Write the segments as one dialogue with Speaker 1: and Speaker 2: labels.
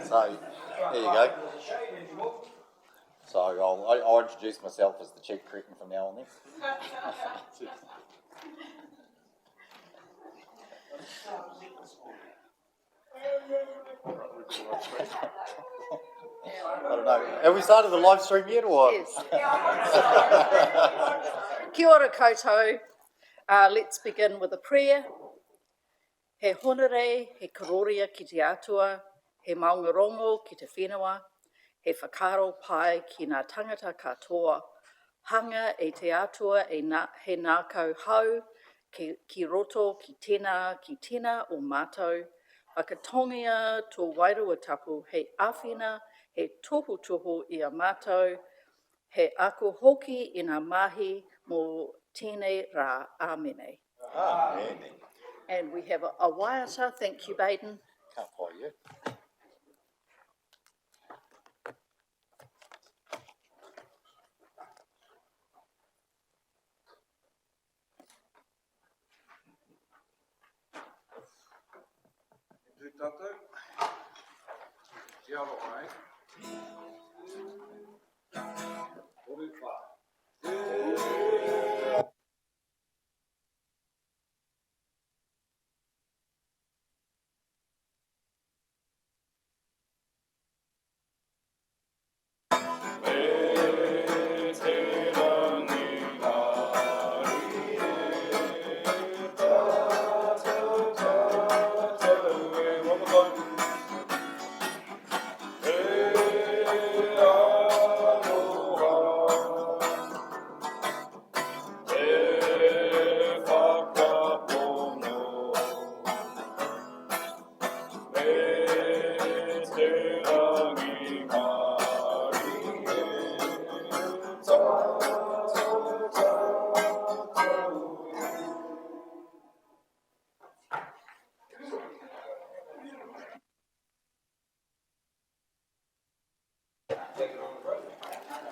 Speaker 1: So, there you go. So I'll introduce myself as the chief cretin from now on then. I don't know. Have we started the live stream yet, or?
Speaker 2: Yes. Kia ora koutou. Let's begin with a prayer. He honore, he kororia ki te atua, he maungarongo ki te whenua, he whakaro pai ki ngā tangata katoa, hanga e te atua he nākau hau, ki roto ki tēnā o mātou, whakatongia tō wairua tapu, he awhina, he tohu i a mātou, he ako hoki i ngā mahi mō tēnei rā. Āmene.
Speaker 1: Amen.
Speaker 2: And we have a waiata. Thank you, Baden.
Speaker 1: Can't quite yet.
Speaker 3: Kia ora,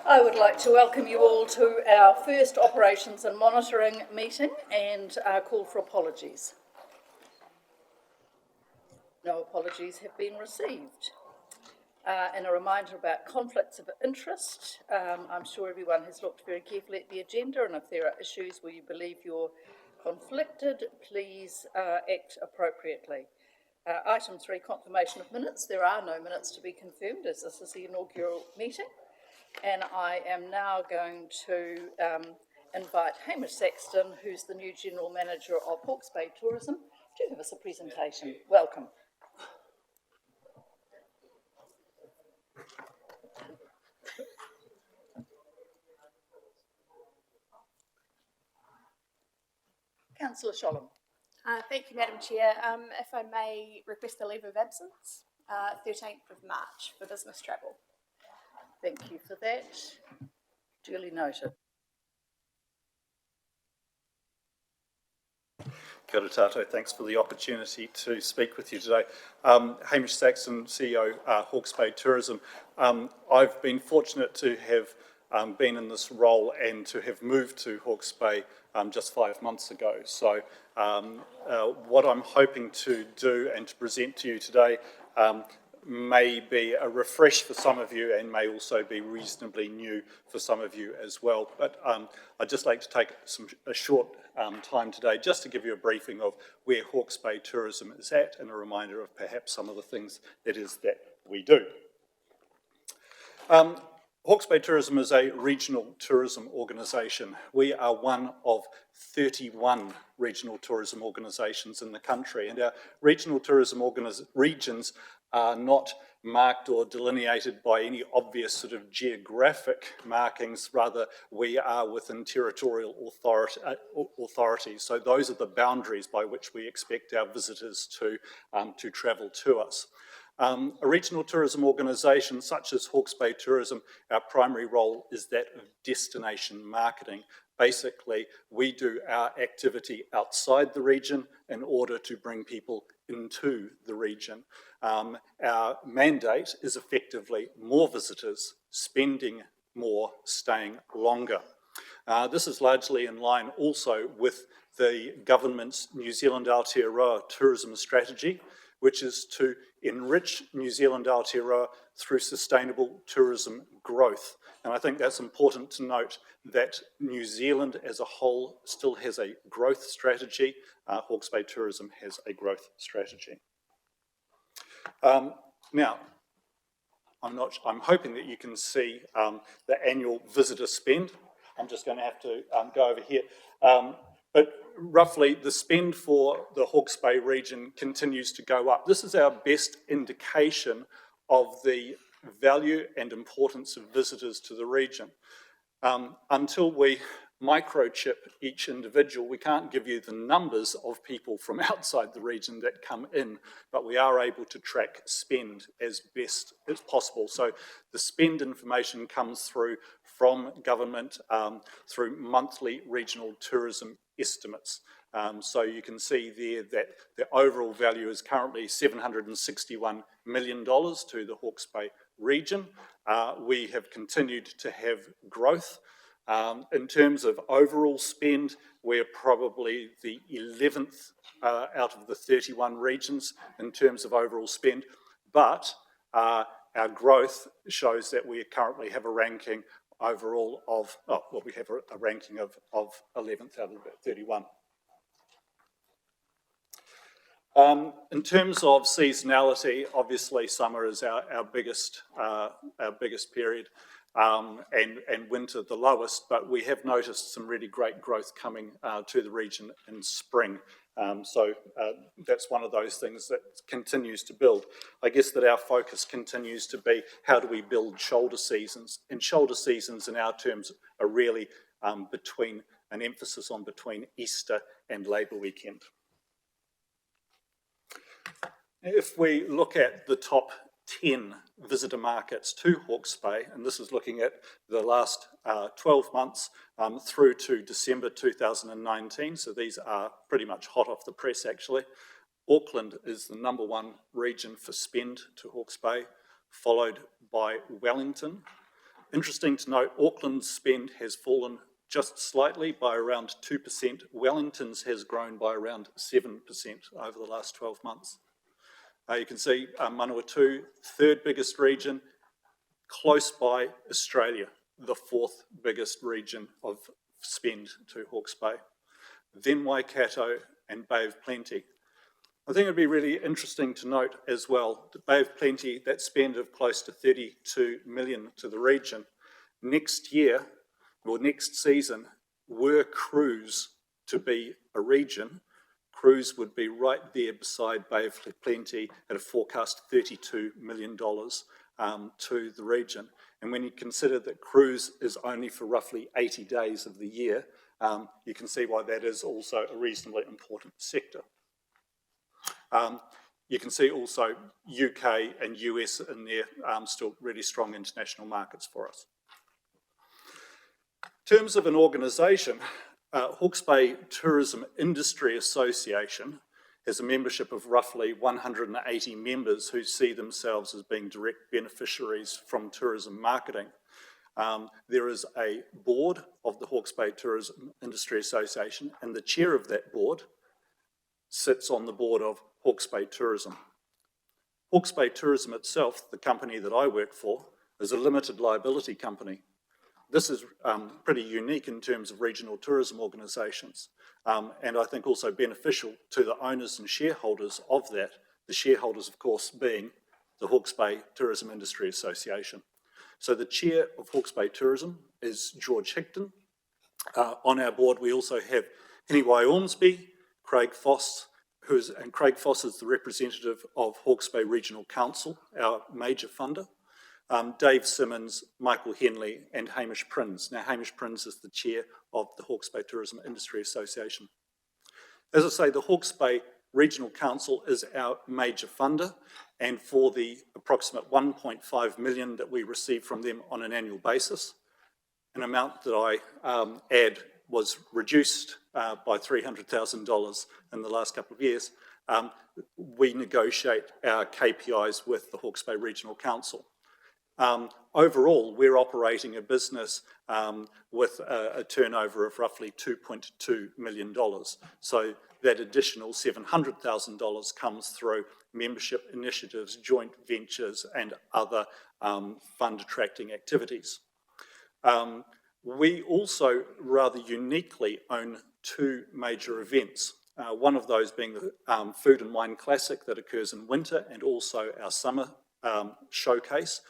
Speaker 2: I would like to welcome you all to our first Operations and Monitoring meeting and call for apologies. No apologies have been received. And a reminder about conflicts of interest. I'm sure everyone has looked very carefully at the agenda, and if there are issues where you believe you're conflicted, please act appropriately. Item 3, confirmation of minutes. There are no minutes to be confirmed as this is the inaugural meeting. And I am now going to invite Hamish Saxton, who's the new General Manager of Hawke's Bay Tourism, to give us a presentation. Welcome. Councillor Sholem.
Speaker 4: Thank you, Madam Chair. If I may request a leave of absence, 13th of March for business travel.
Speaker 2: Thank you for that. Duly noted.
Speaker 5: Kia ora tātou, thanks for the opportunity to speak with you today. Hamish Saxton, CEO, Hawke's Bay Tourism. I've been fortunate to have been in this role and to have moved to Hawke's Bay just 5 months ago. So what I'm hoping to do and to present to you today may be a refresh for some of you and may also be reasonably new for some of you as well. But I'd just like to take a short time today just to give you a briefing of where Hawke's Bay Tourism is at and a reminder of perhaps some of the things that we do. Hawke's Bay Tourism is a regional tourism organisation. We are one of 31 regional tourism organisations in the country, and our regional tourism regions are not marked or delineated by any obvious sort of geographic markings. Rather, we are within territorial authorities. So those are the boundaries by which we expect our visitors to travel to us. A regional tourism organisation such as Hawke's Bay Tourism, our primary role is that of destination marketing. Basically, we do our activity outside the region in order to bring people into the region. Our mandate is effectively more visitors, spending more, staying longer. This is largely in line also with the government's New Zealand Aotearoa tourism strategy, which is to enrich New Zealand Aotearoa through sustainable tourism growth. And I think that's important to note that New Zealand as a whole still has a growth strategy. Hawke's Bay Tourism has a growth strategy. Now, I'm hoping that you can see the annual visitor spend. I'm just going to have to go over here. But roughly, the spend for the Hawke's Bay region continues to go up. This is our best indication of the value and importance of visitors to the region. Until we microchip each individual, we can't give you the numbers of people from outside the region that come in, but we are able to track spend as best as possible. So the spend information comes through from government through monthly regional tourism estimates. So you can see there that the overall value is currently $761 million to the Hawke's Bay region. We have continued to have growth. In terms of overall spend, we're probably the 11th out of the 31 regions in terms of overall spend, but our growth shows that we currently have a ranking overall of, we have a ranking of 11th out of the 31. In terms of seasonality, obviously summer is our biggest period, and winter the lowest, but we have noticed some really great growth coming to the region in spring. So that's one of those things that continues to build. I guess that our focus continues to be how do we build shoulder seasons, and shoulder seasons in our terms are really between an emphasis on between Easter and Labour weekend. If we look at the top 10 visitor markets to Hawke's Bay, and this is looking at the last 12 months through to December 2019, so these are pretty much hot off the press actually. Auckland is the #1 region for spend to Hawke's Bay, followed by Wellington. Interesting to note, Auckland's spend has fallen just slightly by around 2%. Wellington's has grown by around 7% over the last 12 months. You can see Manawatu, third biggest region, close by Australia, the 4th biggest region of spend to Hawke's Bay. Then Waikato and Bay of Plenty. I think it'd be really interesting to note as well, the Bay of Plenty, that spend of close to 32 million to the region. Next year, or next season, were cruise to be a region, cruise would be right there beside Bay of Plenty at a forecast $32 million to the region. And when you consider that cruise is only for roughly 80 days of the year, you can see why that is also a reasonably important sector. You can see also UK and US in there, still really strong international markets for us. In terms of an organisation, Hawke's Bay Tourism Industry Association has a membership of roughly 180 members who see themselves as being direct beneficiaries from tourism marketing. There is a board of the Hawke's Bay Tourism Industry Association, and the chair of that board sits on the board of Hawke's Bay Tourism. Hawke's Bay Tourism itself, the company that I work for, is a limited liability company. This is pretty unique in terms of regional tourism organisations, and I think also beneficial to the owners and shareholders of that, the shareholders of course being the Hawke's Bay Tourism Industry Association. So the chair of Hawke's Bay Tourism is George Higton. On our board we also have Hiniwai Ormsby, Craig Foss, and Craig Foss is the representative of Hawke's Bay Regional Council, our major funder. Dave Simmons, Michael Henley and Hamish Prins. Now Hamish Prins is the chair of the Hawke's Bay Tourism Industry Association. As I say, the Hawke's Bay Regional Council is our major funder, and for the approximate 1.5 million that we receive from them on an annual basis, an amount that I add was reduced by $300,000 in the last couple of years, we negotiate our KPIs with the Hawke's Bay Regional Council. Overall, we're operating a business with a turnover of roughly $2.2 million. So that additional $700,000 comes through membership initiatives, joint ventures, and other fund-attracting activities. We also rather uniquely own two major events. One of those being the Food and Wine Classic that occurs in winter, and also our summer showcase,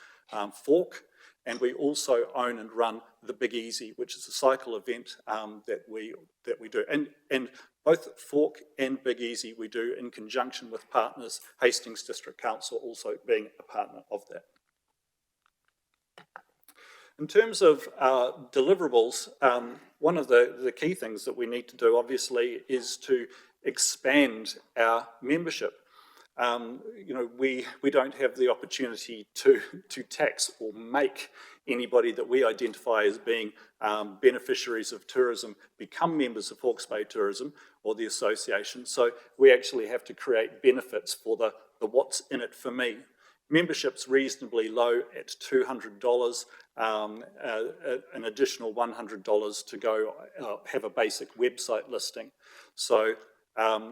Speaker 5: Fork. And we also own and run the Big Easy, which is a cycle event that we do. And both Fork and Big Easy we do in conjunction with partners, Hastings District Council also being a partner of that. In terms of deliverables, one of the key things that we need to do, obviously, is to expand our membership. We don't have the opportunity to tax or make anybody that we identify as being beneficiaries of tourism become members of Hawke's Bay Tourism or the association. So we actually have to create benefits for the what's in it for me. Membership's reasonably low at $200, an additional $100 to go have a basic website listing. So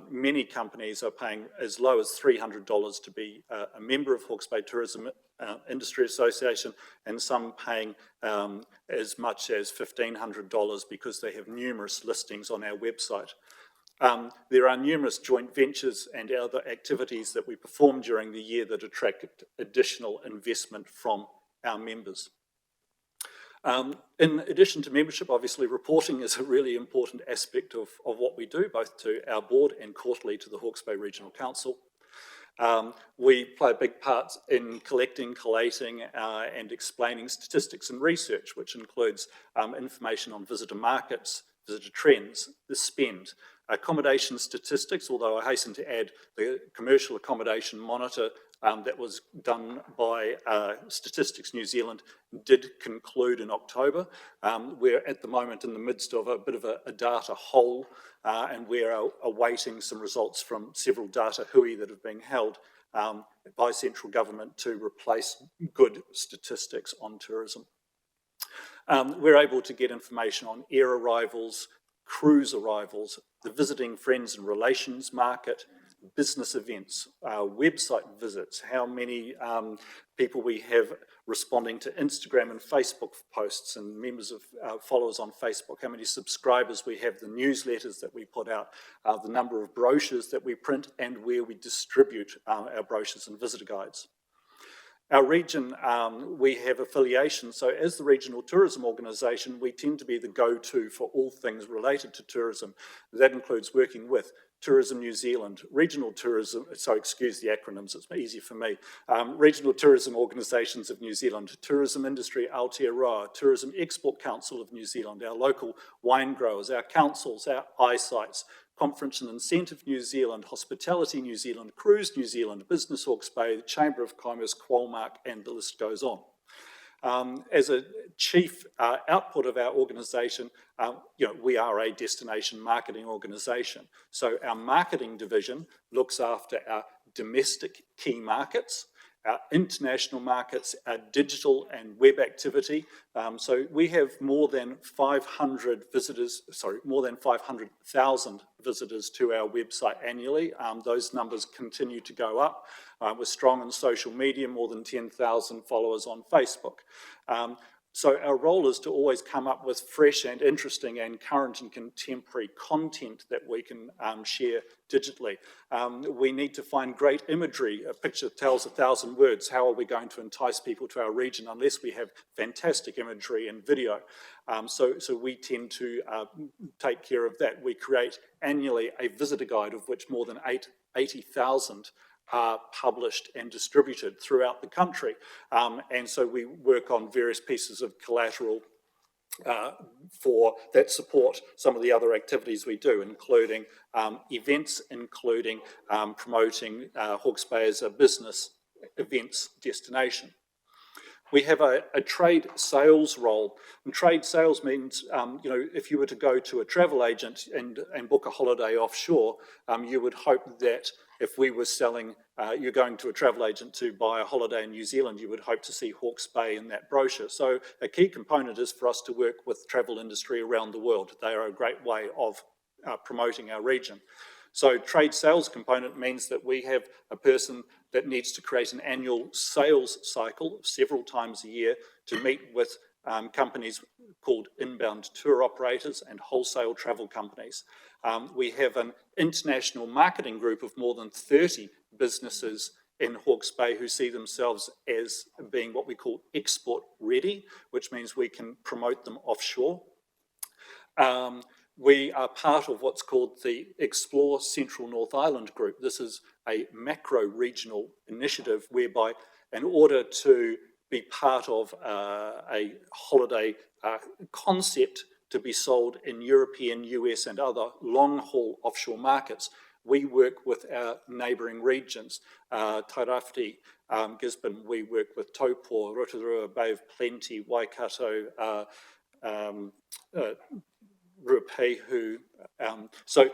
Speaker 5: many companies are paying as low as $300 to be a member of Hawke's Bay Tourism Industry Association, and some paying as much as $1,500 because they have numerous listings on our website. There are numerous joint ventures and other activities that we perform during the year that attract additional investment from our members. In addition to membership, obviously reporting is a really important aspect of what we do, both to our board and quarterly to the Hawke's Bay Regional Council. We play a big part in collecting, collating and explaining statistics and research, which includes information on visitor markets, visitor trends, the spend, accommodation statistics, although I hasten to add the commercial accommodation monitor that was done by Statistics New Zealand did conclude in October. We're at the moment in the midst of a bit of a data hole, and we're awaiting some results from several data hui that have been held by central government to replace good statistics on tourism. We're able to get information on air arrivals, cruise arrivals, the visiting friends and relations market, business events, website visits, how many people we have responding to Instagram and Facebook posts and members of followers on Facebook, how many subscribers we have, the newsletters that we put out, the number of brochures that we print, and where we distribute our brochures and visitor guides. Our region, we have affiliations, so as the Regional Tourism Organisation, we tend to be the go-to for all things related to tourism. That includes working with Tourism New Zealand, Regional Tourism, so excuse the acronyms, it's easy for me, Regional Tourism Organisations of New Zealand, Tourism Industry Aotearoa, Tourism Export Council of New Zealand, our local wine growers, our councils, our eyesights, Conference and Incentive New Zealand, Hospitality New Zealand, Cruise New Zealand, Business Hawke's Bay, the Chamber of Commerce, Qualmark, and the list goes on. As a chief output of our organisation, we are a destination marketing organisation. So our marketing division looks after our domestic key markets, our international markets, our digital and web activity. So we have more than 500,000 visitors to our website annually. Those numbers continue to go up. We're strong in social media, more than 10,000 followers on Facebook. So our role is to always come up with fresh and interesting and current and contemporary content that we can share digitally. We need to find great imagery. A picture tells 1,000 words. How are we going to entice people to our region unless we have fantastic imagery and video? So we tend to take care of that. We create annually a visitor guide, of which more than 80,000 are published and distributed throughout the country. And so we work on various pieces of collateral for that support some of the other activities we do, including events, including promoting Hawke's Bay as a business events destination. We have a trade sales role, and trade sales means, if you were to go to a travel agent and book a holiday offshore, you would hope that if we were selling, you're going to a travel agent to buy a holiday in New Zealand, you would hope to see Hawke's Bay in that brochure. So a key component is for us to work with travel industry around the world. They are a great way of promoting our region. So trade sales component means that we have a person that needs to create an annual sales cycle several times a year to meet with companies called inbound tour operators and wholesale travel companies. We have an international marketing group of more than 30 businesses in Hawke's Bay who see themselves as being what we call export ready, which means we can promote them offshore. We are part of what's called the Explore Central North Island group. This is a macro-regional initiative whereby in order to be part of a holiday concept to be sold in European, US and other long-haul offshore markets, we work with our neighbouring regions, Tairāwhiti, Gisborne, we work with Taupō, Rotorua, Bay of Plenty, Waikato, Ruapehu. So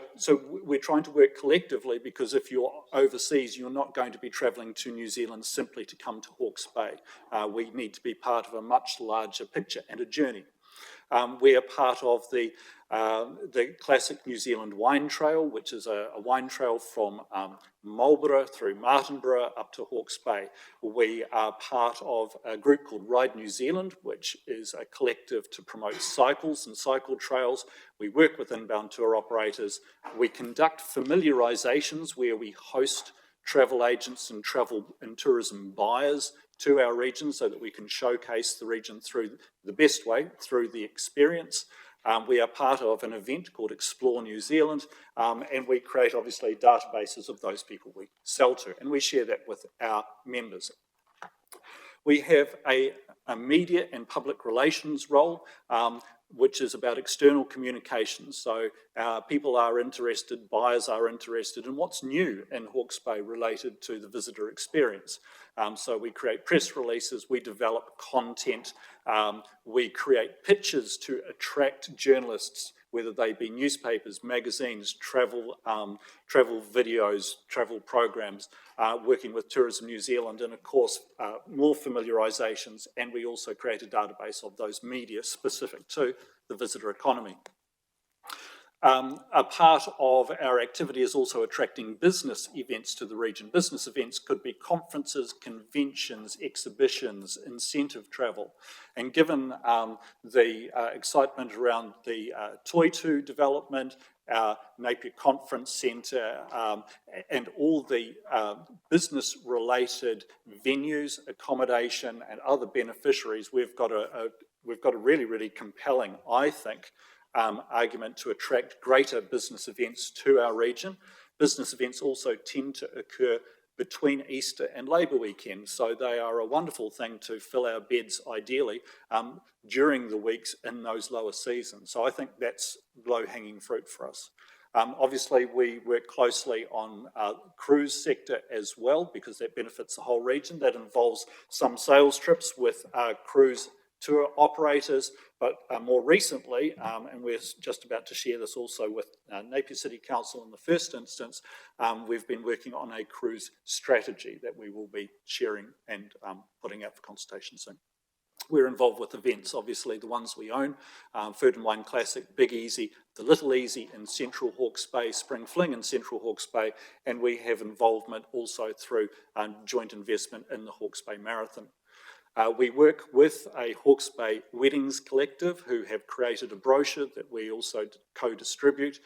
Speaker 5: we're trying to work collectively, because if you're overseas, you're not going to be travelling to New Zealand simply to come to Hawke's Bay. We need to be part of a much larger picture and a journey. We are part of the classic New Zealand wine trail, which is a wine trail from Marlborough through Martinborough up to Hawke's Bay. We are part of a group called Ride New Zealand, which is a collective to promote cycles and cycle trails. We work with inbound tour operators. We conduct familiarisations where we host travel agents and travel and tourism buyers to our region so that we can showcase the region through the best way, through the experience. We are part of an event called Explore New Zealand, and we create obviously databases of those people we sell to, and we share that with our members. We have a media and public relations role, which is about external communications. So people are interested, buyers are interested in what's new in Hawke's Bay related to the visitor experience. So we create press releases, we develop content, we create pictures to attract journalists, whether they be newspapers, magazines, travel videos, travel programs, working with Tourism New Zealand, and of course more familiarisations, and we also create a database of those media specific to the visitor economy. A part of our activity is also attracting business events to the region. Business events could be conferences, conventions, exhibitions, incentive travel. And given the excitement around the Toitu development, our Napier Conference Centre, and all the business-related venues, accommodation, and other beneficiaries, we've got a really, really compelling, I think, argument to attract greater business events to our region. Business events also tend to occur between Easter and Labour weekend, so they are a wonderful thing to fill our beds ideally during the weeks in those lower seasons. So I think that's low-hanging fruit for us. Obviously, we work closely on cruise sector as well, because that benefits the whole region. That involves some sales trips with cruise tour operators, but more recently, and we're just about to share this also with Napier City Council in the first instance, we've been working on a cruise strategy that we will be sharing and putting out for consultation soon. We're involved with events, obviously the ones we own, Food and Wine Classic, Big Easy, the Little Easy in Central Hawke's Bay, Spring Fling in Central Hawke's Bay, and we have involvement also through joint investment in the Hawke's Bay Marathon. We work with a Hawke's Bay Weddings Collective who have created a brochure that we also co-distribute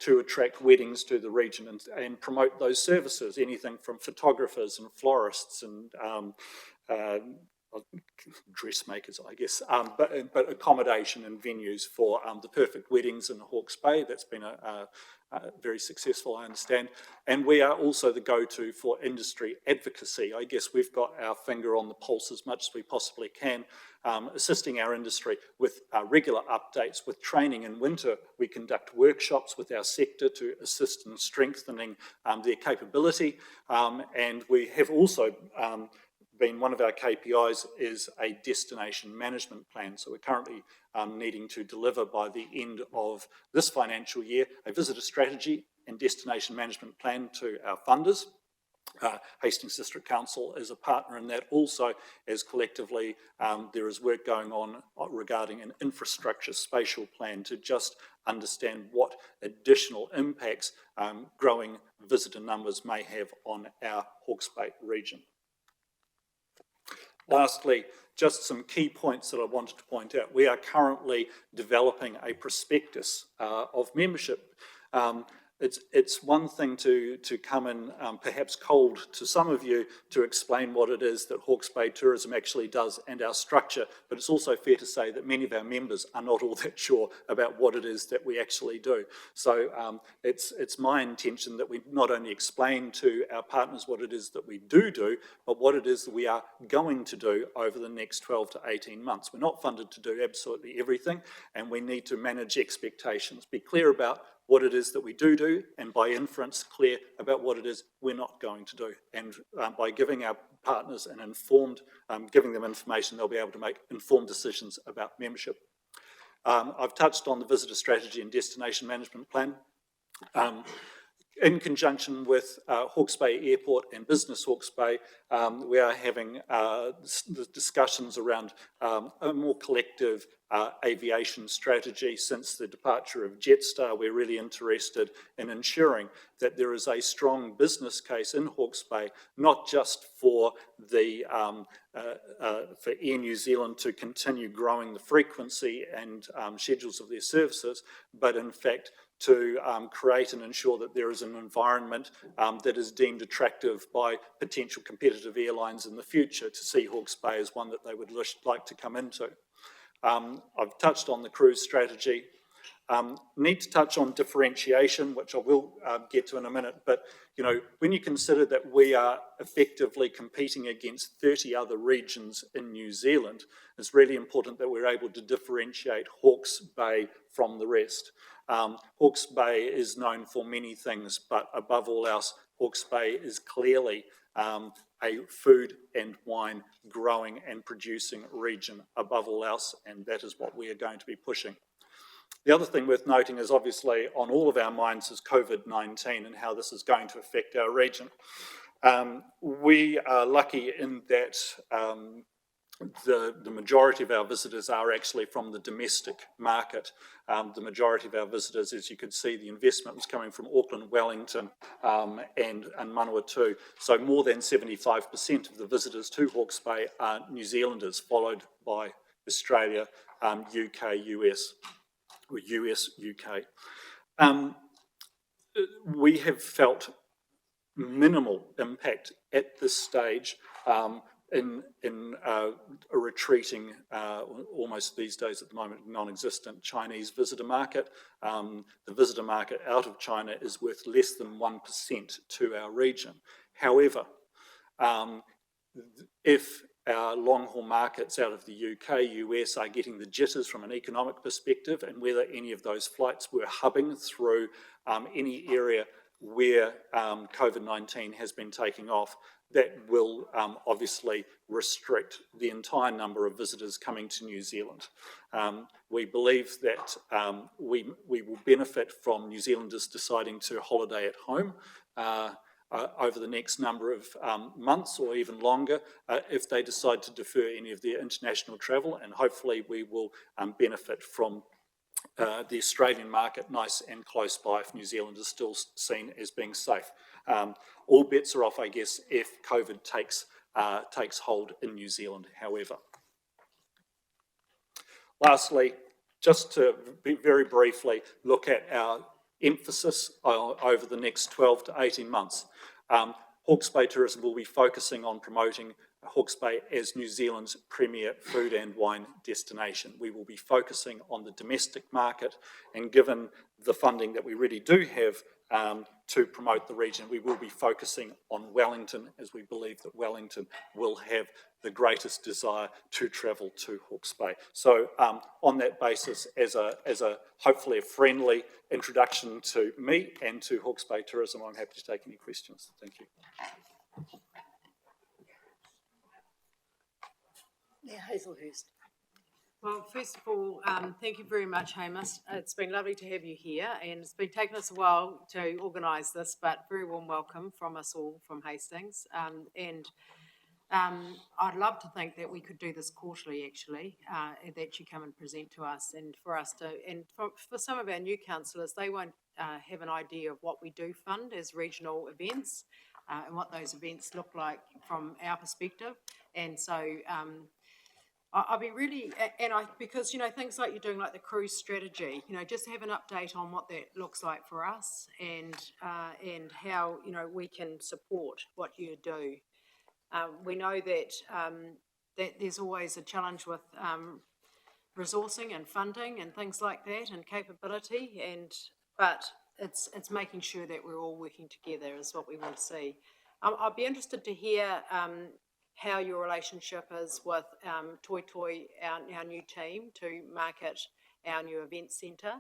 Speaker 5: to attract weddings to the region and promote those services, anything from photographers and florists and dressmakers, I guess, but accommodation and venues for the perfect weddings in Hawke's Bay. That's been very successful, I understand. And we are also the go-to for industry advocacy. I guess we've got our finger on the pulse as much as we possibly can, assisting our industry with regular updates, with training. In winter, we conduct workshops with our sector to assist in strengthening their capability. And we have also been, one of our KPIs is a destination management plan. So we're currently needing to deliver by the end of this financial year a visitor strategy and destination management plan to our funders. Hastings District Council is a partner in that also, as collectively there is work going on regarding an infrastructure spatial plan to just understand what additional impacts growing visitor numbers may have on our Hawke's Bay region. Lastly, just some key points that I wanted to point out. We are currently developing a prospectus of membership. It's one thing to come in perhaps cold to some of you to explain what it is that Hawke's Bay Tourism actually does and our structure, but it's also fair to say that many of our members are not all that sure about what it is that we actually do. So it's my intention that we not only explain to our partners what it is that we do, but what it is that we are going to do over the next 12 to 18 months. We're not funded to do absolutely everything, and we need to manage expectations, be clear about what it is that we do, and by inference, clear about what it is we're not going to do. And by giving our partners an informed, giving them information, they'll be able to make informed decisions about membership. I've touched on the visitor strategy and destination management plan. In conjunction with Hawke's Bay Airport and Business Hawke's Bay, we are having discussions around a more collective aviation strategy. Since the departure of Jetstar, we're really interested in ensuring that there is a strong business case in Hawke's Bay, not just for the for Air New Zealand to continue growing the frequency and schedules of their services, but in fact to create and ensure that there is an environment that is deemed attractive by potential competitive airlines in the future, to see Hawke's Bay as one that they would like to come into. I've touched on the cruise strategy. Need to touch on differentiation, which I will get to in a minute, but you know, when you consider that we are effectively competing against 30 other regions in New Zealand, it's really important that we're able to differentiate Hawke's Bay from the rest. Hawke's Bay is known for many things, but above all else, Hawke's Bay is clearly a food and wine growing and producing region above all else, and that is what we are going to be pushing. The other thing worth noting is obviously on all of our minds is COVID-19 and how this is going to affect our region. We are lucky in that the majority of our visitors are actually from the domestic market. The majority of our visitors, as you could see, the investment was coming from Auckland, Wellington and Manawatu. So more than 75% of the visitors to Hawke's Bay are New Zealanders, followed by Australia, UK, US, or US, UK. We have felt minimal impact at this stage in a retreating, almost these days at the moment, non-existent Chinese visitor market. The visitor market out of China is worth less than 1% to our region. However, if our long-haul markets out of the UK, US are getting the jitters from an economic perspective, and whether any of those flights were hubbing through any area where COVID-19 has been taking off, that will obviously restrict the entire number of visitors coming to New Zealand. We believe that we will benefit from New Zealanders deciding to holiday at home over the next number of months or even longer if they decide to defer any of their international travel, and hopefully we will benefit from the Australian market nice and close by if New Zealand is still seen as being safe. All bets are off, I guess, if COVID takes hold in New Zealand, however. Lastly, just to very briefly look at our emphasis over the next 12 to 18 months. Hawke's Bay Tourism will be focusing on promoting Hawke's Bay as New Zealand's premier food and wine destination. We will be focusing on the domestic market, and given the funding that we really do have to promote the region, we will be focusing on Wellington, as we believe that Wellington will have the greatest desire to travel to Hawke's Bay. So on that basis, as a hopefully a friendly introduction to me and to Hawke's Bay Tourism, I'm happy to take any questions. Thank you.
Speaker 2: Yeah, Hazelhurst.
Speaker 3: Well, first of all, thank you very much, Hamish. It's been lovely to have you here, and it's been taking us a while to organise this, but very warm welcome from us all from Hastings. I'd love to think that we could do this quarterly, actually, that you come and present to us, and for us to, and for some of our new councillors, they won't have an idea of what we do fund as regional events and what those events look like from our perspective, and so. I've been really, because, things like you're doing like the cruise strategy, just have an update on what that looks like for us and how, we can support what you do. We know that there's always a challenge with resourcing and funding and things like that and capability, but it's making sure that we're all working together is what we want to see. I'd be interested to hear how your relationship is with Toi Toi, our new team, to market our new event centre.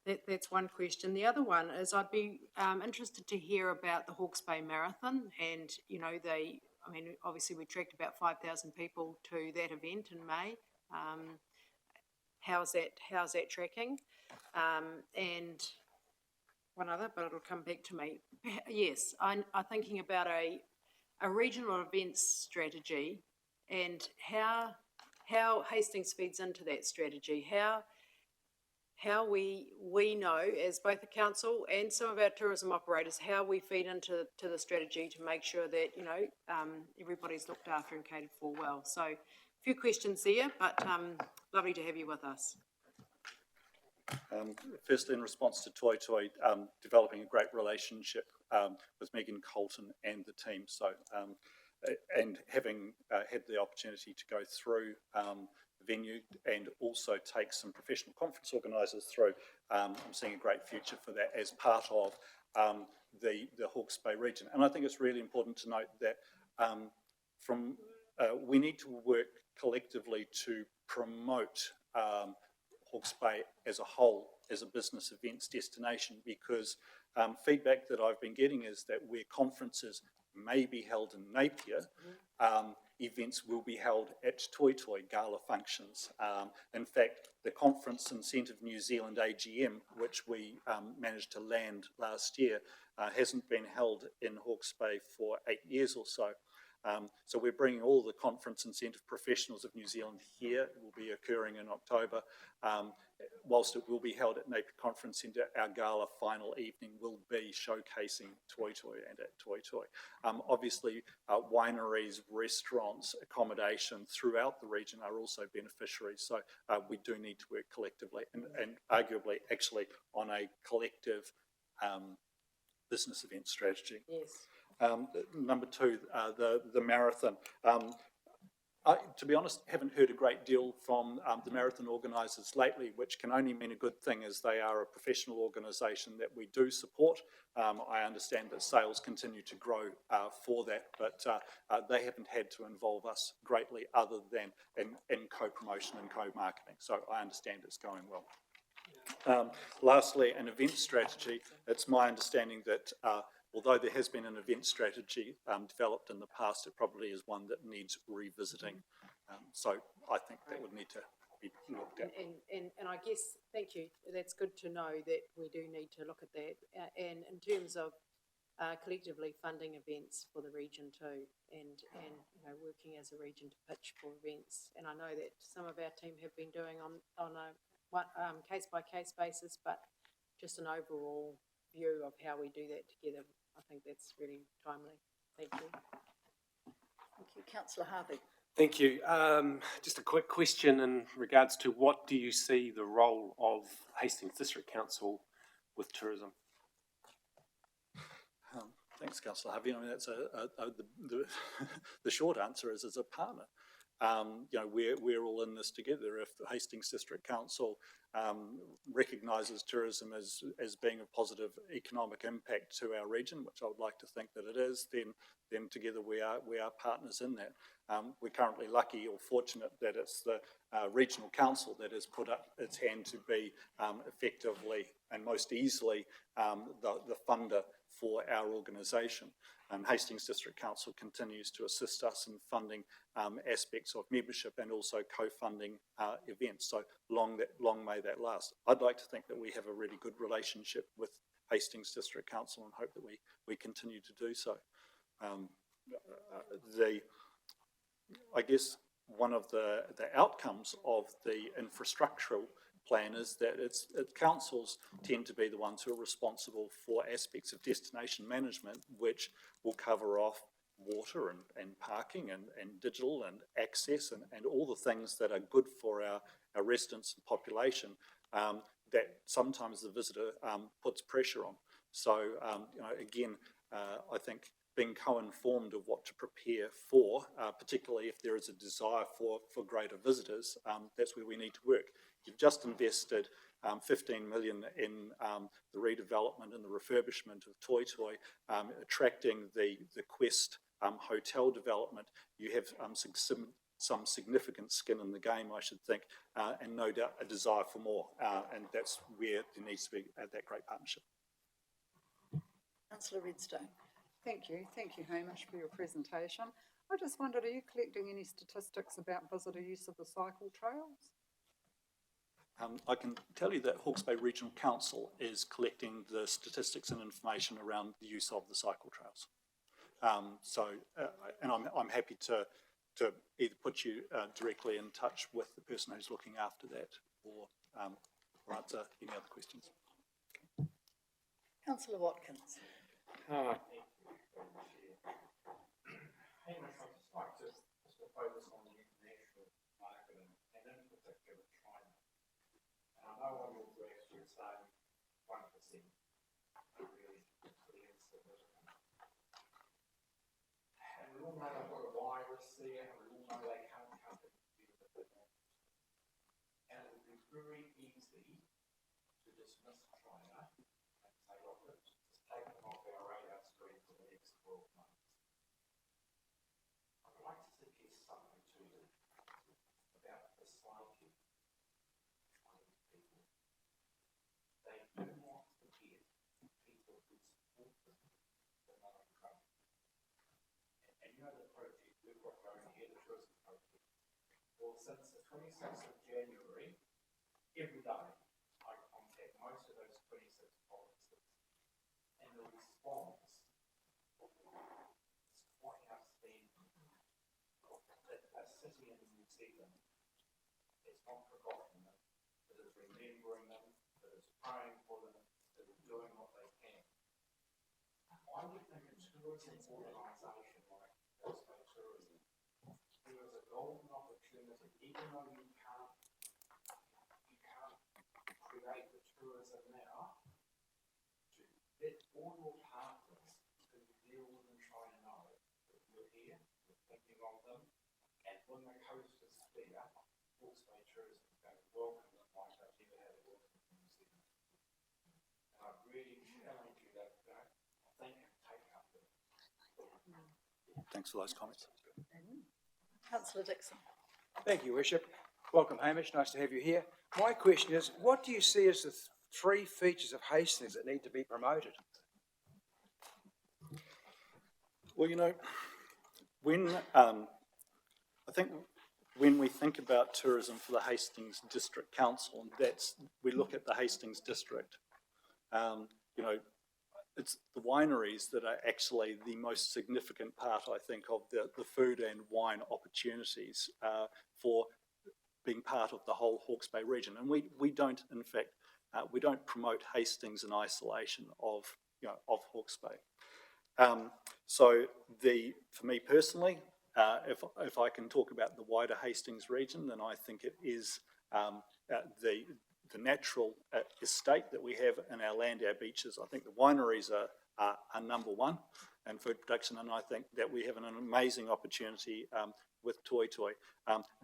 Speaker 3: That's one question. The other one is I'd be interested to hear about the Hawke's Bay Marathon and, obviously we tracked about 5,000 people to that event in May. How's that tracking? And one other, but it'll come back to me. Yes, I'm thinking about a regional events strategy and how Hastings feeds into that strategy, how we know as both the council and some of our tourism operators, how we feed into the strategy to make sure that, everybody's looked after and catered for well. So a few questions there, but lovely to have you with us.
Speaker 5: Firstly, in response to Toi Toi, developing a great relationship with Megan Colton and the team. So, and having had the opportunity to go through the venue and also take some professional conference organisers through, I'm seeing a great future for that as part of the Hawke's Bay region. And I think it's really important to note that we need to work collectively to promote Hawke's Bay as a whole, as a business events destination, because feedback that I've been getting is that where conferences may be held in Napier, events will be held at Toi Toi gala functions. In fact, the Conference and Centre of New Zealand AGM, which we managed to land last year, hasn't been held in Hawke's Bay for 8 years or so. So we're bringing all the conference incentive professionals of New Zealand here. It will be occurring in October. Whilst it will be held at Napier Conference Centre, our gala final evening will be showcasing Toi Toi and at Toi Toi. Obviously, wineries, restaurants, accommodation throughout the region are also beneficiaries. So we do need to work collectively and arguably actually on a collective business event strategy.
Speaker 3: Yes.
Speaker 5: Number two, the marathon. To be honest, haven't heard a great deal from the marathon organisers lately, which can only mean a good thing, as they are a professional organisation that we do support. I understand that sales continue to grow for that, but they haven't had to involve us greatly other than in co-promotion and co-marketing. So I understand it's going well. Lastly, an event strategy. It's my understanding that although there has been an event strategy developed in the past, it probably is one that needs revisiting. So I think that would need to be looked at.
Speaker 3: And I guess, thank you, that's good to know that we do need to look at that. And in terms of collectively funding events for the region too, and working as a region to pitch for events. And I know that some of our team have been doing on a case-by-case basis, but just an overall view of how we do that together. I think that's really timely. Thank you.
Speaker 2: Thank you. Councillor Harvey.
Speaker 6: Thank you. Just a quick question in regards to what do you see the role of Hastings District Council with tourism?
Speaker 5: Thanks, Councillor Harvey. I mean, that's the short answer is as a partner. We're all in this together. If the Hastings District Council recognises tourism as being a positive economic impact to our region, which I would like to think that it is, then together we are partners in that. We're currently lucky or fortunate that it's the regional council that has put up its hand to be effectively and most easily the funder for our organisation. And Hastings District Council continues to assist us in funding aspects of membership and also co-funding events. So long may that last. I'd like to think that we have a really good relationship with Hastings District Council and hope that we continue to do so. I guess one of the outcomes of the infrastructural plan is that councils tend to be the ones who are responsible for aspects of destination management, which will cover off water and parking and digital and access and all the things that are good for our residents and population that sometimes the visitor puts pressure on. So, again, I think being co-informed of what to prepare for, particularly if there is a desire for greater visitors, that's where we need to work. You've just invested 15 million in the redevelopment and the refurbishment of Toi Toi, attracting the Quest hotel development. You have some significant skin in the game, I should think, and no doubt a desire for more, and that's where there needs to be that great partnership.
Speaker 2: Councillor Redstone.
Speaker 7: Thank you, Hamish, for your presentation. I just wondered, are you collecting any statistics about visitor use of the cycle trails?
Speaker 5: I can tell you that Hawke's Bay Regional Council is collecting the statistics and information around the use of the cycle trails. And I'm happy to either put you directly in touch with the person who's looking after that or answer any other questions.
Speaker 2: Councillor Watkins.
Speaker 8: Hamish, I'd just like to focus on the international market and in particular China. And I know on your graphs you're saying 1% really clears the visitor. And we all know they've got a virus there, and we all know they can't come to the people. And it would be very easy to dismiss China and say, look, let's just take them off our radar screen for the next 12 months. I'd like to suggest something to you about the psyche of people. They do not forget people who support them in another country. And you know the project we've got going here, the tourism project. Well, since the 26th of January, every day I contact most of those 26 provinces, and the response is quite outstanding. A city in New Zealand is not forgotten them, it is remembering them, it is praying for them, it is doing what they can. I would think a tourism organisation like Hawke's Bay Tourism, there is a golden opportunity, even though you can't create the tourism now, to let all your partners who deal with in China know that you're here, you're thinking of them, and when the coast is clear, Hawke's Bay Tourism is going to welcome them like they've never had a welcome in New Zealand. And I really challenge you to think and take up with it.
Speaker 5: Thanks for those comments.
Speaker 2: Councillor Dixon.
Speaker 9: Thank you, Worship. Welcome, Hamish. Nice to have you here. My question is, what do you see as the three features of Hastings that need to be promoted?
Speaker 5: Well, I think when we think about tourism for the Hastings District Council, we look at the Hastings District. It's the wineries that are actually the most significant part, I think, of the food and wine opportunities for being part of the whole Hawke's Bay region. And we don't, in fact, we don't promote Hastings in isolation of Hawke's Bay. For me personally, if I can talk about the wider Hastings region, then I think it is the natural estate that we have in our land, our beaches. I think the wineries are number one in food production, and I think that we have an amazing opportunity with Toi Toi.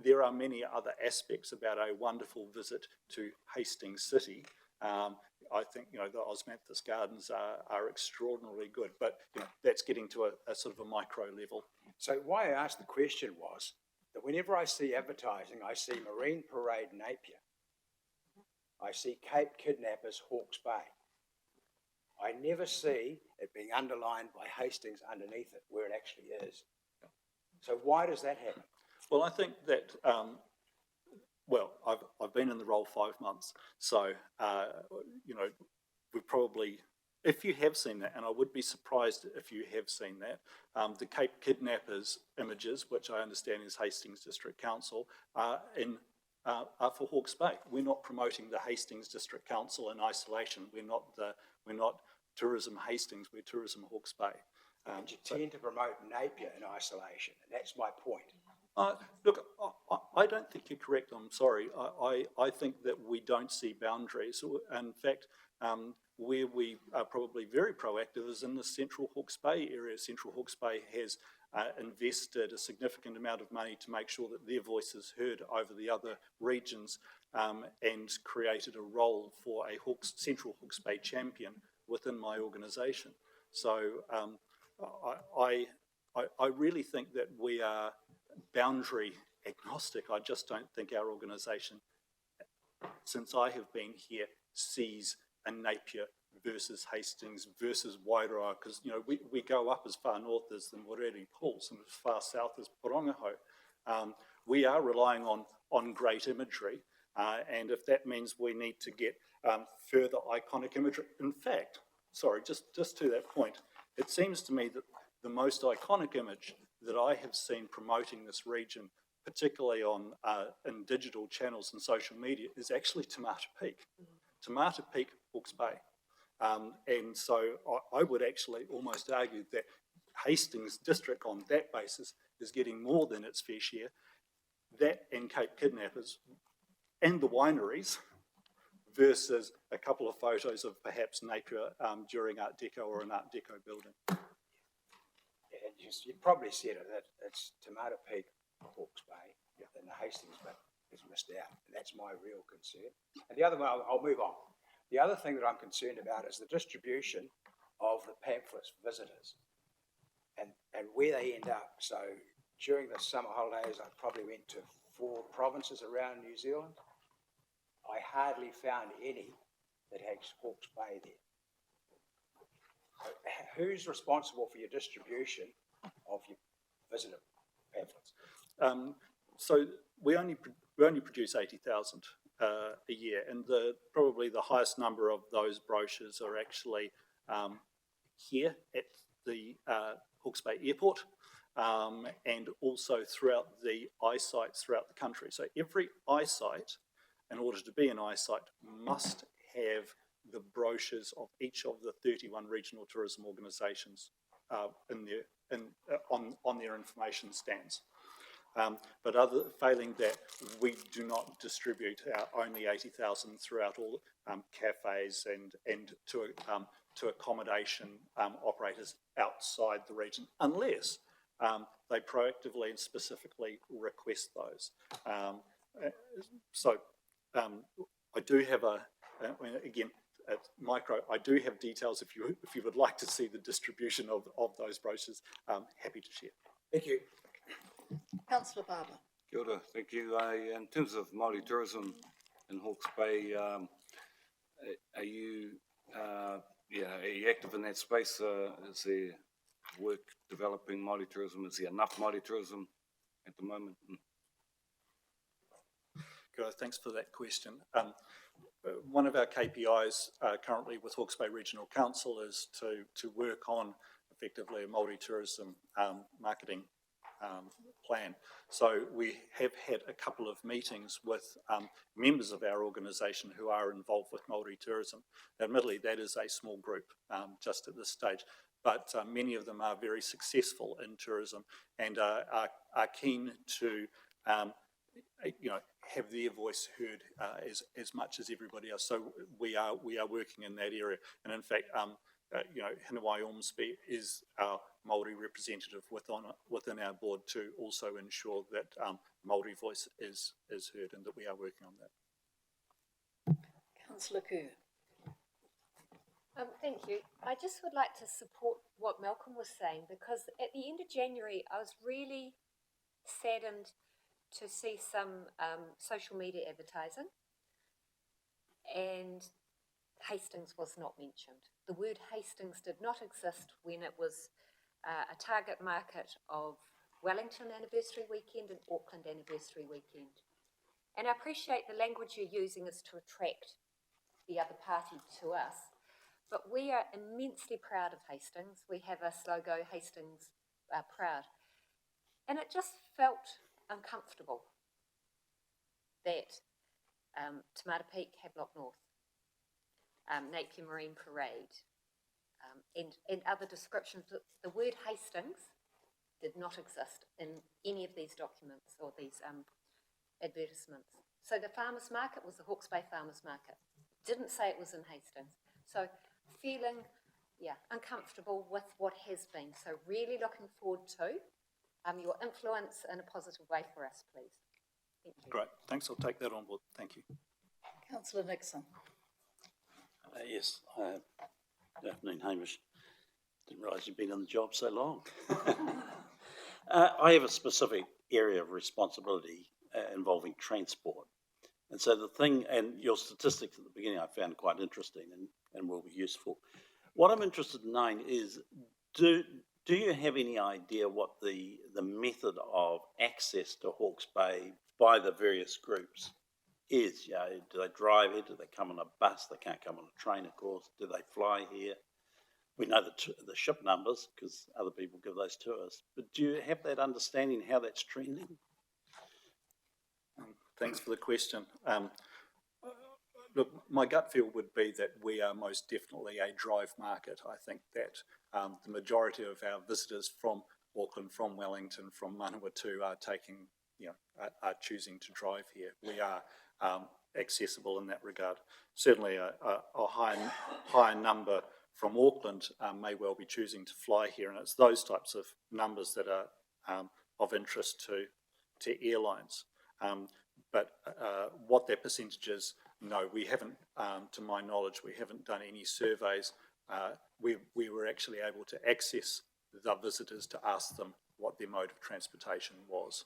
Speaker 5: There are many other aspects about a wonderful visit to Hastings City. I think the Osmanthus Gardens are extraordinarily good, but that's getting to a sort of a micro level.
Speaker 9: So why I asked the question was that whenever I see advertising, I see Marine Parade Napier. I see Cape Kidnappers Hawke's Bay. I never see it being underlined by Hastings underneath it, where it actually is. So why does that happen?
Speaker 5: Well, I think that, well, I've been in the role 5 months, so, you know, we probably, if you have seen that, and I would be surprised if you have seen that, the Cape Kidnappers images, which I understand is Hastings District Council, are for Hawke's Bay. We're not promoting the Hastings District Council in isolation. We're not Tourism Hastings, we're Tourism Hawke's Bay.
Speaker 9: And you tend to promote Napier in isolation, and that's my point.
Speaker 5: Look, I don't think you're correct, I'm sorry. I think that we don't see boundaries. In fact, where we are probably very proactive is in the Central Hawke's Bay area. Central Hawke's Bay has invested a significant amount of money to make sure that their voice is heard over the other regions, and created a role for a Central Hawke's Bay champion within my organisation. So I really think that we are boundary agnostic. I just don't think our organisation, since I have been here, sees a Napier versus Hastings versus Wairoa, because, you know, we go up as far north as the Moreri Pools and as far south as Porongaho. We are relying on great imagery, and if that means we need to get further iconic imagery, in fact, sorry, just to that point, it seems to me that the most iconic image that I have seen promoting this region, particularly in digital channels and social media, is actually Tamata Peak. Tamata Peak, Hawke's Bay. And so I would actually almost argue that Hastings District on that basis is getting more than its fair share. That and Cape Kidnappers and the wineries versus a couple of photos of perhaps Napier during Art Deco or an Art Deco building.
Speaker 9: And you probably said it, that it's Tamata Peak, Hawke's Bay, and the Hastings bit is missed out. And that's my real concern. And the other one, I'll move on. The other thing that I'm concerned about is the distribution of the pamphlets for visitors and where they end up. So during the summer holidays, I probably went to 4 provinces around New Zealand. I hardly found any that had Hawke's Bay there. So who's responsible for your distribution of your visitor pamphlets?
Speaker 5: So we only produce 80,000 a year, and probably the highest number of those brochures are actually here at the Hawke's Bay Airport, and also throughout the eyesites throughout the country. So every eyesite, in order to be an eyesite, must have the brochures of each of the 31 regional tourism organisations on their information stands. But failing that, we do not distribute our only 80,000 throughout all cafes and to accommodation operators outside the region, unless they proactively and specifically request those. I do have again, at Micro, I do have details if you would like to see the distribution of those brochures. Happy to share.
Speaker 9: Thank you.
Speaker 2: Councillor Barber.
Speaker 10: Kia ora, thank you. In terms of Māori tourism in Hawke's Bay, are you active in that space? Is there work developing Māori tourism? Is there enough Māori tourism at the moment?
Speaker 5: Good, thanks for that question. One of our KPIs currently with Hawke's Bay Regional Council is to work on effectively a Māori tourism marketing plan. So we have had a couple of meetings with members of our organisation who are involved with Māori tourism. Admittedly, that is a small group just at this stage, but many of them are very successful in tourism and are keen to have their voice heard as much as everybody else. So we are working in that area, and in fact, Hinawai Ormsby is our Māori representative within our board to also ensure that Māori voice is heard, and that we are working on that.
Speaker 2: Councillor Kerr.
Speaker 11: Thank you. I just would like to support what Malcolm was saying, because at the end of January, I was really saddened to see some social media advertising, and Hastings was not mentioned. the word Hastings did not exist when it was a target market of Wellington anniversary weekend and Auckland anniversary weekend. And I appreciate the language you're using is to attract the other party to us, but we are immensely proud of Hastings. We have a slogan, Hastings Proud. And it just felt uncomfortable that Te Peak, Havelock North, Napier Marine Parade, and other descriptions. The word Hastings did not exist in any of these documents or these advertisements. So the farmers market was the Hawke's Bay Farmers Market. Didn't say it was in Hastings. So feeling, uncomfortable with what has been. So really looking forward to your influence in a positive way for us, please. Thank you.
Speaker 5: Great, thanks, I'll take that on board, thank you.
Speaker 2: Councillor Nixon.
Speaker 12: Yes, good afternoon, Hamish. Didn't realise you'd been on the job so long. I have a specific area of responsibility involving transport. And so the thing, and your statistics at the beginning I found quite interesting and will be useful. What I'm interested in knowing is, do you have any idea what the method of access to Hawke's Bay by the various groups is? You know, do they drive here? Do they come on a bus? They can't come on a train, of course. Do they fly here? We know the ship numbers because other people give those to us. But do you have that understanding how that's trending?
Speaker 5: Thanks for the question. Look, my gut feel would be that we are most definitely a drive market. I think that the majority of our visitors from Auckland, from Wellington, from Manawatu are are choosing to drive here. We are accessible in that regard. Certainly a higher number from Auckland may well be choosing to fly here, and it's those types of numbers that are of interest to airlines. But what their percentage is, no, we haven't, to my knowledge, we haven't done any surveys. We were actually able to access the visitors to ask them what their mode of transportation was.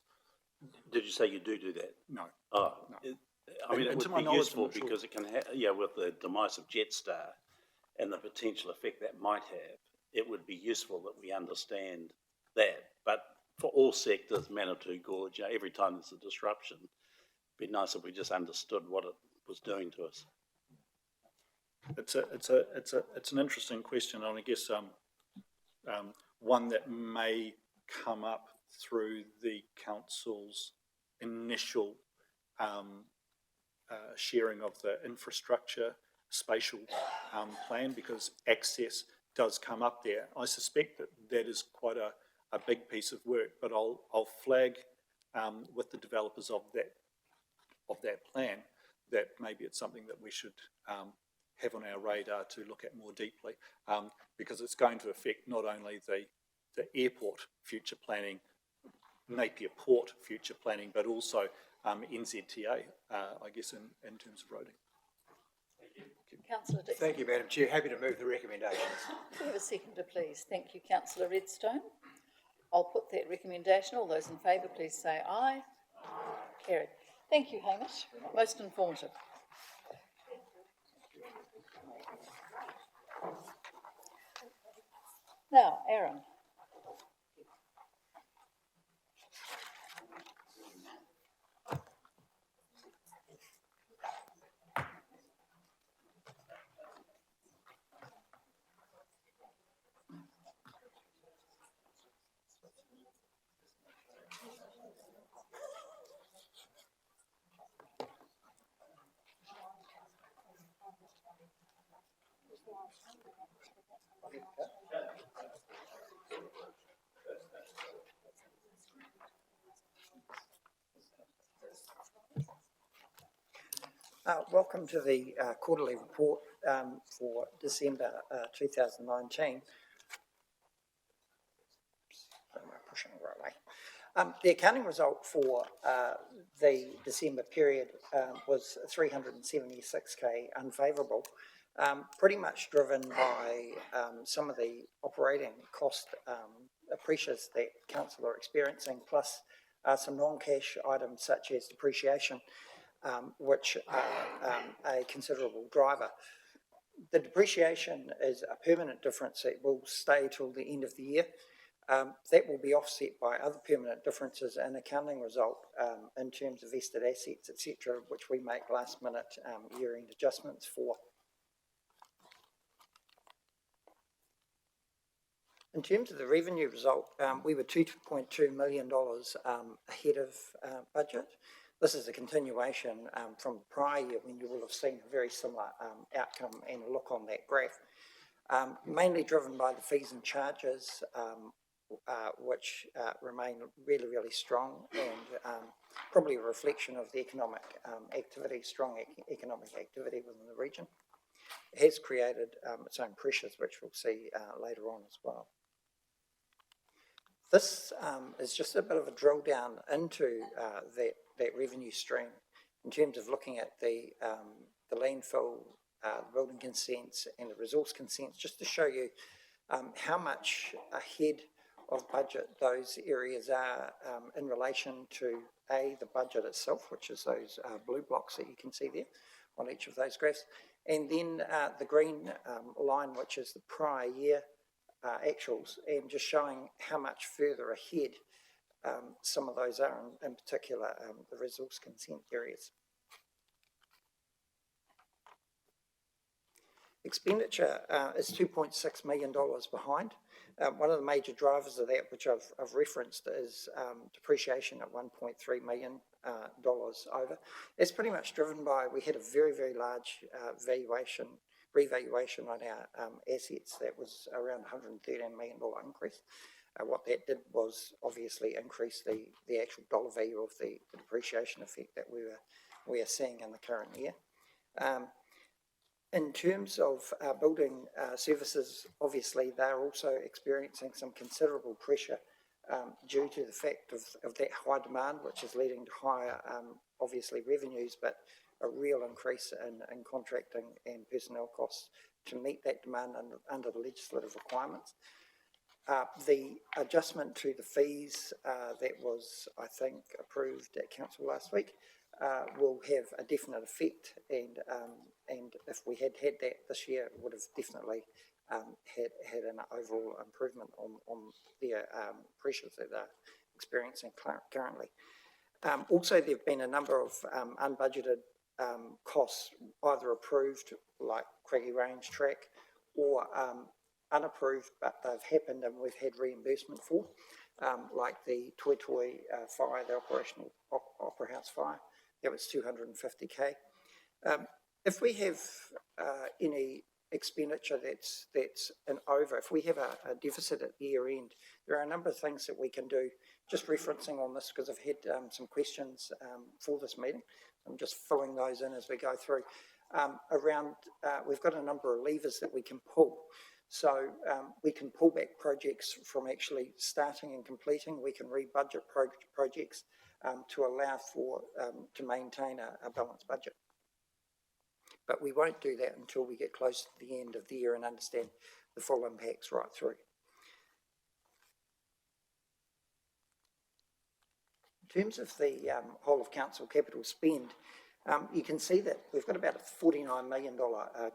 Speaker 12: Did you say you do that?
Speaker 5: No.
Speaker 12: Oh,
Speaker 5: no.
Speaker 12: I mean, it
Speaker 5: to
Speaker 12: would
Speaker 5: my
Speaker 12: be
Speaker 5: knowledge,
Speaker 12: useful
Speaker 5: I'm not sure.
Speaker 12: because it can with the demise of Jetstar and the potential effect that might have, it would be useful that we understand that. But for all sectors, Manawatu Gorge, every time there's a disruption, it'd be nice if we just understood what it was doing to us.
Speaker 5: It's an interesting question, and I guess one that may come up through the council's initial sharing of the infrastructure spatial plan, because access does come up there. I suspect that is quite a big piece of work, but I'll flag with the developers of that plan that maybe it's something that we should have on our radar to look at more deeply, because it's going to affect not only the airport future planning, Napier Port future planning, but also NZTA, I guess, in terms of roading.
Speaker 2: Councillor Dixon.
Speaker 9: Thank you, Madam Chair. Happy to move the recommendations.
Speaker 2: Can we have a seconder, please? Thank you, Councillor Redstone. I'll put that recommendation. All those in favour, please say aye. Carried. Thank you, Hamish. Most informative. Now, Aaron.
Speaker 13: Welcome to the quarterly report for December 2019. Pushing the right way. The accounting result for the December period was 376k unfavourable, pretty much driven by some of the operating cost pressures that council are experiencing, plus some non-cash items such as depreciation, which are a considerable driver. The depreciation is a permanent difference that will stay till the end of the year. That will be offset by other permanent differences in accounting result in terms of vested assets, etc., which we make last minute year-end adjustments for. In terms of the revenue result, we were $2.2 million ahead of budget. This is a continuation from the prior year when you will have seen a very similar outcome and look on that graph. Mainly driven by the fees and charges, which remain really, really strong and probably a reflection of the economic activity, strong economic activity within the region. It has created its own pressures, which we'll see later on as well. This is just a bit of a drill down into that revenue stream in terms of looking at the landfill, the building consents and the resource consents, just to show you how much ahead of budget those areas are in relation to the budget itself, which is those blue blocks that you can see there on each of those graphs, and then the green line, which is the prior year actuals, and just showing how much further ahead some of those are, in particular the resource consent areas. Expenditure is $2.6 million behind. One of the major drivers of that, which I've referenced, is depreciation at $1.3 million over. It's pretty much driven by, we had a very, very large revaluation on our assets. That was around $113 million increase. What that did was obviously increase the actual dollar value of the depreciation effect that we are seeing in the current year. In terms of building services, obviously they're also experiencing some considerable pressure due to the fact of that high demand, which is leading to higher, obviously, revenues, but a real increase in contracting and personnel costs to meet that demand under the legislative requirements. The adjustment to the fees that was, I think, approved at council last week will have a definite effect, and if we had that this year, it would have definitely had an overall improvement on their pressures that they're experiencing currently. Also, there have been a number of unbudgeted costs, either approved, like Craigie Range Track, or unapproved, but they've happened and we've had reimbursement for, like the Toi Toi fire, the Opera House fire. That was $250K. If we have any expenditure that's an over, if we have a deficit at the year end, there are a number of things that we can do. Just referencing on this, because I've had some questions for this meeting. I'm just filling those in as we go through. We've got a number of levers that we can pull. So we can pull back projects from actually starting and completing. We can rebudget projects to allow for, to maintain a balanced budget. But we won't do that until we get close to the end of the year and understand the full impacts right through. In terms of the whole of council capital spend, you can see that we've got about a $49 million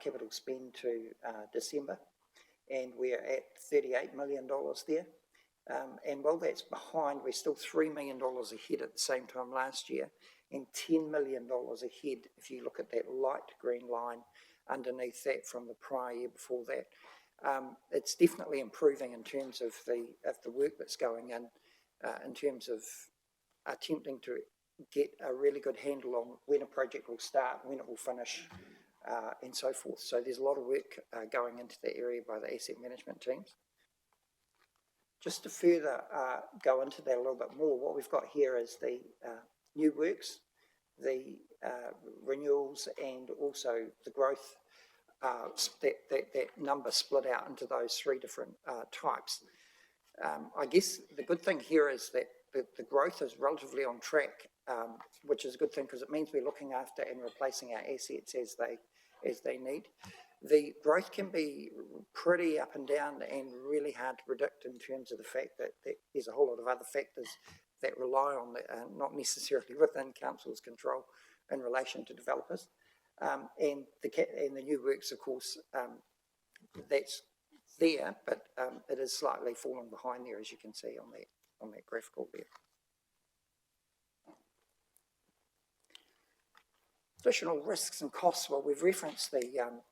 Speaker 13: capital spend to December, and we're at $38 million there. And while that's behind, we're still $3 million ahead at the same time last year, and $10 million ahead if you look at that light green line underneath that from the prior year before that. It's definitely improving in terms of the work that's going in terms of attempting to get a really good handle on when a project will start, when it will finish, and so forth. So there's a lot of work going into that area by the asset management teams. Just to further go into that a little bit more, what we've got here is the new works, the renewals, and also the growth, that number split out into those three different types. I guess the good thing here is that the growth is relatively on track, which is a good thing because it means we're looking after and replacing our assets as they need. The growth can be pretty up and down and really hard to predict in terms of the fact that there's a whole lot of other factors that rely on not necessarily within council's control in relation to developers. And the new works, of course, that's there, but it is slightly falling behind there, as you can see on that graphical there. Additional risks and costs, well, we've referenced the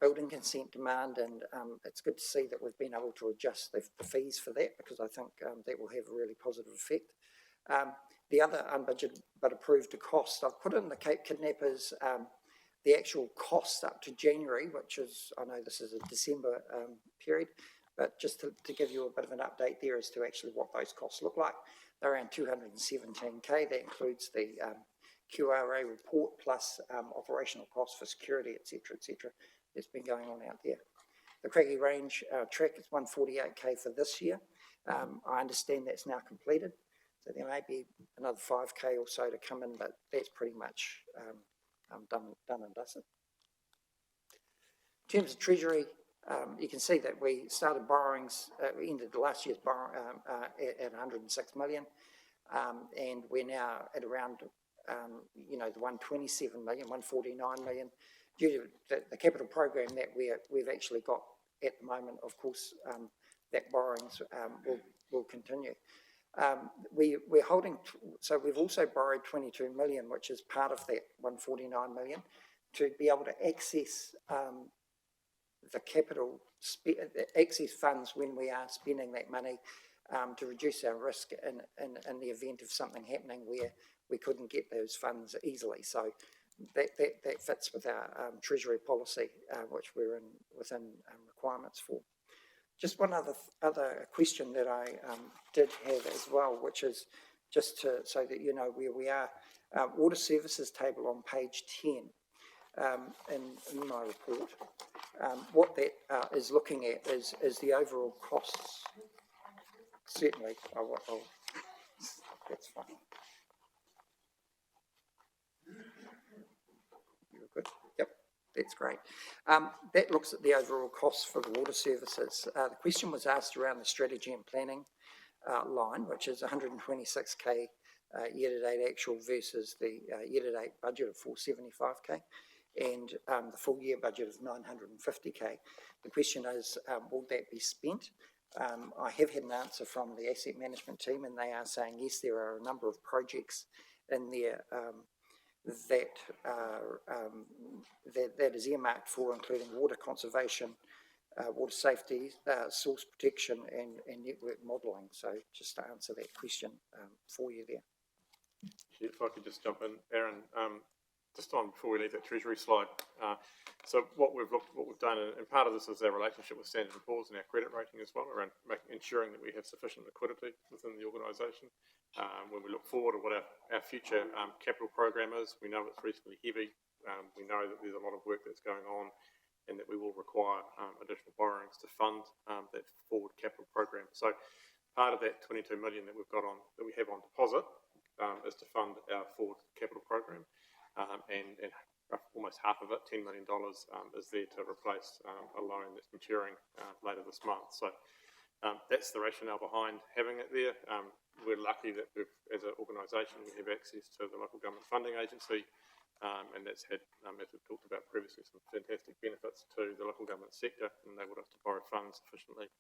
Speaker 13: building consent demand, and it's good to see that we've been able to adjust the fees for that, because I think that will have a really positive effect. The other unbudgeted but approved cost, I've put in the Cape Kidnappers, the actual cost up to January, which is, I know this is a December period, but just to give you a bit of an update there as to actually what those costs look like. They're around 217K. That includes the QRA report plus operational costs for security, etc., that's been going on out there. The Craggy Range track is 148K for this year. I understand that's now completed, so there may be another 5K or so to come in, but that's pretty much done and dusted. In terms of Treasury, you can see that we started borrowings, we ended the last year's borrow at 106 million, and we're now at around the 127 million, 149 million, due to the capital program that we've actually got at the moment. Of course, that borrowings will continue. We're holding, so we've also borrowed 22 million, which is part of that 149 million, to be able to access the capital, access funds when we are spending that money, to reduce our risk in the event of something happening where we couldn't get those funds easily. So that fits with our Treasury policy, which we're within requirements for. Just one other question that I did have as well, which is just so that you know where we are. Water services table on page 10 in my report. What that is looking at is the overall costs. Certainly, that's fine. You're good? Yep, that's great. That looks at the overall costs for the water services. The question was asked around the strategy and planning line, which is 126K year-to-date actual versus the year-to-date budget of 475K, and the full year budget of 950K. The question is, will that be spent? I have had an answer from the asset management team, and they are saying yes, there are a number of projects in there that is earmarked for, including water conservation, water safety, source protection, and network modelling. So just to answer that question for you there.
Speaker 14: If I could just jump in, Aaron, just on before we leave that Treasury slide. So what we've done, and part of this is our relationship with Standard & Poor's and our credit rating as well, around ensuring that we have sufficient liquidity within the organisation. When we look forward to what our future capital program is, we know it's reasonably heavy. We know that there's a lot of work that's going on, and that we will require additional borrowings to fund that forward capital program. So part of that 22 million that we have on deposit is to fund our forward capital program, and almost half of it, $10 million, is there to replace a loan that's maturing later this month. So that's the rationale behind having it there. We're lucky that as an organisation, we have access to the Local Government Funding Agency, and that's had, as we've talked about previously, some fantastic benefits to the local government sector, and enabled us to borrow funds efficiently,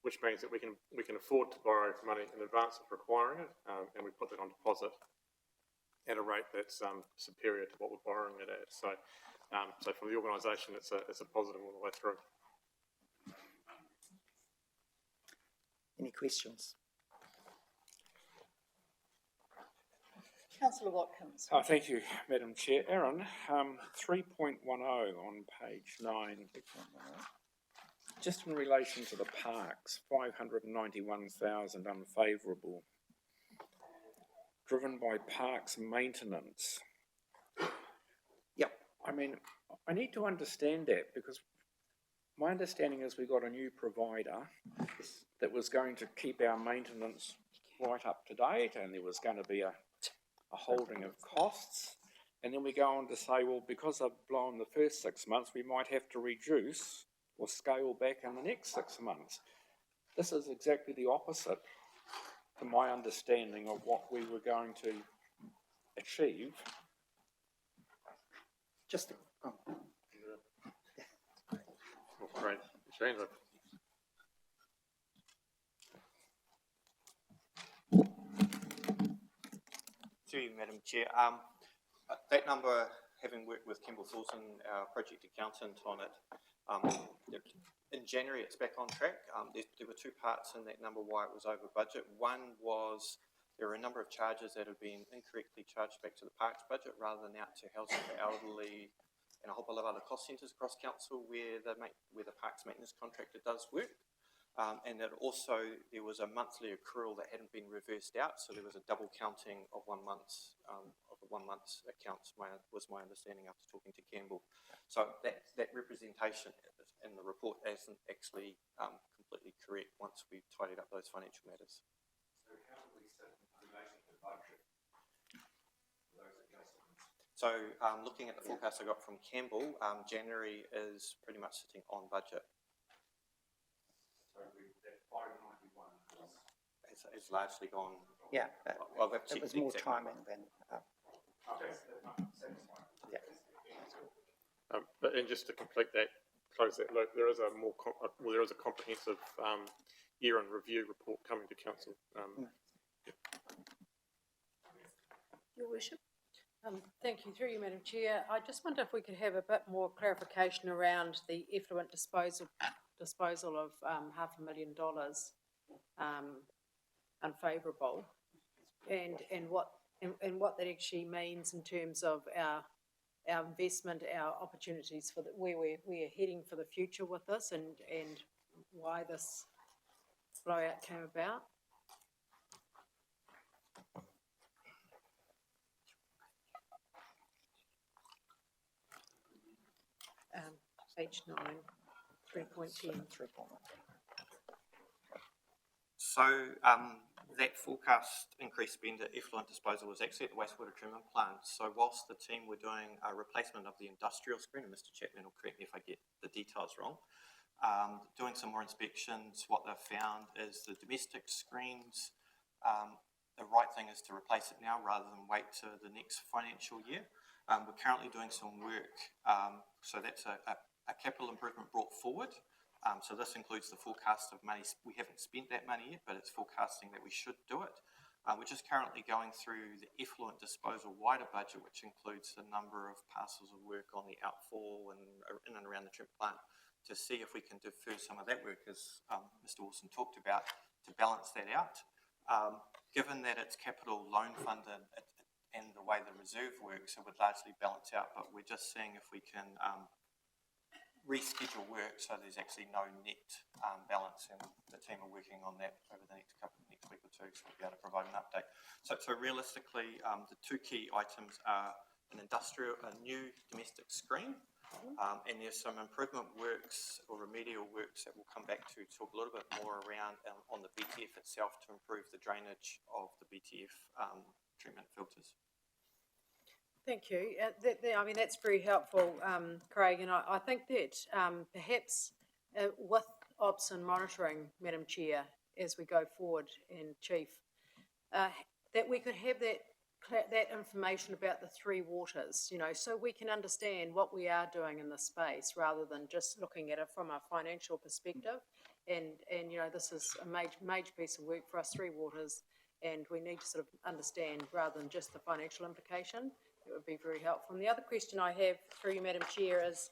Speaker 14: which means that we can afford to borrow money in advance of requiring it, and we put that on deposit at a rate that's superior to what we're borrowing it at. So, so for the organisation, it's a positive all the way through.
Speaker 13: Any questions?
Speaker 2: Councillor Watkins.
Speaker 8: Thank you, Madam Chair. Aaron, 3.10 on page 9. Just in relation to the parks, 591,000 unfavourable, driven by parks maintenance.
Speaker 13: Yep.
Speaker 8: I mean, I need to understand that, because my understanding is we got a new provider that was going to keep our maintenance right up to date, and there was going to be a holding of costs. And then we go on to say, well, because I've blown the first 6 months, we might have to reduce or scale back in the next 6 months. This is exactly the opposite to my understanding of what we were going to achieve.
Speaker 13: Just
Speaker 14: Oh, great. Shane,
Speaker 8: To you, Madam Chair. That number, having worked with Campbell Thornton, our project accountant on it, in January it's back on track. There were two parts in that number why it was over budget. One was there are a number of charges that have been incorrectly charged back to the parks budget rather than out to housing for elderly and a whole lot of other cost centres across council where the parks maintenance contractor does work. And that also there was a monthly accrual that hadn't been reversed out, so there was a double counting of 1 month's accounts. Was my understanding after talking to Campbell. So that representation in the report isn't actually completely correct once we've tidied up those financial matters. So how do we sit in relation to budget for those adjustments? So looking at the forecast I got from Campbell, January is pretty much sitting on budget. So that 591 is largely gone.
Speaker 13: Yeah,
Speaker 8: I'll have
Speaker 13: it was more timing than. Yeah.
Speaker 14: But and just to complete that, close that loop, there is a there is a comprehensive year-end review report coming to council.
Speaker 3: Your worship. Thank you. Through you, Madam Chair. I just wonder if we could have a bit more clarification around the effluent disposal of $500,000 unfavourable, and what that actually means in terms of our investment, our opportunities for where we're heading for the future with this, and why this blowout came about. Page 9, 3.10.
Speaker 8: So that forecast increased spend at effluent disposal was actually at the wastewater treatment plant. So whilst the team were doing a replacement of the industrial screen, and Mr. Chapman will correct me if I get the details wrong, doing some more inspections, what they've found is the domestic screens, the right thing is to replace it now rather than wait to the next financial year. We're currently doing some work, so that's a capital improvement brought forward. So this includes the forecast of money. We haven't spent that money yet, but it's forecasting that we should do it. We're just currently going through the effluent disposal wider budget, which includes a number of parcels of work on the outfall and in and around the treatment plant, to see if we can defer some of that work, as Mr. Wilson talked about, to balance that out. Given that it's capital loan funded and the way the reserve works, it would largely balance out, but we're just seeing if we can reschedule work so there's actually no net balance, and the team are working on that over the next week or two, so we'll be able to provide an update. So realistically, the two key items are a new domestic screen, and there's some improvement works or remedial works that we'll come back to talk a little bit more around on the BTF itself to improve the drainage of the BTF treatment filters.
Speaker 3: Thank you. I mean, that's very helpful, Craig, and I think that perhaps with ops and monitoring, Madam Chair, as we go forward, and Chief, that we could have that information about the three waters, so we can understand what we are doing in this space rather than just looking at it from a financial perspective. And this is a major piece of work for us, three waters, and we need to sort of understand rather than just the financial implication. It would be very helpful. And the other question I have through you, Madam Chair, is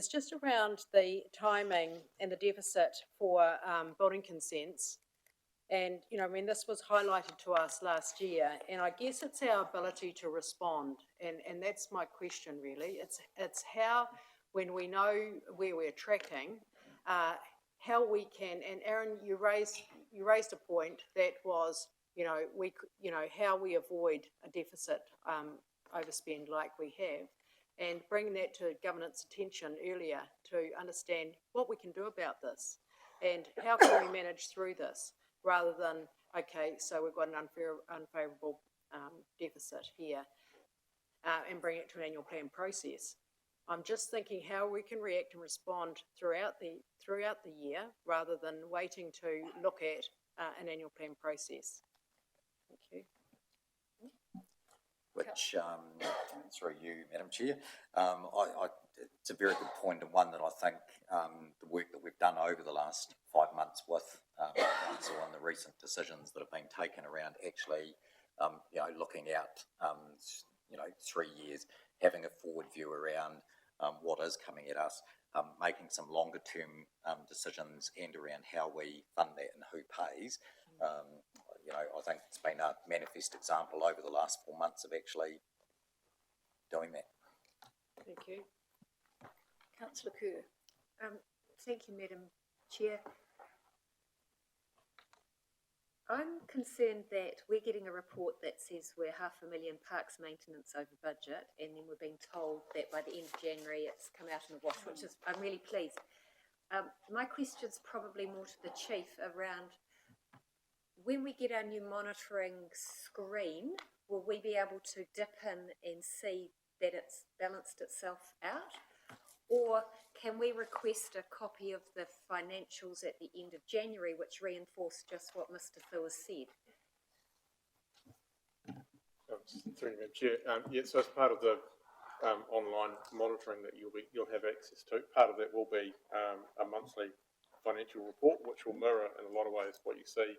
Speaker 3: just around the timing and the deficit for building consents. And, this was highlighted to us last year, and I guess it's our ability to respond. And that's my question, really. It's how, when we know where we're tracking, how we can, and Aaron, you raised a point that was, how we avoid a deficit overspend like we have, and bringing that to government's attention earlier to understand what we can do about this and how can we manage through this, rather than, okay, so we've got an unfavourable deficit here and bring it to an annual plan process. I'm just thinking how we can react and respond throughout the year rather than waiting to look at an annual plan process. Thank you.
Speaker 1: which, through you, Madam Chair, it's a very good point, and one that I think the work that we've done over the last 5 months with council and the recent decisions that have been taken around actually, looking out, 3 years, having a forward view around what is coming at us, making some longer term decisions and around how we fund that and who pays. I think it's been a manifest example over the last 4 months of actually doing that.
Speaker 2: Thank you. Councillor Kerr.
Speaker 11: Thank you, Madam Chair. I'm concerned that we're getting a report that says we're $500,000 parks maintenance over budget, and then we're being told that by the end of January it's come out in the wash, which is, I'm really pleased. My question's probably more to the chief around when we get our new monitoring screen, will we be able to dip in and see that it's balanced itself out? Or can we request a copy of the financials at the end of January, which reinforce just what Mr. Thu has said?
Speaker 14: Through you, Madam Chair. So as part of the online monitoring that you'll have access to, part of that will be a monthly financial report, which will mirror in a lot of ways what you see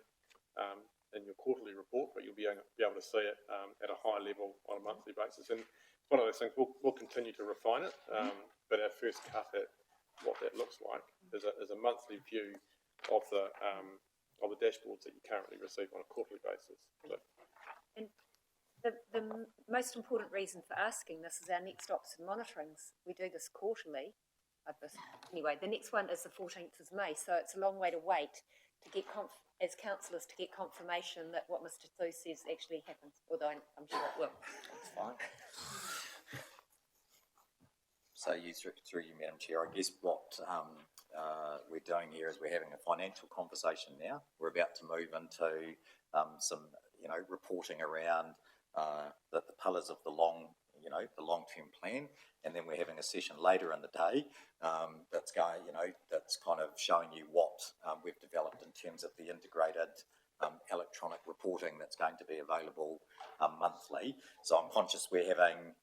Speaker 14: in your quarterly report, but you'll be able to see it at a high level on a monthly basis. And it's one of those things, we'll continue to refine it, but our first cut at what that looks like is a monthly view of the dashboards that you currently receive on a quarterly basis. So.
Speaker 11: And the most important reason for asking this is our next ops and monitorings. We do this quarterly. Anyway, the next one is the 14th of May, so it's a long way to wait to get as councillors to get confirmation that what Mr. Thu says actually happens, although I'm sure it will.
Speaker 1: That's fine. So through you, Madam Chair, I guess what we're doing here is we're having a financial conversation now. We're about to move into some, reporting around the pillars of the long-term plan, and then we're having a session later in the day that's going, that's kind of showing you what we've developed in terms of the integrated electronic reporting that's going to be available monthly. So I'm conscious we're having,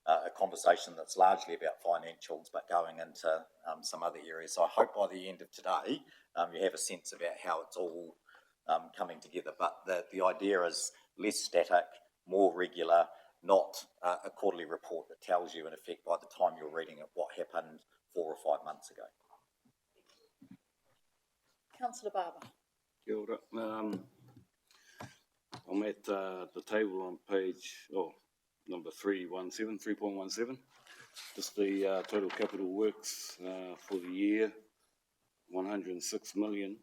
Speaker 1: a conversation that's largely about financials, but going into some other areas. So I hope by the end of today, you have a sense about how it's all coming together. But the idea is less static, more regular, not a quarterly report that tells you, in effect, by the time you're reading it, what happened 4 or 5 months ago.
Speaker 2: Councillor Barber.
Speaker 10: Kia ora. I'm at the table on page, number 3.17, just the total capital works for the year, 106 million.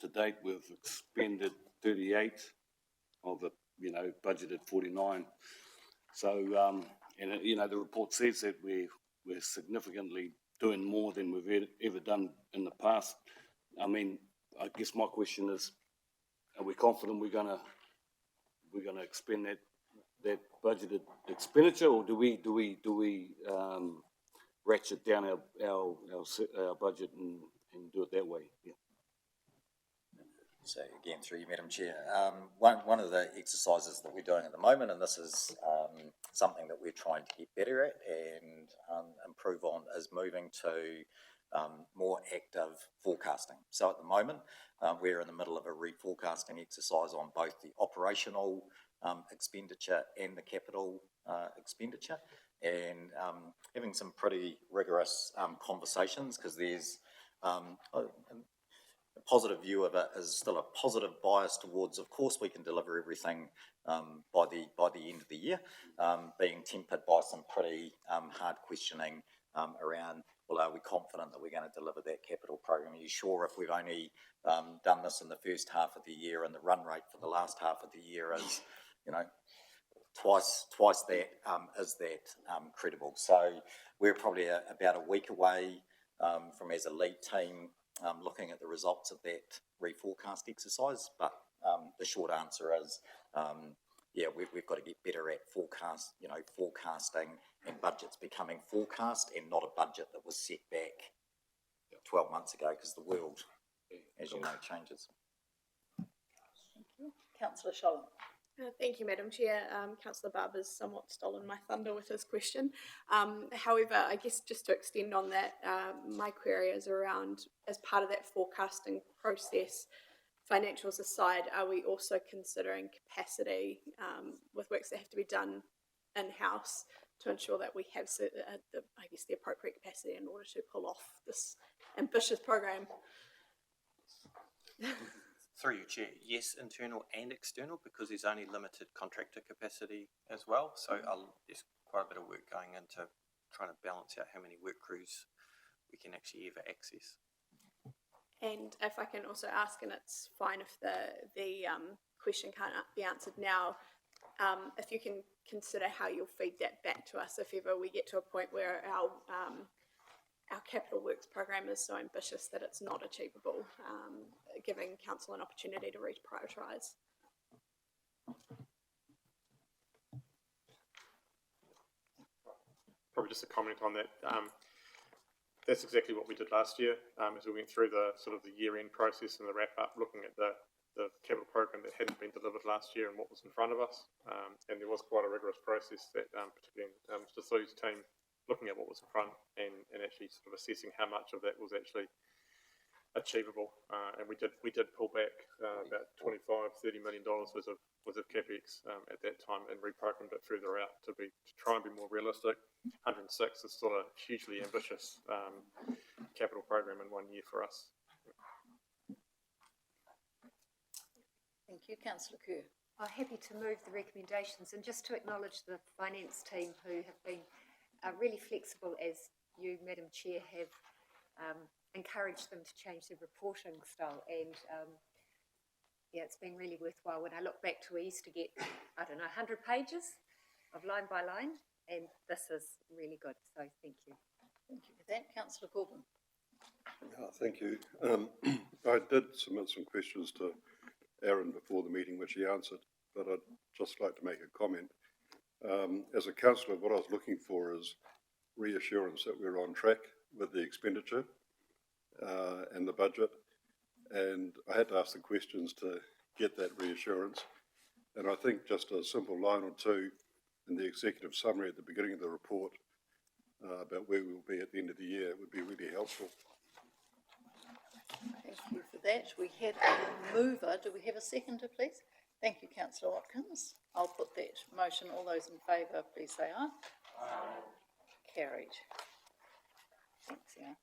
Speaker 10: To date, we've expended 38 of it, budgeted 49. So, the report says that we're significantly doing more than we've ever done in the past. I mean, I guess my question is, are we confident we're gonna expend that budgeted expenditure, or do we ratchet down our budget and do it that way? Yeah.
Speaker 1: So again, through you, Madam Chair, one of the exercises that we're doing at the moment, and this is something that we're trying to get better at and improve on, is moving to more active forecasting. So at the moment, we're in the middle of a reforecasting exercise on both the operational expenditure and the capital expenditure, and having some pretty rigorous conversations, because there's a positive view of it is still a positive bias towards, of course, we can deliver everything by the end of the year, being tempered by some pretty hard questioning around, well, are we confident that we're going to deliver that capital program? Are you sure if we've only done this in the first half of the year and the run rate for the last half of the year is, twice that, is that credible? So we're probably about a week away from, as a lead team, looking at the results of that reforecast exercise. But the short answer is, we've got to get better at forecasting and budgets becoming forecast and not a budget that was set back 12 months ago, because the world, as you know, changes.
Speaker 2: Thank you. Councillor Sholin.
Speaker 4: Thank you, Madam Chair. Councillor Barber's somewhat stolen my thunder with his question. However, I guess just to extend on that, my query is around, as part of that forecasting process, financials aside, are we also considering capacity with works that have to be done in-house to ensure that we have the appropriate capacity in order to pull off this ambitious program?
Speaker 15: Through you, Chair, yes, internal and external, because there's only limited contractor capacity as well. So there's quite a bit of work going into trying to balance out how many work crews we can actually ever access.
Speaker 4: And if I can also ask, and it's fine if the question can't be answered now, if you can consider how you'll feed that back to us if ever we get to a point where our capital works program is so ambitious that it's not achievable, giving council an opportunity to reprioritise.
Speaker 14: Probably just a comment on that. That's exactly what we did last year, as we went through the sort of the year-end process and the wrap-up, looking at the capital program that hadn't been delivered last year and what was in front of us. And there was quite a rigorous process that, particularly Mr. Su's team, looking at what was in front and actually sort of assessing how much of that was actually achievable. And we did pull back about $25–30 million worth of capex at that time and reprogrammed it further out to try and be more realistic. 106 is still a hugely ambitious capital program in 1 year for us.
Speaker 2: Thank you, Councillor Kerr.
Speaker 11: I'm happy to move the recommendations and just to acknowledge the finance team who have been really flexible, as you, Madam Chair, have encouraged them to change their reporting style. And yeah, it's been really worthwhile. When I look back to, we used to get, 100 pages of line by line, and this is really good. So thank you.
Speaker 2: Thank you for that. Councillor Corbin.
Speaker 16: Thank you. I did submit some questions to Aaron before the meeting, which he answered, but I'd just like to make a comment. As a councillor, what I was looking for is reassurance that we're on track with the expenditure and the budget, and I had to ask the questions to get that reassurance. And I think just a simple line or two in the executive summary at the beginning of the report about where we will be at the end of the year would be really helpful.
Speaker 2: Thank you for that. We had a mover. Do we have a seconder, please? Thank you, Councillor Watkins. I'll put that motion. All those in favour, please say aye. Aye. Carried. Thanks, yeah.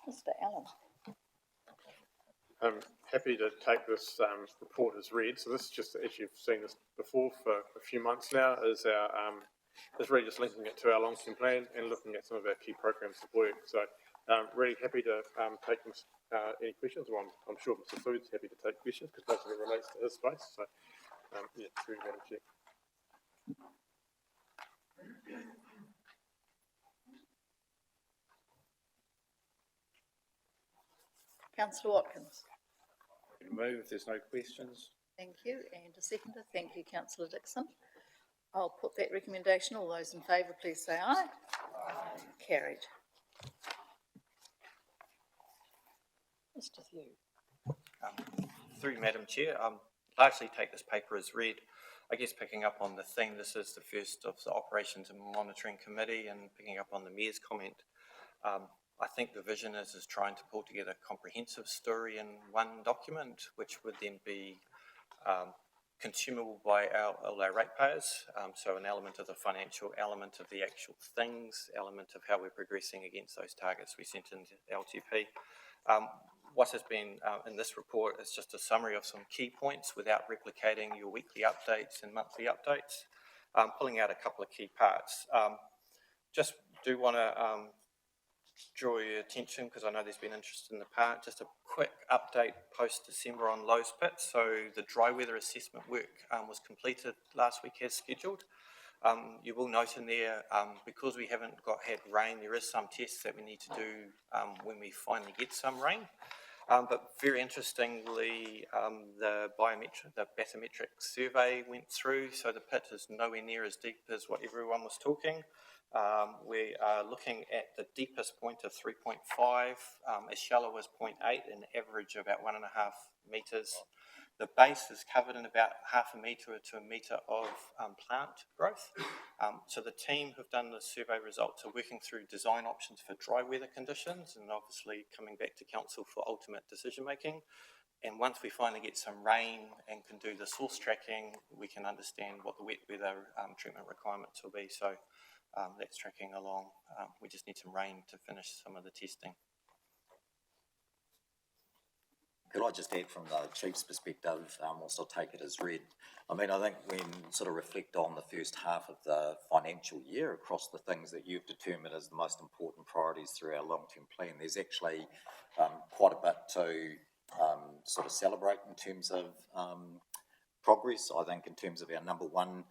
Speaker 2: Mr. Allen.
Speaker 14: I'm happy to take this report as read. So this is just, as you've seen this before for a few months now, is our is really just linking it to our long-term plan and looking at some of our key programs of work. So really happy to take any questions. Well, I'm sure Mr. Food's happy to take questions because most of it relates to his space. So yeah, through you, Madam Chair.
Speaker 2: Councillor Watkins.
Speaker 8: Move if there's no questions.
Speaker 2: Thank you. And a seconder. Thank you, Councillor Dixon. I'll put that recommendation. All those in favour, please say aye. Aye. Carried. Mr. Thew.
Speaker 15: Through you, Madam Chair, largely take this paper as read. I guess picking up on the theme, this is the first of the Operations and Monitoring Committee, and picking up on the Mayor's comment, I think the vision is trying to pull together a comprehensive story in one document, which would then be consumable by all our ratepayers. So an element of the financial, element of the actual things, element of how we're progressing against those targets we sent into LTP. What has been in this report is just a summary of some key points without replicating your weekly updates and monthly updates, pulling out a couple of key parts. Just do want to draw your attention, because I know there's been interest in the part, just a quick update post-December on Lowe's Pit. So the dry weather assessment work was completed last week as scheduled. You will note in there, because we haven't had rain, there is some tests that we need to do when we finally get some rain. But very interestingly, the bathymetric survey went through, so the pit is nowhere near as deep as what everyone was talking. We are looking at the deepest point of 3.5, as shallow as 0.8, an average of about 1.5 metres. The base is covered in about 0.5 metre to a metre of plant growth. So the team who've done the survey results are working through design options for dry weather conditions and obviously coming back to council for ultimate decision making. And once we finally get some rain and can do the source tracking, we can understand what the wet weather treatment requirements will be. So that's tracking along. We just need some rain to finish some of the testing.
Speaker 1: Could I just add from the Chief's perspective, whilst I'll take it as read, I mean, I think when sort of reflect on the first half of the financial year across the things that you've determined as the most important priorities through our long-term plan, there's actually quite a bit to sort of celebrate in terms of progress. I think in terms of our number one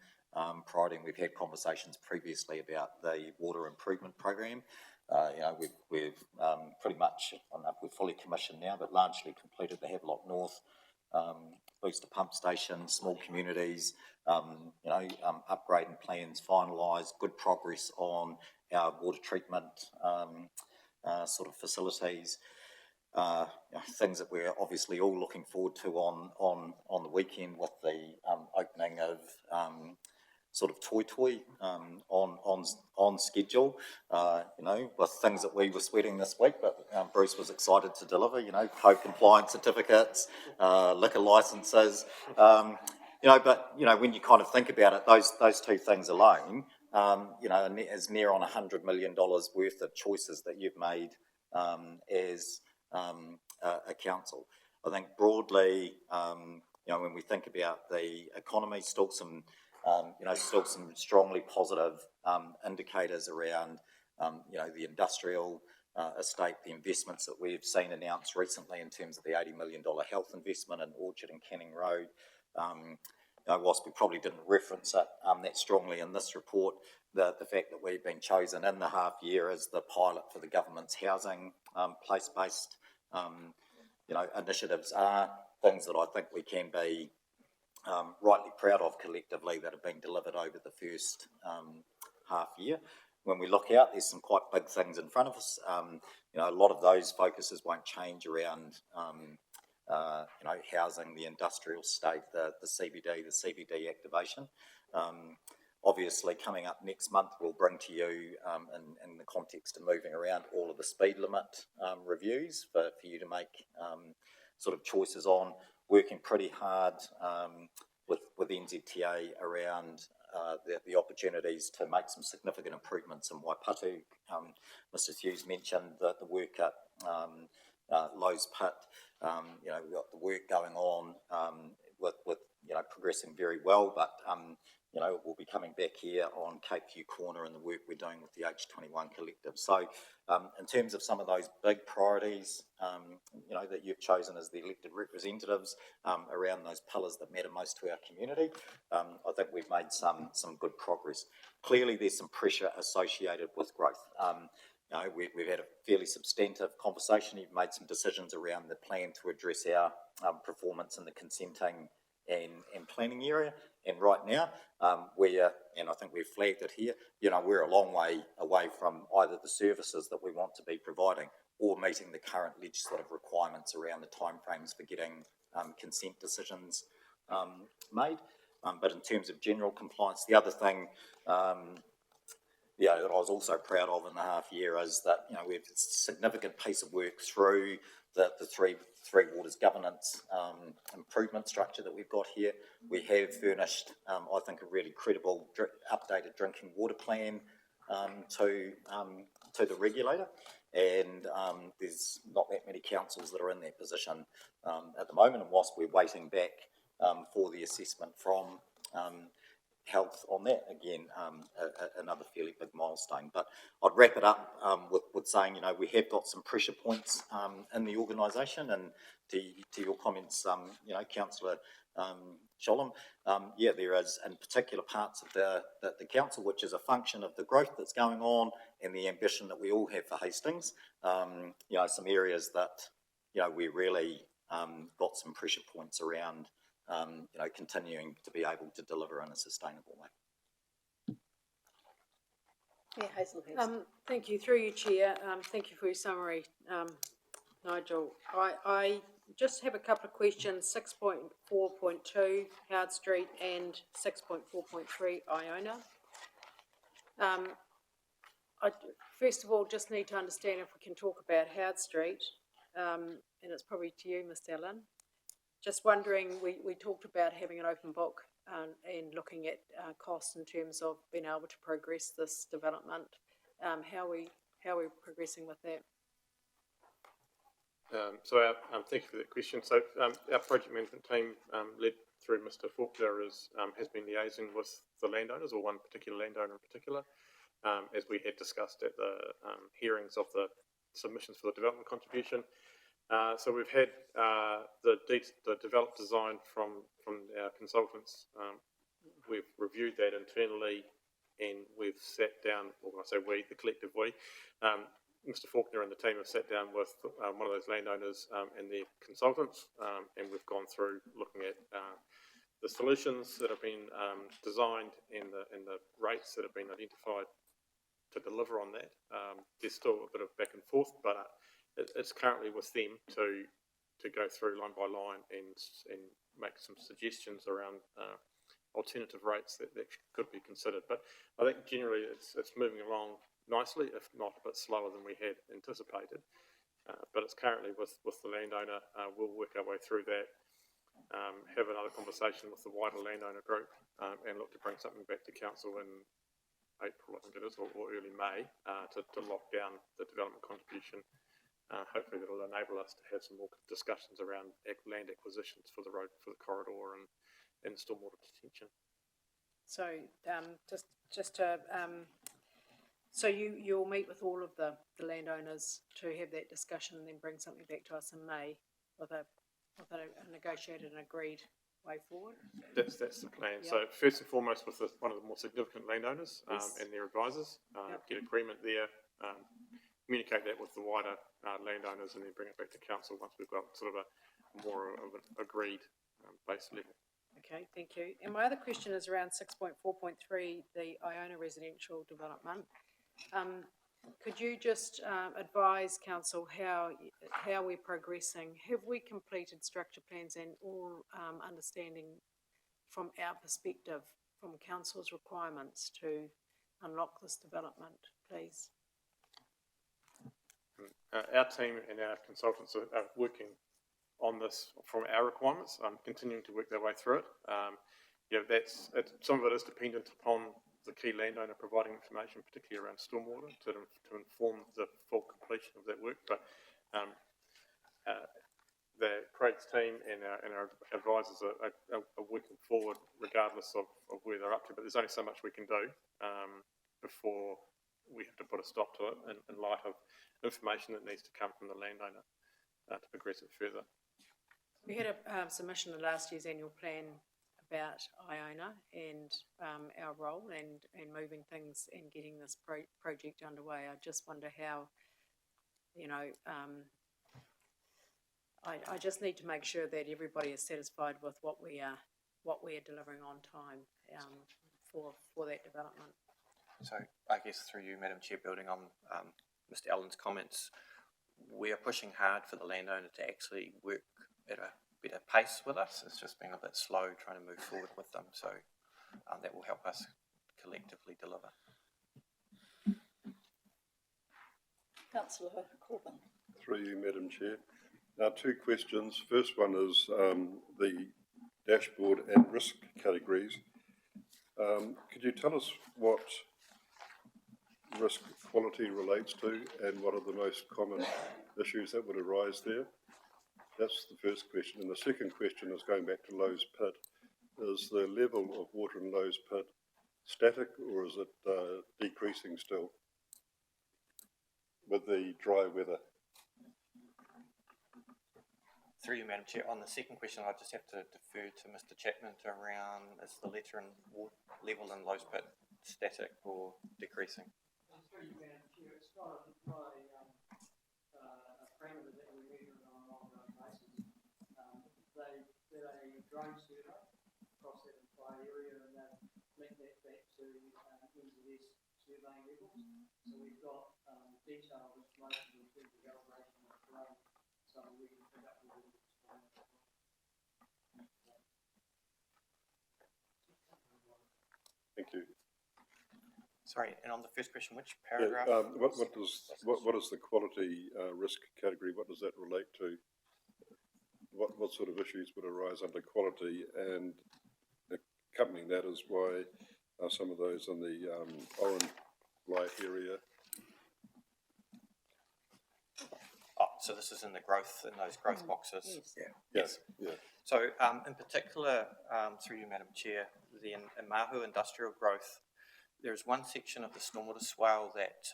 Speaker 1: priority, and we've had conversations previously about the water improvement program. You know, we've pretty much, I don't know if we're fully commissioned now, but largely completed the Havelock North booster pump station, small communities, you know, upgrading plans finalised, good progress on our water treatment sort of facilities. You know, things that we're obviously all looking forward to on the weekend with the opening of sort of Toi on schedule, you know, with things that we were sweating this week, but Bruce was excited to deliver, you know, co-compliance certificates, liquor licences, you know, but, you know, when you kind of think about it, those two things alone, you know, is near on $100 million worth of choices that you've made as a council. I think broadly, you know, when we think about the economy, still some strongly positive indicators around, you know, the industrial estate, the investments that we've seen announced recently in terms of the $80 million health investment in Orchard and Canning Road. You know, whilst we probably didn't reference it that strongly in this report, the fact that we've been chosen in the half year as the pilot for the government's housing place-based, you know, initiatives are things that I think we can be rightly proud of collectively that have been delivered over the first half year. When we look out, there's some quite big things in front of us. You know, a lot of those focuses won't change around, you know, housing, the industrial state, the CBD activation. Obviously, coming up next month, we'll bring to you, in the context of moving around, all of the speed limit reviews for you to make sort of choices on. Working pretty hard with NZTA around the opportunities to make some significant improvements in Waipatu. Mr. Hughes mentioned the work at Lowe's Pit. You know, we've got the work going on with you know, progressing very well, but you know, we'll be coming back here on Cape View Corner and the work we're doing with the H21 Collective. So in terms of some of those big priorities, you know, that you've chosen as the elected representatives around those pillars that matter most to our community, I think we've made some good progress. Clearly, there's some pressure associated with growth. You know, we've had a fairly substantive conversation. You've made some decisions around the plan to address our performance in the consenting and planning area. And right now, and I think we've flagged it here, you know, we're a long way away from either the services that we want to be providing or meeting the current legislative requirements around the timeframes for getting consent decisions made. But in terms of general compliance, the other thing, that I was also proud of in the half year is that, you know, we have a significant piece of work through the Three Waters governance improvement structure that we've got here. We have furnished, I think, a really credible updated drinking water plan to the regulator, and there's not that many councils that are in that position at the moment, and whilst we're waiting back for the assessment from health on that, again, another fairly big milestone. But I'd wrap it up with saying, you know, we have got some pressure points in the organisation, and to your comments, you know, Councillor Sholem, yeah, there is in particular parts of the council, which is a function of the growth that's going on and the ambition that we all have for Hastings. You know, some areas that, you know, we really got some pressure points around, you know, continuing to be able to deliver in a sustainable way.
Speaker 2: Mayor Hazelhurst.
Speaker 3: Thank you, through you, Chair. Thank you for your summary, Nigel. I just have a couple of questions, 6.4.2 Howard Street and 6.4.3 Iona. I first of all just need to understand if we can talk about Howard Street, and it's probably to you, Mr. Allen. Just wondering, we talked about having an open book and looking at costs in terms of being able to progress this development. How are we progressing with that?
Speaker 14: Thank you for that question. So our project management team, led through Mr. Faulkner, has been liaising with the landowners, or one particular landowner in particular, as we had discussed at the hearings of the submissions for the development contribution. So we've had the developed design from our consultants. We've reviewed that internally, and we've sat down, or when I say we, the collective we, Mr. Faulkner and the team have sat down with one of those landowners and their consultants, and we've gone through looking at the solutions that have been designed and the rates that have been identified to deliver on that. There's still a bit of back and forth, but it's currently with them to go through line by line and make some suggestions around alternative rates that could be considered. But I think generally it's moving along nicely, if not a bit slower than we had anticipated. But it's currently with the landowner. We'll work our way through that, have another conversation with the wider landowner group, and look to bring something back to council in April, I think it is, or early May, to lock down the development contribution. Hopefully that will enable us to have some more discussions around land acquisitions for the road, for the corridor, and stormwater detention.
Speaker 3: So so you'll meet with all of the landowners to have that discussion and then bring something back to us in May with a negotiated and agreed way forward?
Speaker 14: That's the plan.
Speaker 3: Yep.
Speaker 14: So first and foremost with one of the more significant landowners
Speaker 3: Yes.
Speaker 14: and their advisors,
Speaker 3: Yep.
Speaker 14: get agreement there, communicate that with the wider landowners, and then bring it back to council once we've got sort of a more of an agreed base level.
Speaker 3: Okay, thank you. And my other question is around 6.4.3, the Iona residential development. Could you just advise council how we're progressing? Have we completed structure plans and all understanding from our perspective, from council's requirements to unlock this development, please?
Speaker 14: Our team and our consultants are working on this from our requirements, continuing to work their way through it. Some of it is dependent upon the key landowner providing information, particularly around stormwater, to inform the full completion of that work. But Craig's team and our advisors are working forward regardless of where they're up to. But there's only so much we can do before we have to put a stop to it in light of information that needs to come from the landowner to progress it further.
Speaker 3: We had a submission in last year's annual plan about Iona and our role and moving things and getting this project underway. I just wonder how, I just need to make sure that everybody is satisfied with what we are delivering on time for that development.
Speaker 15: So I guess through you, Madam Chair, building on Mr. Allen's comments, we are pushing hard for the landowner to actually work at a better pace with us. It's just been a bit slow trying to move forward with them, so that will help us collectively deliver.
Speaker 2: Councillor Corbin.
Speaker 16: Through you, Madam Chair. Now, two questions. First one is the dashboard and risk categories. Could you tell us what risk quality relates to and what are the most common issues that would arise there? That's the first question. And the second question is going back to Lowe's Pit. Is the level of water in Lowe's Pit static or is it decreasing still with the dry weather?
Speaker 15: Through you, Madam Chair, on the second question, I just have to defer to Mr. Chapman to around, is the letter and water level in Lowe's Pit static or decreasing?
Speaker 17: Through you, Madam Chair, it's not a parameter that we measure on an ongoing basis. They did a drone survey across that entire area and they linked that back to NZS surveying levels. So we've got detailed information in terms of elevation and terrain, so we can pick up the levels.
Speaker 16: Thank you.
Speaker 15: Sorry, and on the first question, which
Speaker 16: Yeah,
Speaker 15: paragraph?
Speaker 16: what is the quality risk category? What does that relate to? What sort of issues would arise under quality, and accompanying that is why are some of those in the orange light area?
Speaker 15: Oh, so this is in the growth, in those growth boxes?
Speaker 16: Yes. Yeah.
Speaker 15: So in particular, through you, Madam Chair, the Mahu industrial growth, there is one section of the stormwater swale that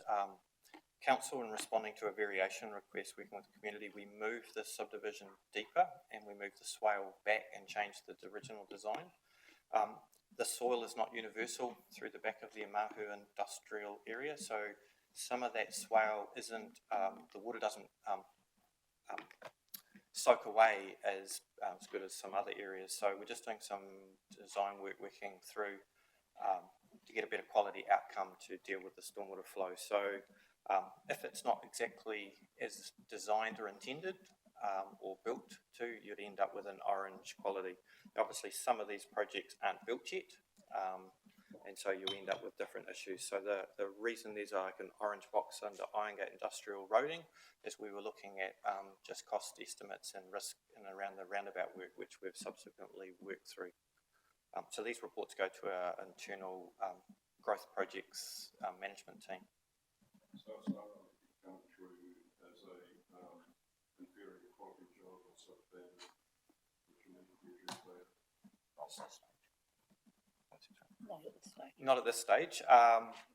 Speaker 15: council, in responding to a variation request working with the community, we moved the subdivision deeper and we moved the swale back and changed the original design. The soil is not universal through the back of the Mahu industrial area, so some of that swale isn't, the water doesn't soak away as good as some other areas. So we're just doing some design work working through to get a better quality outcome to deal with the stormwater flow. So if it's not exactly as designed or intended or built to, you'd end up with an orange quality. Obviously, some of these projects aren't built yet, and so you end up with different issues. So the reason there's like an orange box under Irongate Industrial Roading is we were looking at just cost estimates and risk in and around the roundabout work, which we've subsequently worked through. So these reports go to our internal growth projects management team.
Speaker 16: So it's not going to come through as a inferior quality job or substandard, which you need to be addressed later.
Speaker 15: Not at this stage.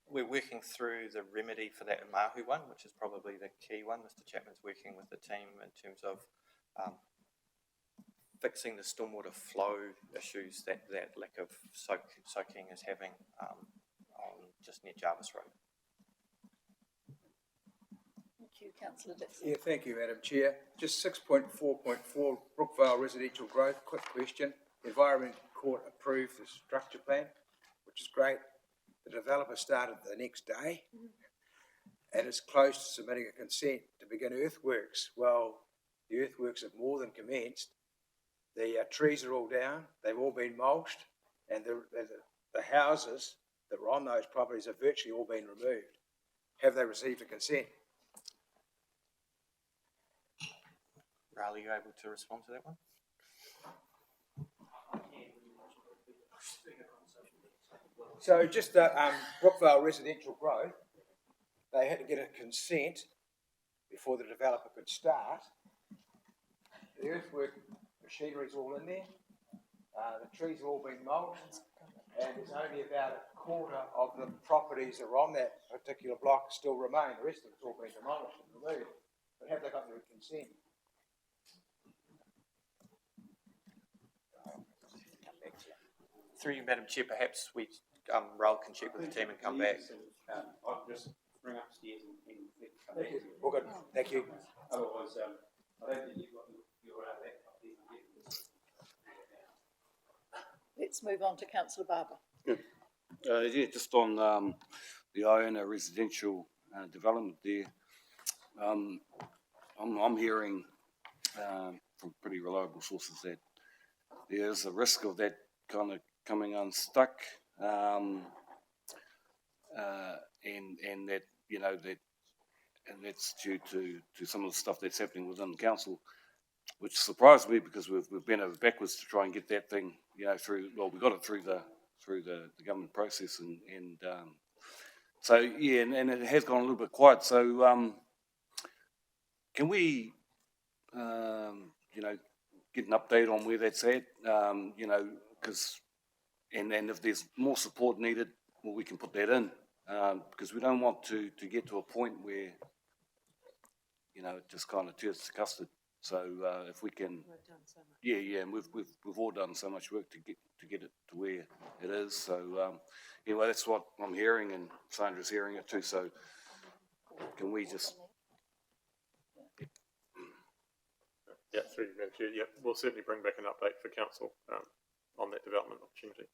Speaker 15: We're working through the remedy for that Mahu one, which is probably the key one. Mr. Chapman's working with the team in terms of fixing the stormwater flow issues that lack of soaking is having on just near Jarvis Road.
Speaker 2: Thank you, Councillor Dixon.
Speaker 9: Yeah, thank you, Madam Chair. Just 6.4.4, Brookvale residential growth, quick question. The Environment Court approved the structure plan, which is great. The developer started the next day and is close to submitting a consent to begin earthworks. Well, the earthworks have more than commenced. The trees are all down, they've all been mulched, and the houses that were on those properties have virtually all been removed. Have they received a consent?
Speaker 15: Ral, are you able to respond to that one?
Speaker 9: So just Brookvale residential growth, they had to get a consent before the developer could start. The earthwork machinery's all in there. The trees have all been mulched, and there's only about a quarter of the properties that are on that particular block still remain. The rest of it's all been demolished and removed. But have they got their consent?
Speaker 15: Through you, Madam Chair, perhaps we, Ral can check with the team and come back.
Speaker 8: I'll just bring upstairs and come
Speaker 9: Thank
Speaker 8: back.
Speaker 9: you. All good. Thank you.
Speaker 8: Otherwise, I don't think you've got your laptop there to get this.
Speaker 2: Let's move on to Councillor Barber.
Speaker 10: Yeah, just on the Iona residential development there. I'm hearing from pretty reliable sources that there's a risk of that kind of coming unstuck, and that, you know, and that's due to some of the stuff that's happening within the council, which surprised me because we've been over backwards to try and get that thing, you know, through. Well, we got it through the government process, and so yeah, and it has gone a little bit quiet. So can we, you know, get an update on where that's at? You know, because and if there's more support needed, well, we can put that in, because we don't want to get to a point where, you know, it just kind of turns to custard. So if we can, yeah, and we've all done so much work to get it to where it is. So anyway, that's what I'm hearing, and Sandra's hearing it too. So can we just?
Speaker 14: Yeah, through you, Madam Chair. Yeah, we'll certainly bring back an update for council on that development opportunity.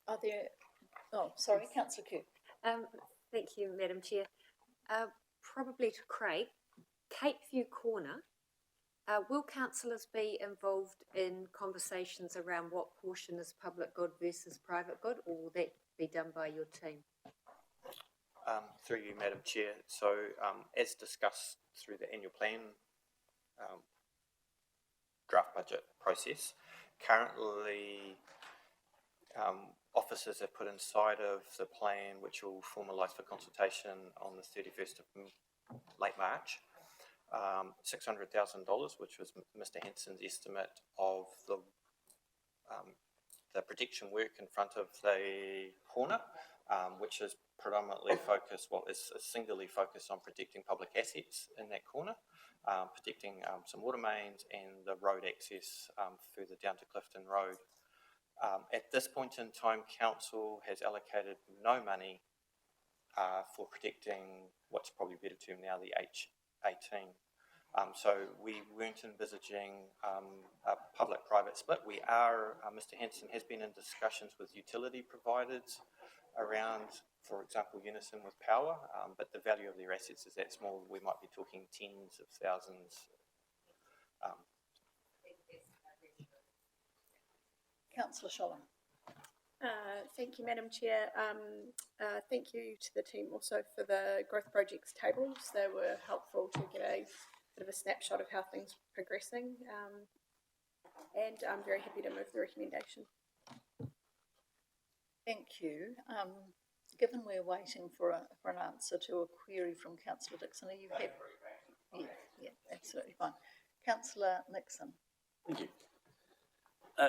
Speaker 2: Are there, oh, sorry, councillor Kirk.
Speaker 11: Thank you, Madam Chair. Probably to Craig, Cape View Corner, will councillors be involved in conversations around what portion is public good versus private good, or will that be done by your team?
Speaker 15: Through you, Madam Chair. So, as discussed through the annual plan draft budget process, currently officers have put inside of the plan, which will formalise for consultation on the 31st of late March, $600,000, which was Mr Henson's estimate of the protection work in front of the corner, which is predominantly focused, well, is singularly focused on protecting public assets in that corner, protecting some water mains and the road access further down to Clifton Road. At this point in time, council has allocated no money for protecting what's probably better term now, the H18. So we weren't envisaging a public-private split. We are, Mr Henson has been in discussions with utility providers around, for example, Unison with power, but the value of their assets is that small. We might be talking tens of thousands.
Speaker 2: Councillor Sholem.
Speaker 4: Thank you, Madam Chair. Thank you to the team also for the growth projects tables. They were helpful to get a bit of a snapshot of how things are progressing. And I'm very happy to move the recommendation. Thank you.
Speaker 2: Given we're waiting for an answer to a query from councillor Dixon, are you happy? Yeah, absolutely fine. Councillor Nixon.
Speaker 12: Thank you.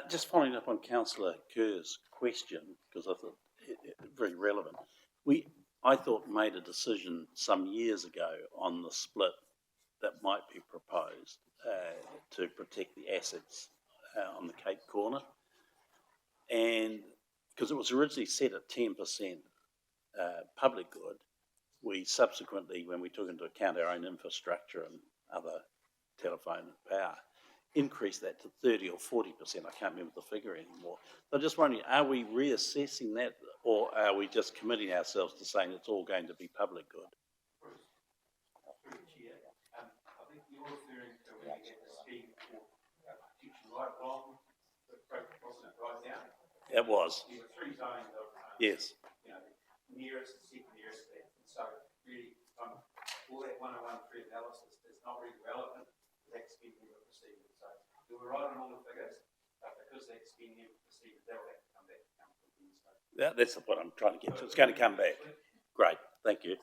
Speaker 12: Just following up on Councillor Kerr's question, because I thought it very relevant. I thought, made a decision some years ago on the split that might be proposed to protect the assets on the Cape Corner. And because it was originally set at 10% public good, we subsequently, when we took into account our own infrastructure and other telephone and power, increase that to 30 or 40%. I can't remember the figure anymore. So I'm just wondering, are we reassessing that, or are we just committing ourselves to saying it's all going to be public good?
Speaker 8: I think you're referring to when you get the scheme for protection right along the project, wasn't it, right down?
Speaker 12: It was.
Speaker 8: There were three zones of
Speaker 12: Yes.
Speaker 8: Nearest and second nearest there. And so really, all that 101 analysis is not really relevant to that scheme we were proceeding. So we were right on all the figures, but because that scheme never proceeded, that will have to come back to council again. So
Speaker 12: That's what I'm trying to get to. It's going to come back. Great, thank you.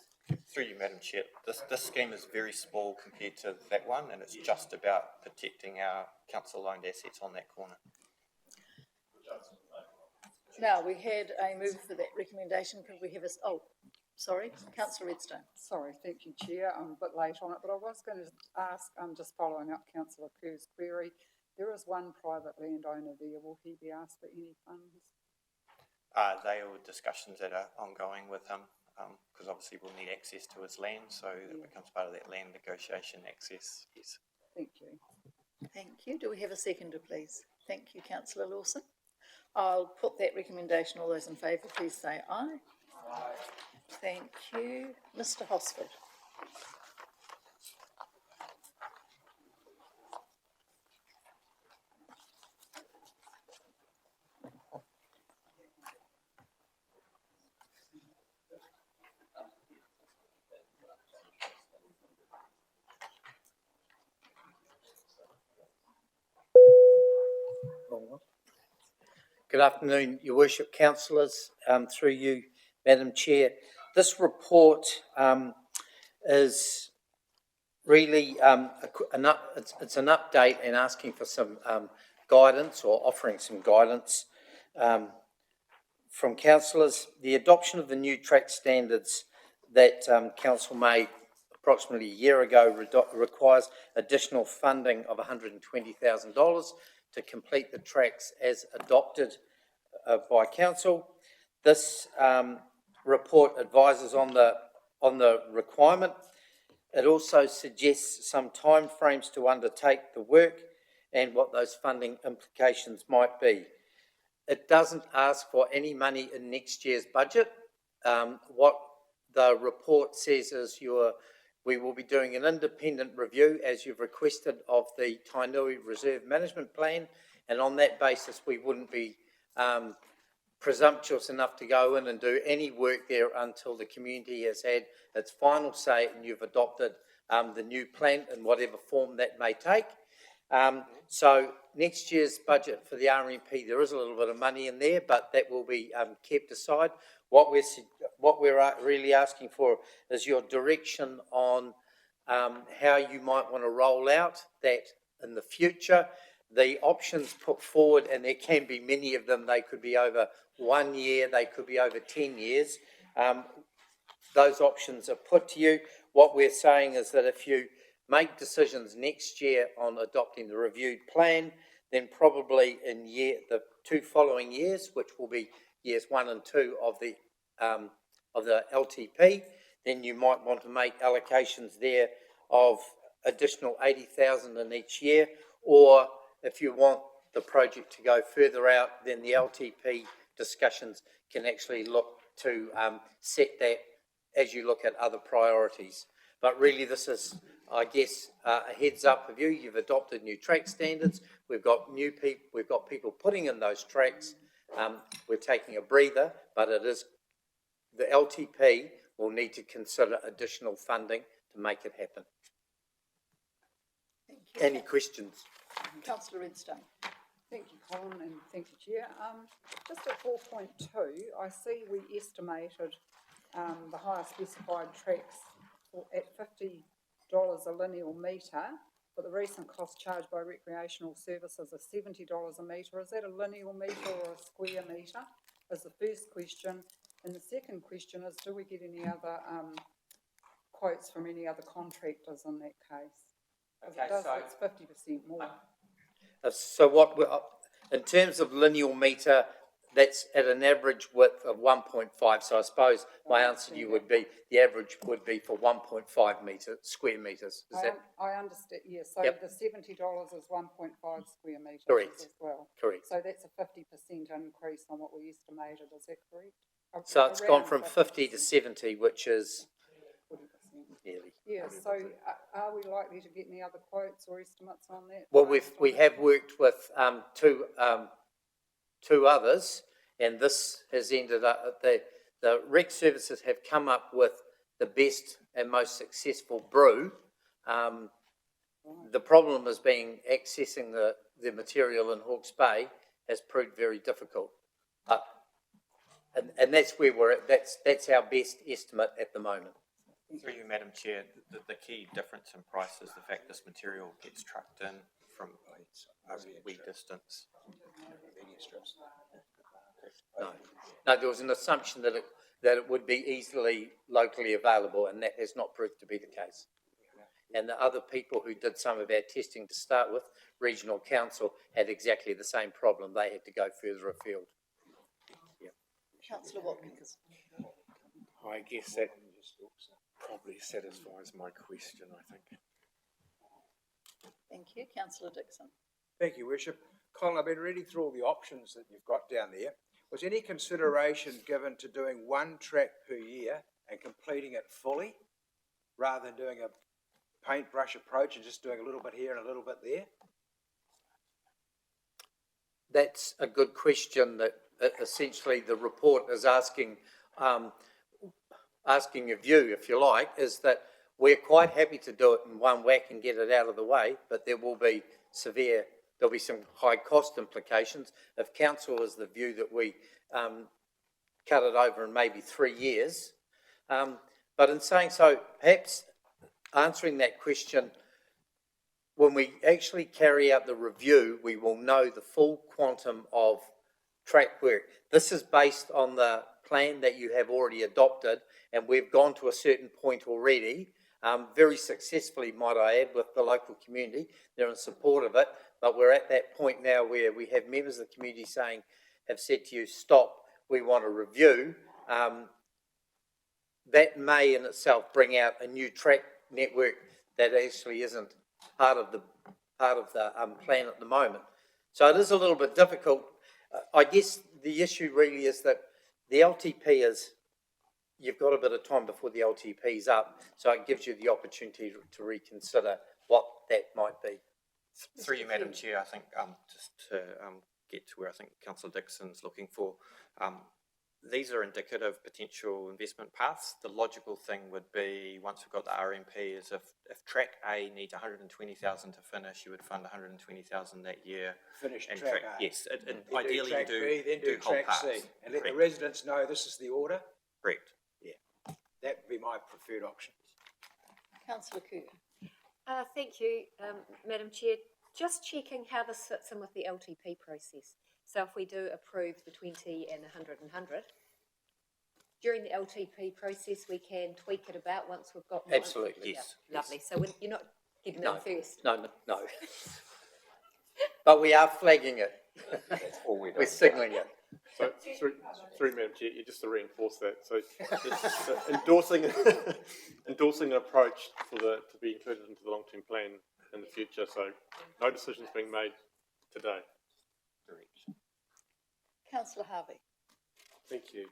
Speaker 15: Through you, Madam Chair. This scheme is very small compared to that one, and it's just about protecting our council-owned assets on that corner.
Speaker 2: Now, we had a move for that recommendation. Could we have a, sorry, councillor Redstone.
Speaker 7: Sorry, thank you, Chair. I'm a bit late on it, but I was going to ask, just following up Councillor Kerr's query, there is one private landowner there. Will he be asked for any funds?
Speaker 15: They are discussions that are ongoing with him, because obviously we'll need access to his land, so it becomes part of that land negotiation access. Yes.
Speaker 7: Thank you.
Speaker 2: Thank you. Do we have a seconder, please? Thank you, councillor Lawson. I'll put that recommendation. All those in favour, please say aye. Aye. Thank you. Mr Hosford.
Speaker 18: Good afternoon, Your Worship, councillors. Through you, Madam Chair. This report is really it's an update and asking for some guidance, or offering some guidance from councillors. The adoption of the new track standards that council made approximately a year ago requires additional funding of $120,000 to complete the tracks as adopted by council. This report advises on the requirement. It also suggests some timeframes to undertake the work and what those funding implications might be. it doesn't ask for any money in next year's budget. What the report says is we will be doing an independent review, as you've requested, of the Tainui Reserve Management Plan, and on that basis, we wouldn't be presumptuous enough to go in and do any work there until the community has had its final say and you've adopted the new plan in whatever form that may take. So next year's budget for the RMP, there is a little bit of money in there, but that will be kept aside. What we're really asking for is your direction on how you might want to roll out that in the future. The options put forward, and there can be many of them, they could be over 1 year, they could be over 10 years. Those options are put to you. What we're saying is that if you make decisions next year on adopting the reviewed plan, then probably in the 2 following years, which will be years 1 and 2 of the LTP, then you might want to make allocations there of additional 80,000 in each year, or if you want the project to go further out, then the LTP discussions can actually look to set that as you look at other priorities. But really this is, I guess, a heads up of you. You've adopted new track standards. We've got people putting in those tracks. We're taking a breather, but it is, the LTP will need to consider additional funding to make it happen.
Speaker 2: Thank you.
Speaker 18: Any questions?
Speaker 2: Councillor Redstone.
Speaker 7: Thank you, Colin, and thank you, Chair. Just at 4.2, I see we estimated the higher specified tracks at $50 a lineal metre, but the recent cost charged by recreational services is $70 a metre. Is that a lineal metre or a square metre? Is the first question. And the second question is, do we get any other quotes from any other contractors in that case?
Speaker 18: Okay,
Speaker 7: it's 50% more.
Speaker 18: So what in terms of lineal metre, that's at an average width of 1.5. So I suppose my answer to you would be the average would be for 1.5 square metres.
Speaker 7: I understand, yes. So
Speaker 18: Yep.
Speaker 7: the $70 is 1.5 square metres
Speaker 18: Correct.
Speaker 7: as well.
Speaker 18: Correct.
Speaker 7: So that's a 50% increase on what we estimated, is that correct?
Speaker 18: So it's gone
Speaker 7: Around
Speaker 18: from 50 to 70, which is
Speaker 7: 40%.
Speaker 18: nearly.
Speaker 7: Yeah, so are we likely to get any other quotes or estimates on that?
Speaker 18: Well, we have worked with two others, and this has ended up, the rec services have come up with the best and most successful brew. The problem has been accessing the material in Hawke's Bay has proved very difficult. And that's where we're at. That's our best estimate at the moment.
Speaker 15: Through you, Madam Chair, the key difference in price is the fact this material gets trucked in from a wee distance.
Speaker 18: No, there was an assumption that it would be easily locally available, and that has not proved to be the case. And the other people who did some of our testing to start with, Regional Council, had exactly the same problem. They had to go further afield. Yeah.
Speaker 2: Councillor Watkins.
Speaker 6: I guess that probably satisfies my question, I think.
Speaker 2: Thank you. Councillor Dixon.
Speaker 9: Thank you, Worship. Colin, I've been reading through all the options that you've got down there. Was any consideration given to doing one track per year and completing it fully, rather than doing a paintbrush approach and just doing a little bit here and a little bit there?
Speaker 18: That's a good question that essentially the report is asking of you, if you like, is that we're quite happy to do it in one whack and get it out of the way, but there'll be some high cost implications. If council is the view that we cut it over in maybe 3 years, but in saying so, perhaps answering that question, when we actually carry out the review, we will know the full quantum of track work. This is based on the plan that you have already adopted, and we've gone to a certain point already, very successfully, might I add, with the local community. They're in support of it, but we're at that point now where we have members of the community have said to you, stop, we want a review. That may in itself bring out a new track network that actually isn't part of the plan at the moment. So it is a little bit difficult. I guess the issue really is that the LTP is, you've got a bit of time before the LTP's up, so it gives you the opportunity to reconsider what that might be.
Speaker 15: Through you, Madam Chair, I think just to get to where I think Councillor Dixon's looking for, these are indicative potential investment paths. The logical thing would be, once we've got the RMP, is if track A needs 120,000 to finish, you would fund 120,000 that year.
Speaker 9: Finish
Speaker 15: and
Speaker 9: track A.
Speaker 15: Yes,
Speaker 9: Then
Speaker 15: ideally
Speaker 9: track
Speaker 15: you
Speaker 9: B, then do
Speaker 15: whole
Speaker 9: track C,
Speaker 15: parts.
Speaker 9: and let the
Speaker 15: Correct.
Speaker 9: residents know this is the order.
Speaker 15: Correct.
Speaker 9: Yeah, that would be my preferred option.
Speaker 2: Councillor Cook.
Speaker 11: Thank you, Madam Chair. Just checking how this fits in with the LTP process. So if we do approve the 20 and 100 and 100, during the LTP process, we can tweak it about once we've got more.
Speaker 18: Absolutely.
Speaker 11: Yeah,
Speaker 18: Yes.
Speaker 11: lovely. So you're not getting
Speaker 18: No.
Speaker 11: them first.
Speaker 18: No. But we are flagging it.
Speaker 1: That's all we're doing.
Speaker 18: We're signalling it.
Speaker 14: So, through Madam Chair, just to reinforce that, so endorsing an approach to be included into the long-term plan in the future, so no decisions being made today.
Speaker 2: Councillor Harvey.
Speaker 6: Thank you.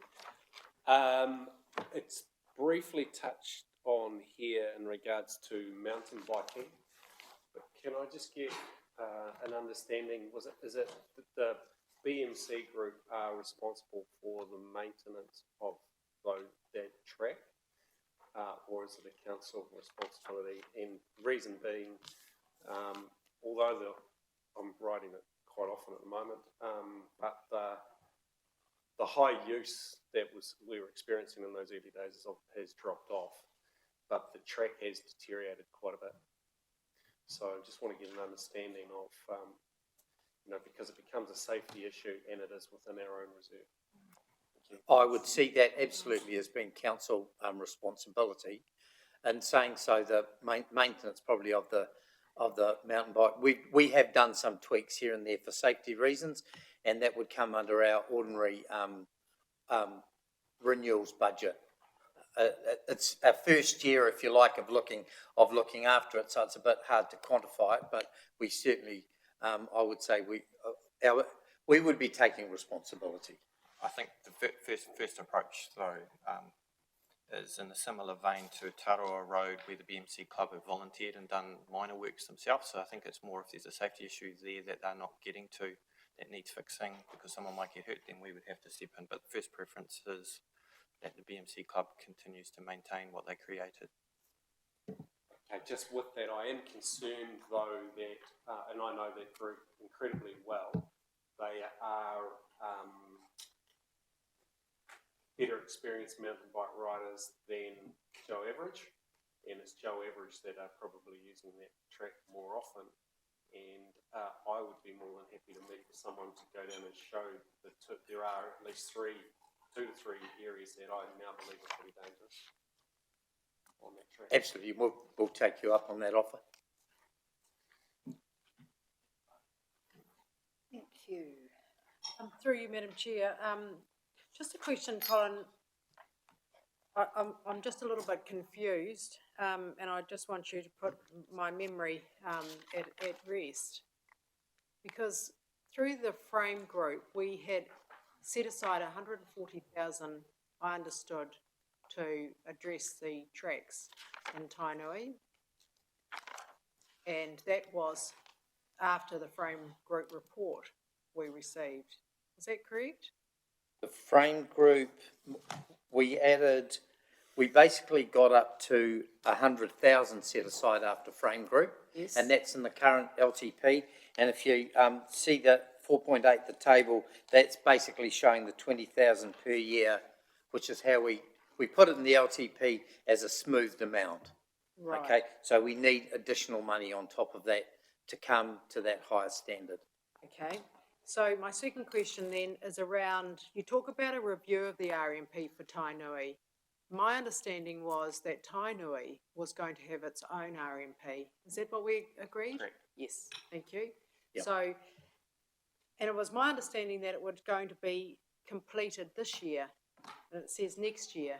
Speaker 6: It's briefly touched on here in regards to mountain biking, but can I just get an understanding, is it that the BMC group are responsible for the maintenance of that track, or is it a council responsibility? And reason being, although I'm riding it quite often at the moment, but the high use that we were experiencing in those early days has dropped off, but the track has deteriorated quite a bit. So I just want to get an understanding of, because it becomes a safety issue and it is within our own reserve.
Speaker 18: I would see that absolutely as being council responsibility, and saying so the maintenance probably of the mountain bike. We have done some tweaks here and there for safety reasons, and that would come under our ordinary renewals budget. It's our first year, if you like, of looking after it, so it's a bit hard to quantify it. But we certainly, I would say, we would be taking responsibility.
Speaker 15: I think the first approach, though, is in a similar vein to Taroa Road, where the BMC Club have volunteered and done minor works themselves. So I think it's more if there's a safety issue there that they're not getting to that needs fixing because someone might get hurt, then we would have to step in. But the first preference is that the BMC Club continues to maintain what they created.
Speaker 6: Okay, just with that, I am concerned though that, and I know that group incredibly well, they are better experienced mountain bike riders than Joe Average, and it's Joe Average that are probably using that track more often. And I would be more than happy to meet with someone to go down and show that there are at least 2 to 3 areas that I now believe are pretty dangerous on that track.
Speaker 18: Absolutely, we'll take you up on that offer.
Speaker 2: Thank you.
Speaker 3: Through you, Madam Chair, just a question, Colin. I'm just a little bit confused, and I just want you to put my memory at rest. Because through the frame group, we had set aside 140,000, I understood, to address the tracks in Tainui. And that was after the frame group report we received. Is that correct?
Speaker 18: The frame group, we basically got up to 100,000 set aside after frame group.
Speaker 2: Yes.
Speaker 18: And that's in the current LTP. And if you see that 4.8, the table, that's basically showing the 20,000 per year, which is how we put it in the LTP as a smoothed amount.
Speaker 3: Right.
Speaker 18: Okay, so we need additional money on top of that to come to that higher standard.
Speaker 3: Okay, so my second question then is around, you talk about a review of the RMP for Tainui. My understanding was that Tainui was going to have its own RMP. Is that what we agreed?
Speaker 15: Correct.
Speaker 3: Yes, thank you.
Speaker 18: Yep.
Speaker 3: So, and it was my understanding that it was going to be completed this year, and it says next year.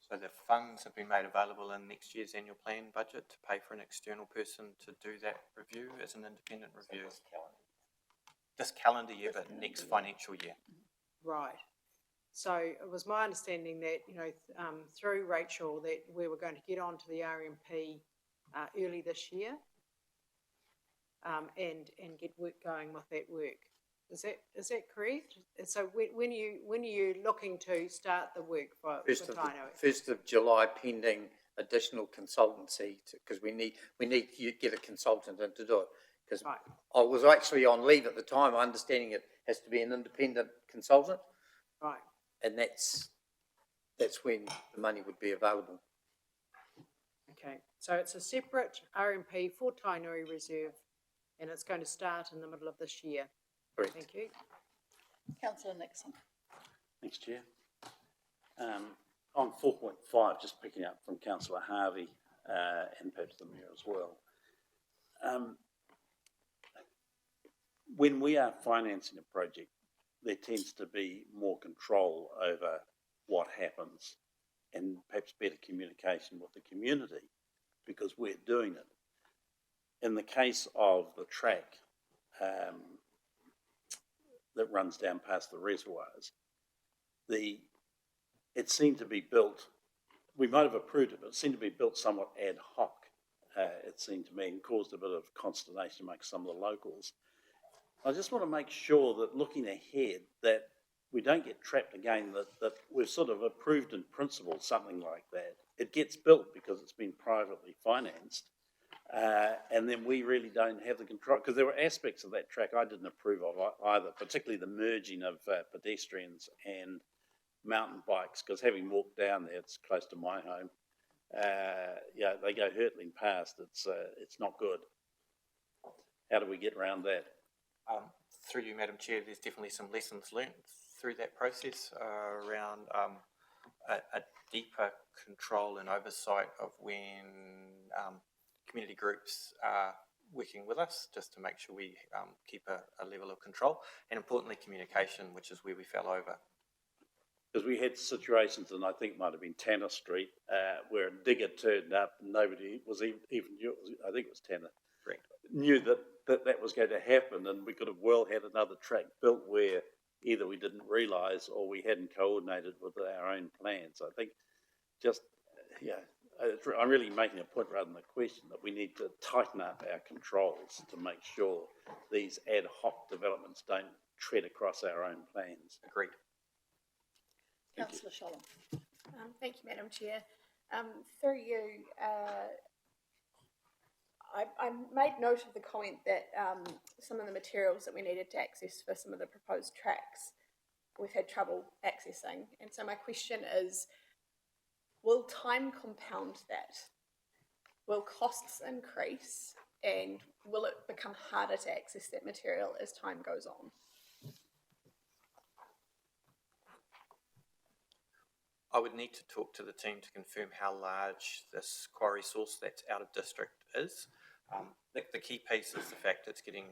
Speaker 15: So the funds have been made available in next year's annual plan budget to pay for an external person to do that review as an independent review. this calendar year, but next financial year.
Speaker 3: Right. So it was my understanding that, you know, through Rachel, that we were going to get onto the RMP early this year and get work going with that work. Is that correct? So when are you looking to start the work for Tainui?
Speaker 18: 1st of July, pending additional consultancy, because we need to get a consultant in to do it. Because
Speaker 3: Right.
Speaker 18: I was actually on leave at the time, understanding it has to be an independent consultant,
Speaker 3: Right.
Speaker 18: and that's when the money would be available.
Speaker 3: Okay. So it's a separate RMP for Tainui Reserve, and it's going to start in the middle of this year.
Speaker 18: Correct.
Speaker 3: Thank you.
Speaker 2: Councillor Nixon.
Speaker 12: Thanks, Chair. On 4.5, just picking up from Councillor Harvey and perhaps the Mayor as well. When we are financing a project, there tends to be more control over what happens and perhaps better communication with the community because we're doing it. In the case of the track that runs down past the reservoirs, it seemed to be built, we might have approved it, but it seemed to be built somewhat ad hoc, it seemed to me, and caused a bit of consternation amongst some of the locals. I just want to make sure that looking ahead that we don't get trapped again, that we've sort of approved in principle something like that. It gets built because it's been privately financed, and then we really don't have the control, because there were aspects of that track I didn't approve of either, particularly the merging of pedestrians and mountain bikes, because having walked down there, it's close to my home, yeah, they go hurtling past, it's not good. How do we get around that?
Speaker 15: Through you, Madam Chair, there's definitely some lessons learnt through that process around a deeper control and oversight of when community groups are working with us, just to make sure we keep a level of control, and importantly communication, which is where we fell over.
Speaker 12: Because we had situations, and I think it might have been Tanner Street, where a digger turned up and nobody was even knew, I think it was Tanner,
Speaker 15: Correct.
Speaker 12: Knew that was going to happen, and we could have well had another track built where either we didn't realise or we hadn't coordinated with our own plans. I think just, yeah, I'm really making a point rather than a question that we need to tighten up our controls to make sure these ad hoc developments don't tread across our own plans.
Speaker 15: Agreed.
Speaker 2: Councillor Sholem.
Speaker 4: Thank you, Madam Chair. Through you, I made note of the comment that some of the materials that we needed to access for some of the proposed tracks, we've had trouble accessing. And so my question is, will time compound that? Will costs increase, and will it become harder to access that material as time goes on?
Speaker 15: I would need to talk to the team to confirm how large this quarry source that's out of district is. The key piece is the fact it's getting,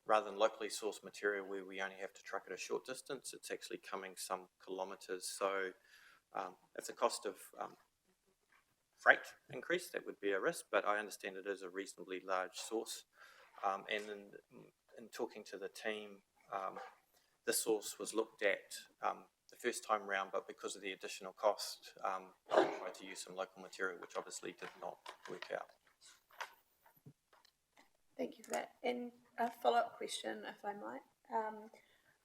Speaker 15: rather than locally sourced material where we only have to truck it a short distance, it's actually coming some kilometres. So if the cost of freight increase, that would be a risk, but I understand it is a reasonably large source. And in talking to the team, this source was looked at the first time round, but because of the additional cost, I tried to use some local material, which obviously did not work out.
Speaker 4: Thank you for that. And a follow-up question, if I might.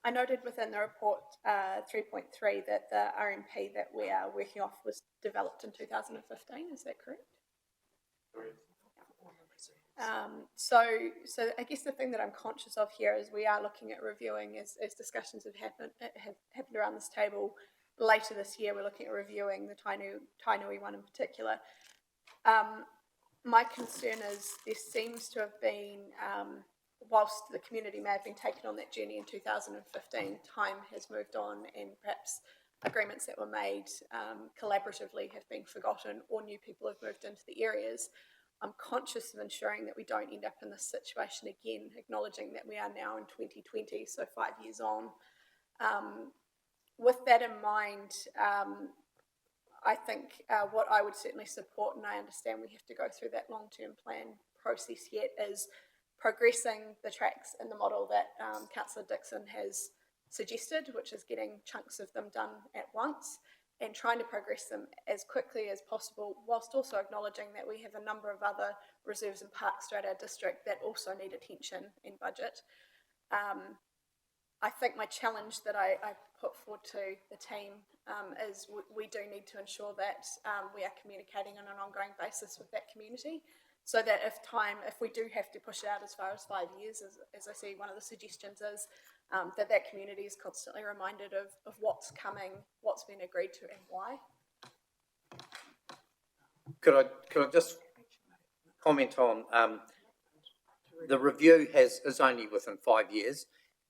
Speaker 4: I noted within the report 3.3 that the RMP that we are working off was developed in 2015. Is that correct?
Speaker 14: Correct.
Speaker 4: So I guess the thing that I'm conscious of here is we are looking at reviewing, as discussions have happened around this table later this year, we're looking at reviewing the Tainui one in particular. My concern is there seems to have been, whilst the community may have been taken on that journey in 2015, time has moved on, and perhaps agreements that were made collaboratively have been forgotten, or new people have moved into the areas. I'm conscious of ensuring that we don't end up in this situation again, acknowledging that we are now in 2020, so 5 years on. With that in mind, I think what I would certainly support, and I understand we have to go through that long-term plan process yet, is progressing the tracks in the model that Councillor Dixon has suggested, which is getting chunks of them done at once and trying to progress them as quickly as possible, whilst also acknowledging that we have a number of other reserves and parks throughout our district that also need attention and budget. I think my challenge that I put forward to the team is we do need to ensure that we are communicating on an ongoing basis with that community, so that if we do have to push it out as far as 5 years, as I see one of the suggestions is, that community is constantly reminded of what's coming, what's been agreed to and why.
Speaker 18: Could I just comment on, the review is only within 5 years,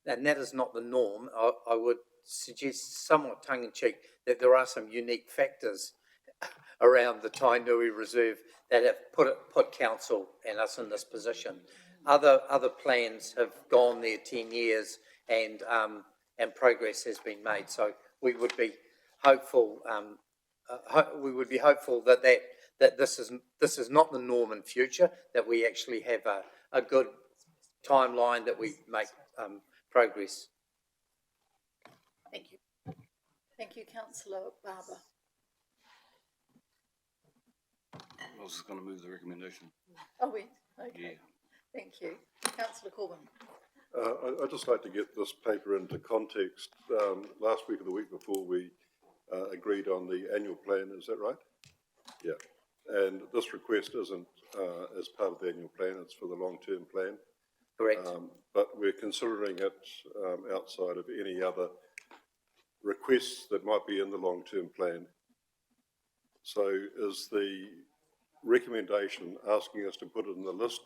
Speaker 18: and that is not the norm. I would suggest, somewhat tongue-in-cheek, that there are some unique factors around the Tainui Reserve that have put council and us in this position. Other plans have gone there 10 years and progress has been made. So we would be hopeful. That this is not the norm in future. That we actually have a good timeline that we make progress.
Speaker 2: Thank you. Thank you, Councillor Barber.
Speaker 10: I was just going to move the recommendation.
Speaker 2: Oh, we? Okay.
Speaker 10: Yeah.
Speaker 2: Thank you. Councillor Corbin.
Speaker 16: I'd just like to get this paper into context. Last week or the week before, we agreed on the annual plan. Is that right? Yeah. And this request isn't as part of the annual plan. It's for the long-term plan.
Speaker 18: Correct.
Speaker 16: But we're considering it outside of any other requests that might be in the long-term plan. So is the recommendation asking us to put it in the list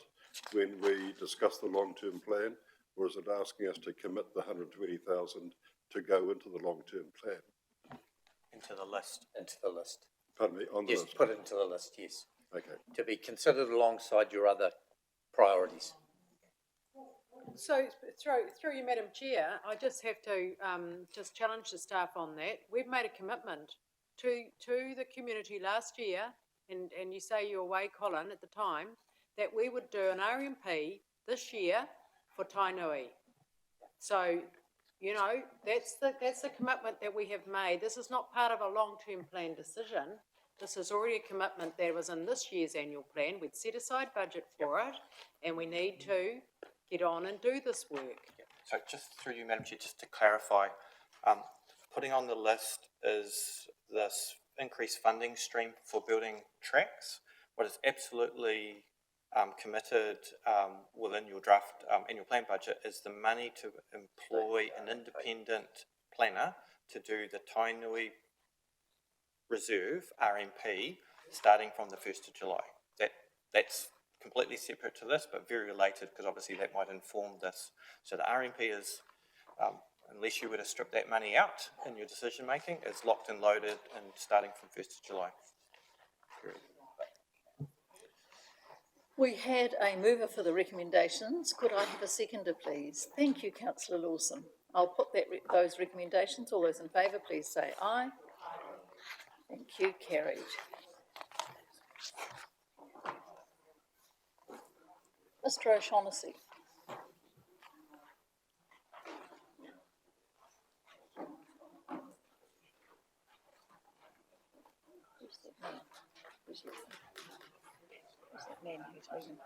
Speaker 16: when we discuss the long-term plan, or is it asking us to commit the 120,000 to go into the long-term plan?
Speaker 15: Into the list.
Speaker 18: Into the list.
Speaker 16: Pardon me, on the
Speaker 18: yes,
Speaker 16: list?
Speaker 18: put it into the list, yes.
Speaker 16: Okay.
Speaker 18: To be considered alongside your other priorities.
Speaker 3: So through you, Madam Chair, I just have to just challenge the staff on that. We've made a commitment to the community last year, and you say you were away, Colin, at the time, that we would do an RMP this year for Tainui. So, you know, that's the commitment that we have made. This is not part of a long-term plan decision. This is already a commitment that was in this year's annual plan. We'd set aside budget for it, and we need to get on and do this work.
Speaker 15: So just through you, Madam Chair, just to clarify, putting on the list is this increased funding stream for building tracks. What is absolutely committed within your draft annual plan budget is the money to employ an independent planner to do the Tainui Reserve RMP starting from the 1st of July. That's completely separate to this, but very related, because obviously that might inform this. So the RMP is, unless you were to strip that money out in your decision making, is locked and loaded and starting from 1st of July. Period.
Speaker 2: We had a mover for the recommendations. Could I have a seconder, please? Thank you, Councillor Lawson. I'll put those recommendations. All those in favour, please say aye. Thank you. Carried. Mr. O'Shaughnessy. Who's that man? Who's that man who's leaving?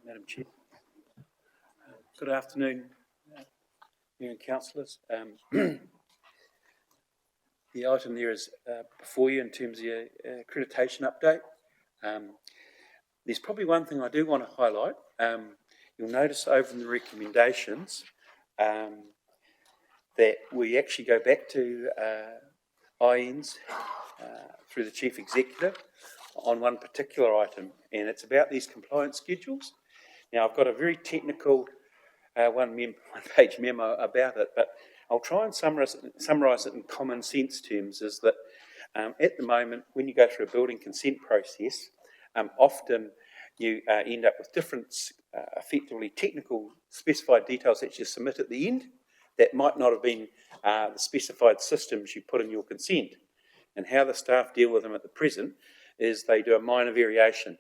Speaker 19: Madam Chair. Good afternoon, Mayor and councillors. The item there is before you in terms of your accreditation update. There's probably one thing I do want to highlight. You'll notice over in the recommendations that we actually go back to INs through the Chief Executive on one particular item, and it's about these compliance schedules. Now, I've got a very technical one-page memo about it, but I'll try and summarise it in common sense terms, is that at the moment, when you go through a building consent process, often you end up with different, effectively technical specified details that you submit at the end that might not have been the specified systems you put in your consent. And how the staff deal with them at the present is they do a minor variation.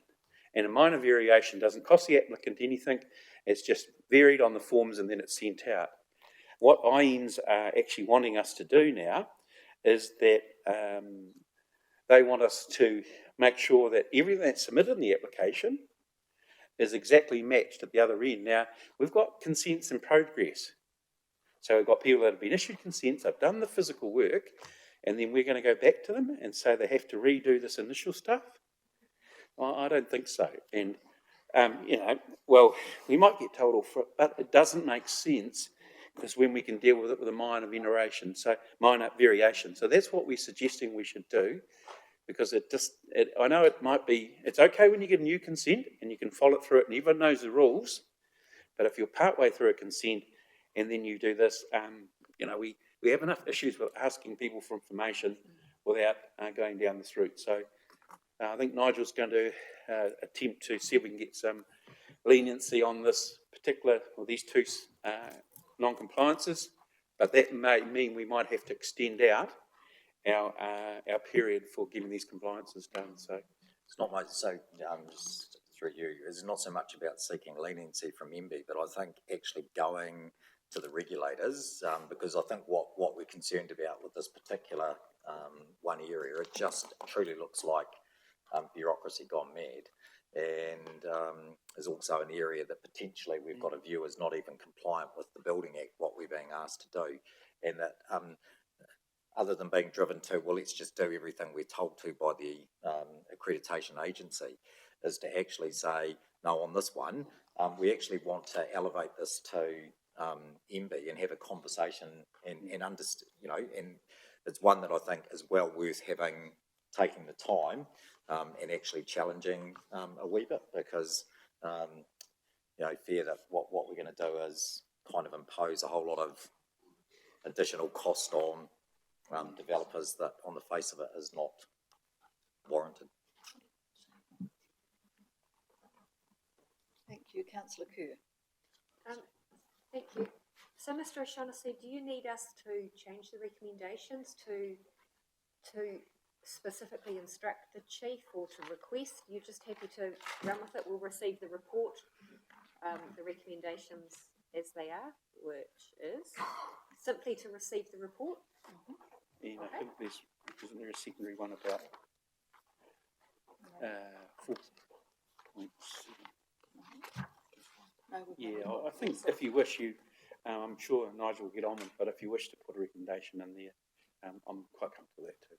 Speaker 19: And a minor variation doesn't cost the applicant anything. It's just varied on the forms and then it's sent out. What IENS are actually wanting us to do now is that they want us to make sure that everything that's submitted in the application is exactly matched at the other end. Now, we've got consents in progress. So we've got people that have been issued consents, they've done the physical work, and then we're going to go back to them and say they have to redo this initial stuff. Well, I don't think so. And, well, we might get told off for it, but it doesn't make sense because when we can deal with it with a minor variation. So that's what we're suggesting we should do, because I know it might be, it's okay when you get a new consent and you can follow through it and everyone knows the rules, but if you're partway through a consent and then you do this, we have enough issues with asking people for information without going down this route. So I think Nigel's going to attempt to see if we can get some leniency on this particular, or these two non-compliances, but that may mean we might have to extend out our period for getting these compliances done. So
Speaker 1: it's not much, just through you, it's not so much about seeking leniency from MB, but I think actually going to the regulators, because I think what we're concerned about with this particular one area, it just truly looks like bureaucracy gone mad. And is also an area that potentially we've got a view is not even compliant with the Building Act, what we're being asked to do. And that other than being driven to, well, let's just do everything we're told to by the accreditation agency, is to actually say, no, on this one, we actually want to elevate this to MB and have a conversation and understand, and it's one that I think is well worth taking the time and actually challenging a wee bit, because fear that what we're going to do is kind of impose a whole lot of additional cost on developers that on the face of it is not warranted.
Speaker 2: Thank you, Councillor Kerr.
Speaker 11: Thank you. So, Mr. O'Shaughnessy, do you need us to change the recommendations to specifically instruct the chief or to request? You're just happy to run with it? We'll receive the report, the recommendations as they are, which is simply to receive the report.
Speaker 19: And I think isn't there a secondary one about 4.7? Yeah, I think if you wish, I'm sure Nigel will get on with it, but if you wish to put a recommendation in there, I'm quite comfortable with that too.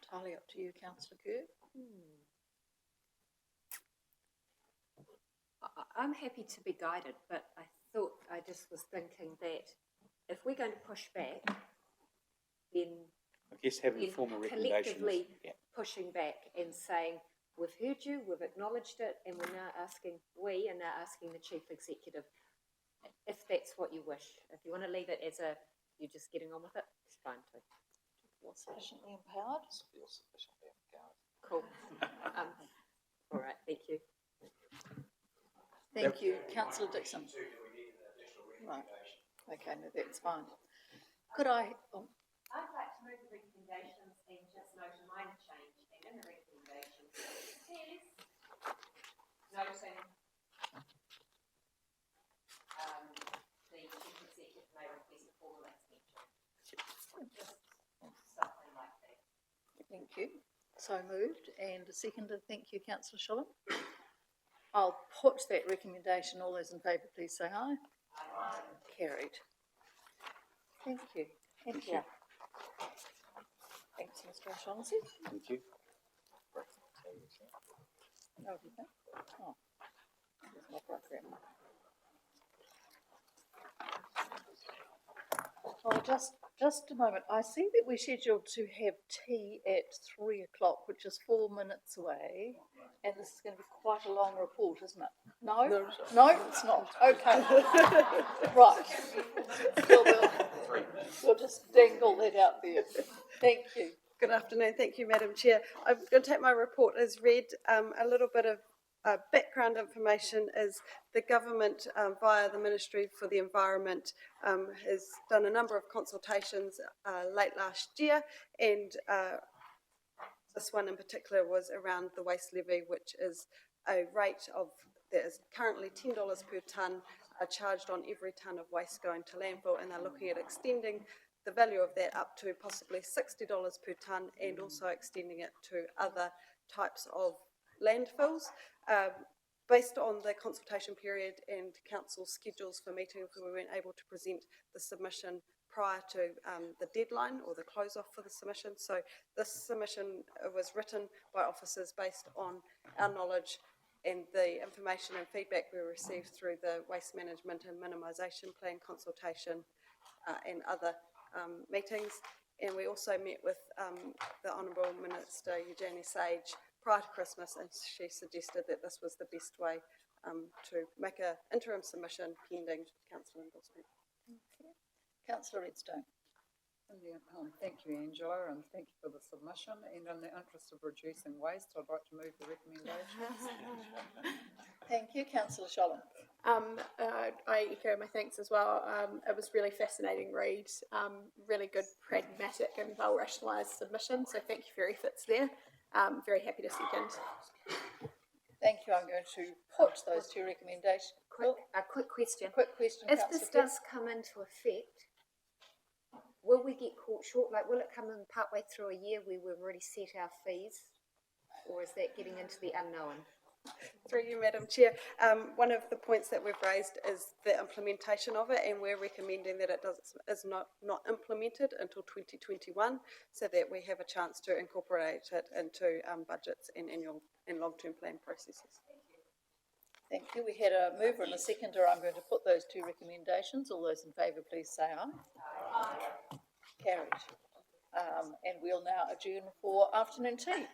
Speaker 2: Entirely up to you, Councillor Kerr.
Speaker 11: I'm happy to be guided, but I just was thinking that if we're going to push back, then
Speaker 19: I guess having formal recommendations,
Speaker 11: collectively pushing back and saying, we've heard you, we've acknowledged it, and we are now asking the chief executive, if that's what you wish. If you want to leave it as you're just getting on with it, it's fine too.
Speaker 2: Feel sufficiently empowered?
Speaker 1: Feel sufficiently empowered.
Speaker 11: Cool. All right, thank you.
Speaker 2: Thank you, Councillor Dixon. Right. Okay, no, that's fine. Could I?
Speaker 11: I'd like to move the recommendations and just note a minor change, and in the recommendations it says noting the chief executive may request a formal extension. Just something like that.
Speaker 2: Thank you. So moved and seconded. Thank you, Councillor Shillham. I'll put that recommendation. All those in favour, please say aye. Aye. Carried. Thank you. Thank you. Thanks, Mr. O'Shaughnessy.
Speaker 19: Thank you.
Speaker 2: Oh, did that? Oh, there's my program. Oh, just a moment. I see that we're scheduled to have tea at 3 o'clock, which is 4 minutes away, and this is going to be quite a long report, isn't it? No? No, it's not. Okay. Right. We'll just dangle that out there. Thank you.
Speaker 20: Good afternoon. Thank you, Madam Chair. I'm going to take my report as read. A little bit of background information is the government, via the Ministry for the Environment, has done a number of consultations late last year, and this one in particular was around the waste levy, which is a rate of, that is currently $10 per tonne charged on every tonne of waste going to landfill, and they're looking at extending the value of that up to possibly $60 per tonne, and also extending it to other types of landfills. Based on the consultation period and council schedules for meetings, we weren't able to present the submission prior to the deadline or the close off for the submission. So this submission was written by officers based on our knowledge and the information and feedback we received through the Waste Management and Minimisation Plan consultation and other meetings. And we also met with the Honourable Minister Eugenie Sage prior to Christmas, and she suggested that this was the best way to make an interim submission pending council endorsement.
Speaker 2: Councillor Redstone.
Speaker 7: Thank you, Angela, and thank you for the submission. And in the interest of reducing waste, I'd like to move the recommendations.
Speaker 2: Thank you, Councillor Sholland.
Speaker 4: I echo my thanks as well. It was really fascinating read, really good, pragmatic and well rationalised submission. So thank you for your efforts there. Very happy to second.
Speaker 2: Thank you. I'm going to put those two recommendations.
Speaker 11: A quick question.
Speaker 2: Quick question,
Speaker 11: If
Speaker 2: Councillor
Speaker 11: this
Speaker 2: Pearce.
Speaker 11: does come into effect, will we get caught short? Like, will it come in partway through a year where we've already set our fees? Or is that getting into the unknown?
Speaker 20: Through you, Madam Chair. One of the points that we've raised is the implementation of it, and we're recommending that it is not implemented until 2021, so that we have a chance to incorporate it into budgets and annual and long-term plan processes.
Speaker 2: Thank you. We had a mover and a seconder. I'm going to put those two recommendations. All those in favour, please say aye. Aye. Carried. And we'll now adjourn for afternoon tea.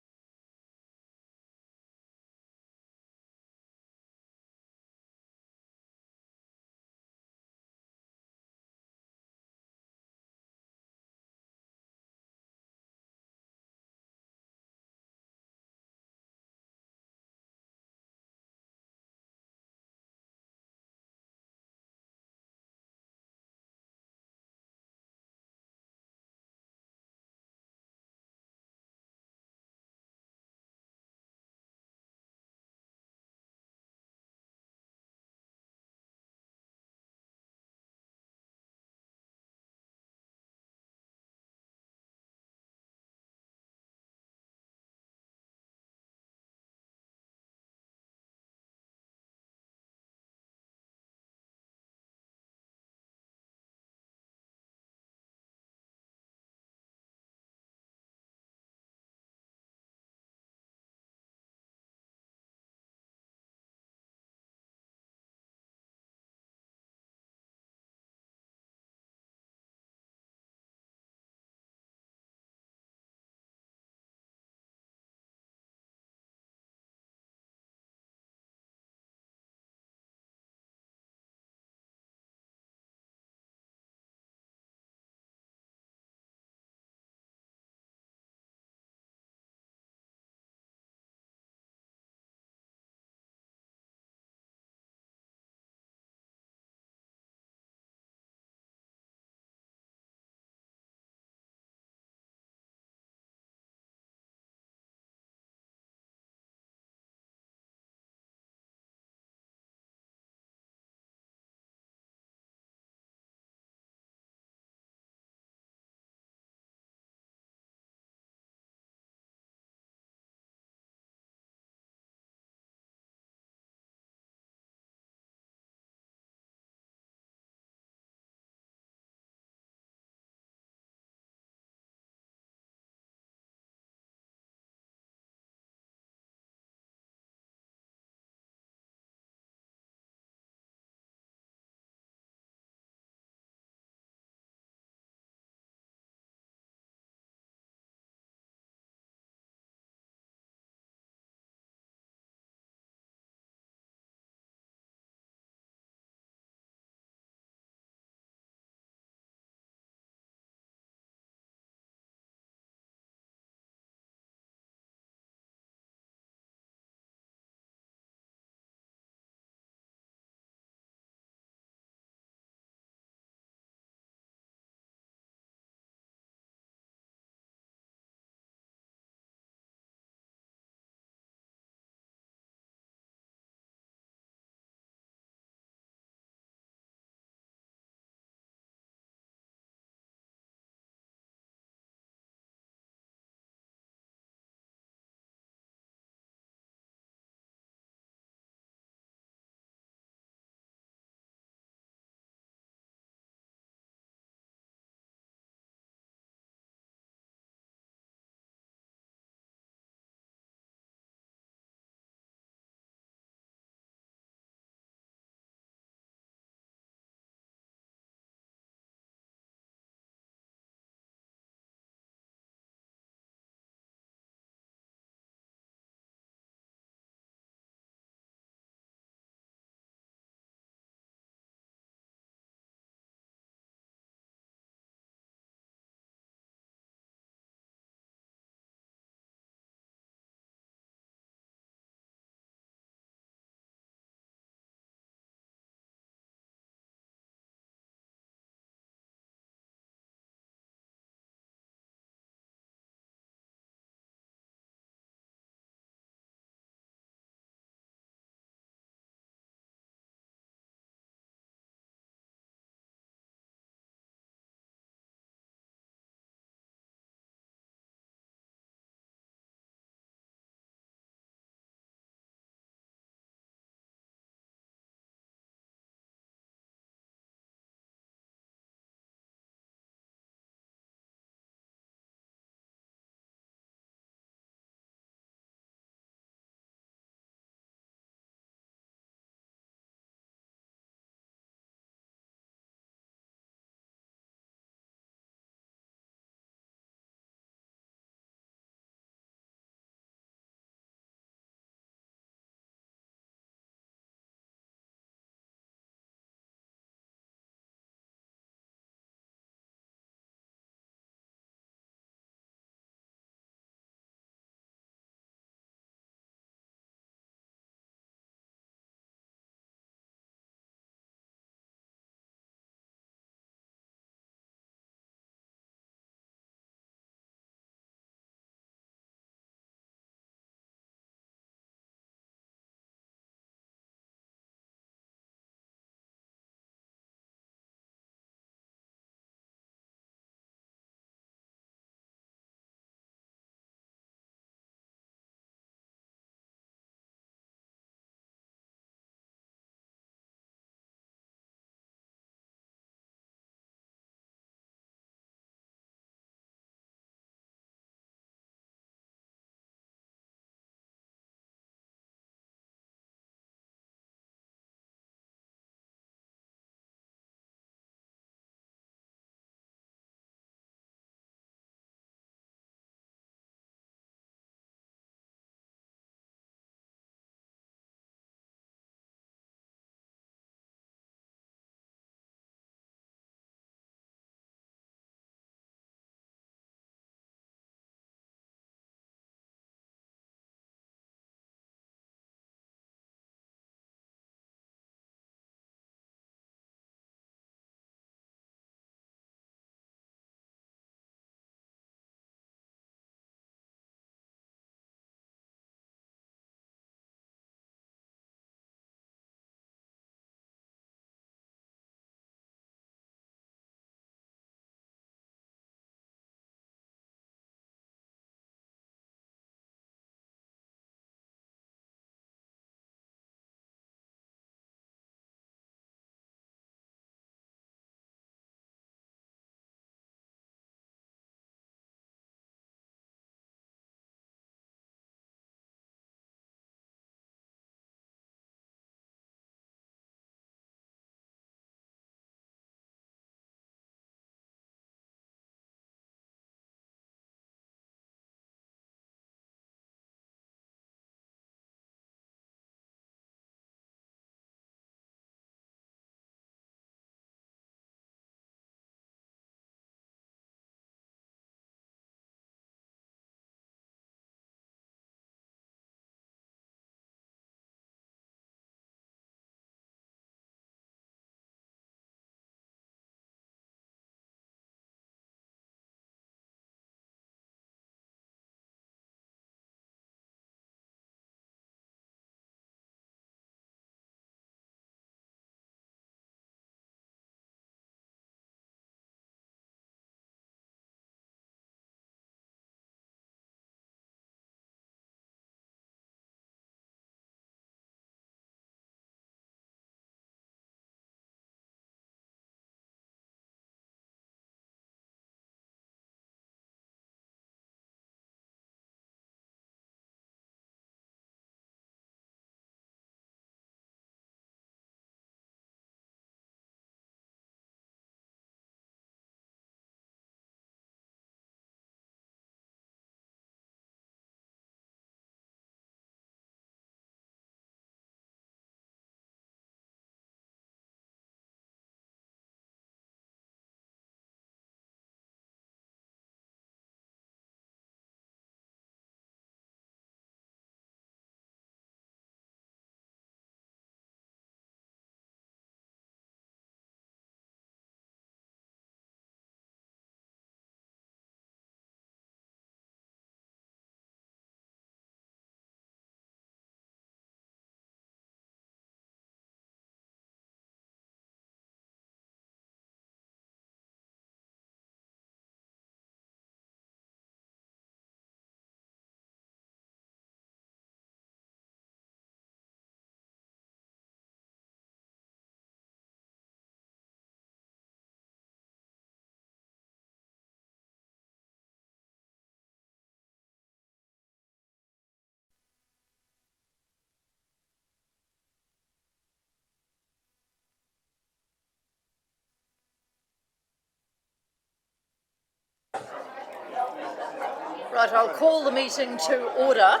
Speaker 2: Right, I'll call the meeting to order.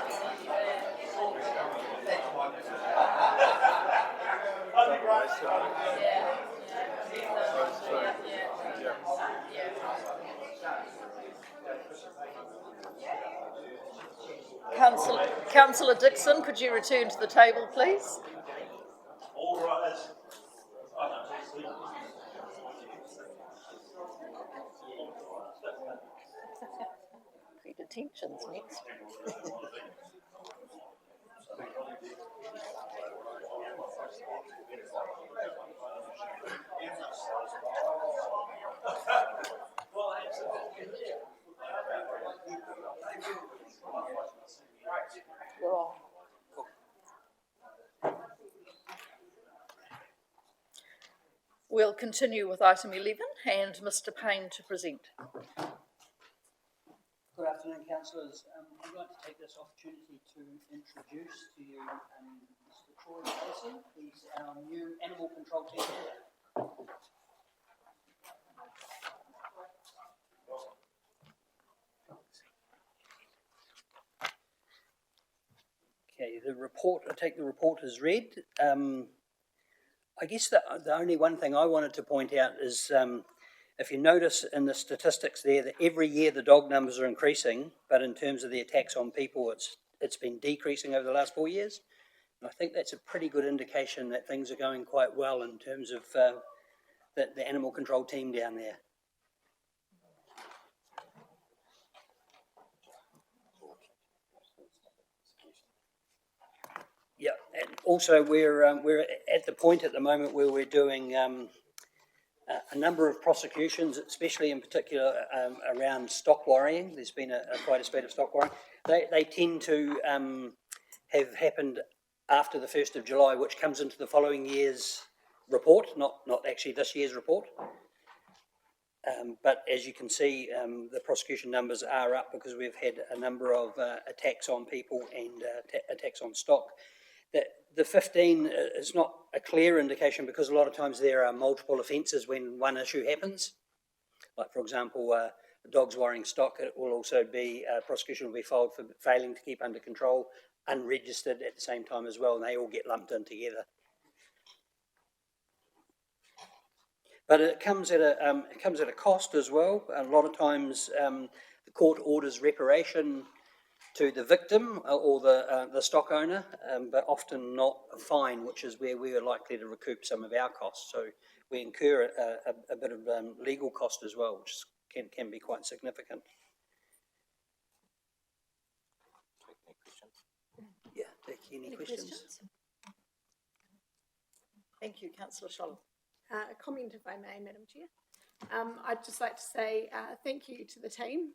Speaker 2: Councillor Dixon, could you return to the table, please?
Speaker 12: All right.
Speaker 2: Detention's next. We'll continue with item 11 and Mr Payne to present.
Speaker 17: Good afternoon, councillors. I'd like to take this opportunity to introduce to you Mr Troy Casey. He's our new animal control team leader. Okay, the report, I take the report as read. I guess the only one thing I wanted to point out is if you notice in the statistics there that every year the dog numbers are increasing, but in terms of the attacks on people, it's been decreasing over the last 4 years. And I think that's a pretty good indication that things are going quite well in terms of the animal control team down there. Yeah, and also we're at the point at the moment where we're doing a number of prosecutions, especially in particular around stock worrying. There's been quite a spate of stock worrying. They tend to have happened after the 1st of July, which comes into the following year's report, not actually this year's report. But as you can see, the prosecution numbers are up because we've had a number of attacks on people and attacks on stock. The 15 is not a clear indication because a lot of times there are multiple offences when one issue happens. Like, for example, dogs worrying stock, it will also be, prosecution will be filed for failing to keep under control, unregistered at the same time as well, and they all get lumped in together. But it comes at a cost as well. A lot of times the court orders reparation to the victim or the stock owner, but often not a fine, which is where we are likely to recoup some of our costs. So we incur a bit of legal cost as well, which can be quite significant. Yeah, any questions?
Speaker 2: Thank you, Councillor Sholland.
Speaker 4: A comment, if I may, Madam Chair. I'd just like to say thank you to the team.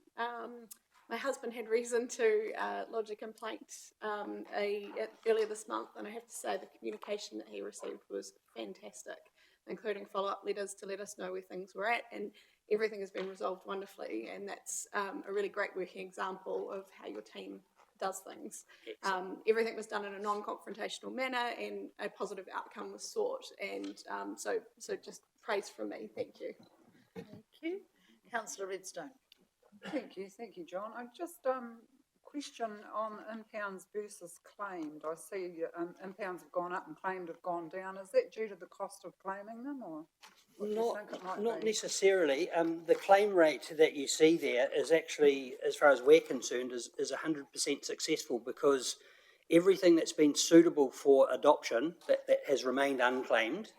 Speaker 4: My husband had reason to lodge a complaint earlier this month, and I have to say the communication that he received was fantastic, including follow-up letters to let us know where things were at, and everything has been resolved wonderfully, and that's a really great working example of how your team does things. Everything was done in a non-confrontational manner, and a positive outcome was sought, and so just praise from me. Thank you.
Speaker 2: Thank you. Councillor Redstone.
Speaker 7: Thank you, John. I just question on impounds versus claimed. I see impounds have gone up and claimed have gone down. Is that due to the cost of claiming them, or what do you think it might
Speaker 17: Not
Speaker 7: be?
Speaker 17: necessarily. The claim rate that you see there is actually, as far as we're concerned, is 100% successful, because everything that's been suitable for adoption that has remained unclaimed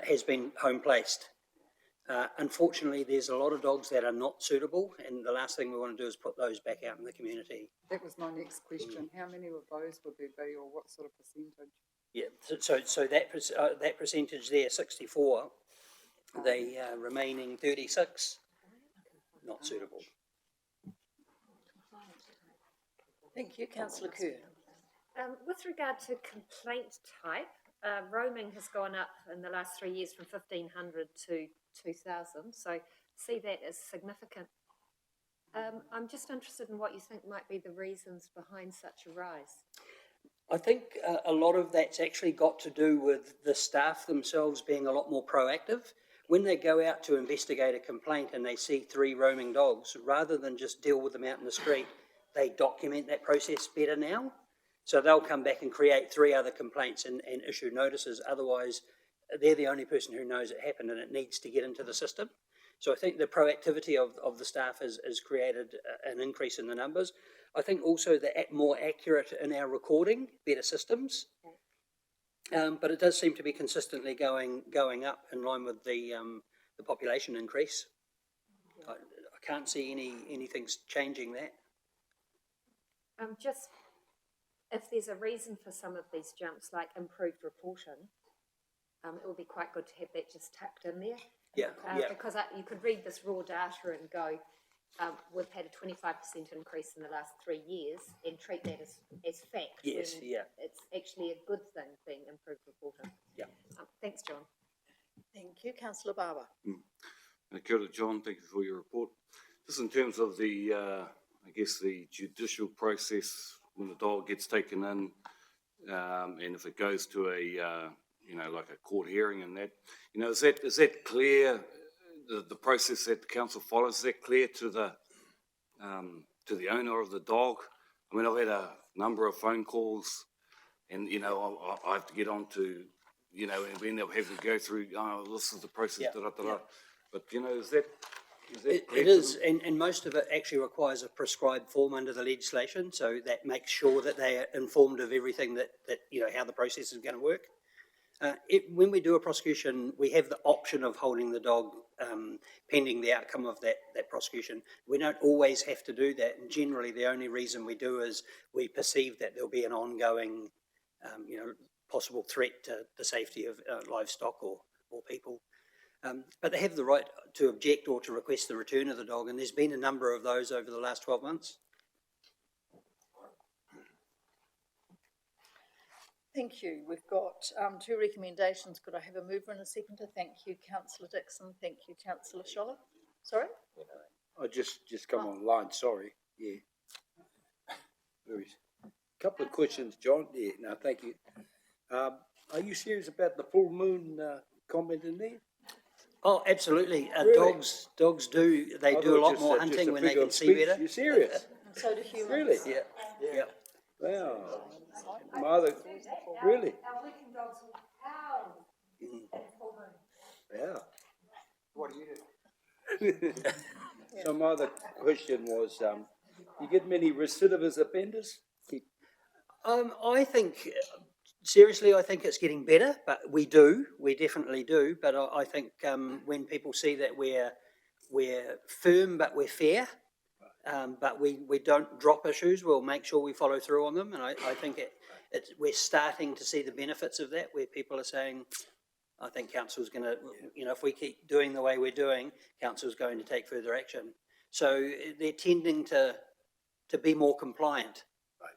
Speaker 17: has been home placed. Unfortunately, there's a lot of dogs that are not suitable, and the last thing we want to do is put those back out in the community.
Speaker 7: That was my next question. How many of those would there be, or what sort of percentage?
Speaker 17: Yeah, so that percentage there, 64, the remaining 36, not suitable.
Speaker 2: Thank you, Councillor Kerr.
Speaker 11: With regard to complaint type, roaming has gone up in the last 3 years from 1,500 to 2,000, so see that as significant. I'm just interested in what you think might be the reasons behind such a rise.
Speaker 17: I think a lot of that's actually got to do with the staff themselves being a lot more proactive. When they go out to investigate a complaint and they see 3 roaming dogs, rather than just deal with them out in the street, they document that process better now. So they'll come back and create 3 other complaints and issue notices. Otherwise, they're the only person who knows it happened and it needs to get into the system. So I think the proactivity of the staff has created an increase in the numbers. I think also the more accurate in our recording, better systems. But it does seem to be consistently going up in line with the population increase. I can't see anything changing that.
Speaker 11: Just, if there's a reason for some of these jumps, like improved reporting, it would be quite good to have that just tucked in there.
Speaker 17: Yeah,
Speaker 11: Because you could read this raw data and go, we've had a 25% increase in the last 3 years, and treat that as fact.
Speaker 17: Yes,
Speaker 11: when
Speaker 17: yeah.
Speaker 11: It's actually a good thing being improved reporting.
Speaker 17: Yeah.
Speaker 11: Thanks, John.
Speaker 2: Thank you. Councillor Barber.
Speaker 10: Kia ora, John, thank you for your report. Just in terms of the, I guess, the judicial process when the dog gets taken in, and if it goes to a, like a court hearing and that, is that clear, the process that the council follows, is that clear to the owner of the dog? I mean, I've had a number of phone calls and, I have to get on to, and we end up having to go through, this is the process, da-da-da-da. But, is that clear
Speaker 17: It is, and most of it actually requires a prescribed form under the legislation, so that makes sure that they are informed of everything that how the process is going to work. When we do a prosecution, we have the option of holding the dog pending the outcome of that prosecution. We don't always have to do that, and generally the only reason we do is we perceive that there'll be an ongoing, possible threat to the safety of livestock or people. But they have the right to object or to request the return of the dog, and there's been a number of those over the last 12 months.
Speaker 2: Thank you. We've got 2 recommendations. Could I have a mover and a seconder? Thank you, Councillor Dixon. Thank you, Councillor Scholler. Sorry?
Speaker 9: I just come online, sorry, yeah. There is a couple of questions, John. Yeah, no, thank you. Are you serious about the full moon comment in there?
Speaker 17: Oh, absolutely.
Speaker 9: Really?
Speaker 17: Dogs do a lot more hunting when they can see better.
Speaker 9: You're serious?
Speaker 2: So do humans.
Speaker 9: Really?
Speaker 17: Yeah.
Speaker 9: Wow. Mother, really? Yeah.
Speaker 17: What do you do?
Speaker 9: So my other question was, you get many recidivist offenders?
Speaker 17: I think, seriously, I think it's getting better, but we definitely do. But I think when people see that we're firm but we're fair, but we don't drop issues, we'll make sure we follow through on them. And I think we're starting to see the benefits of that, where people are saying, I think council's going to, if we keep doing the way we're doing, council's going to take further action. So they're tending to be more compliant.
Speaker 9: Right.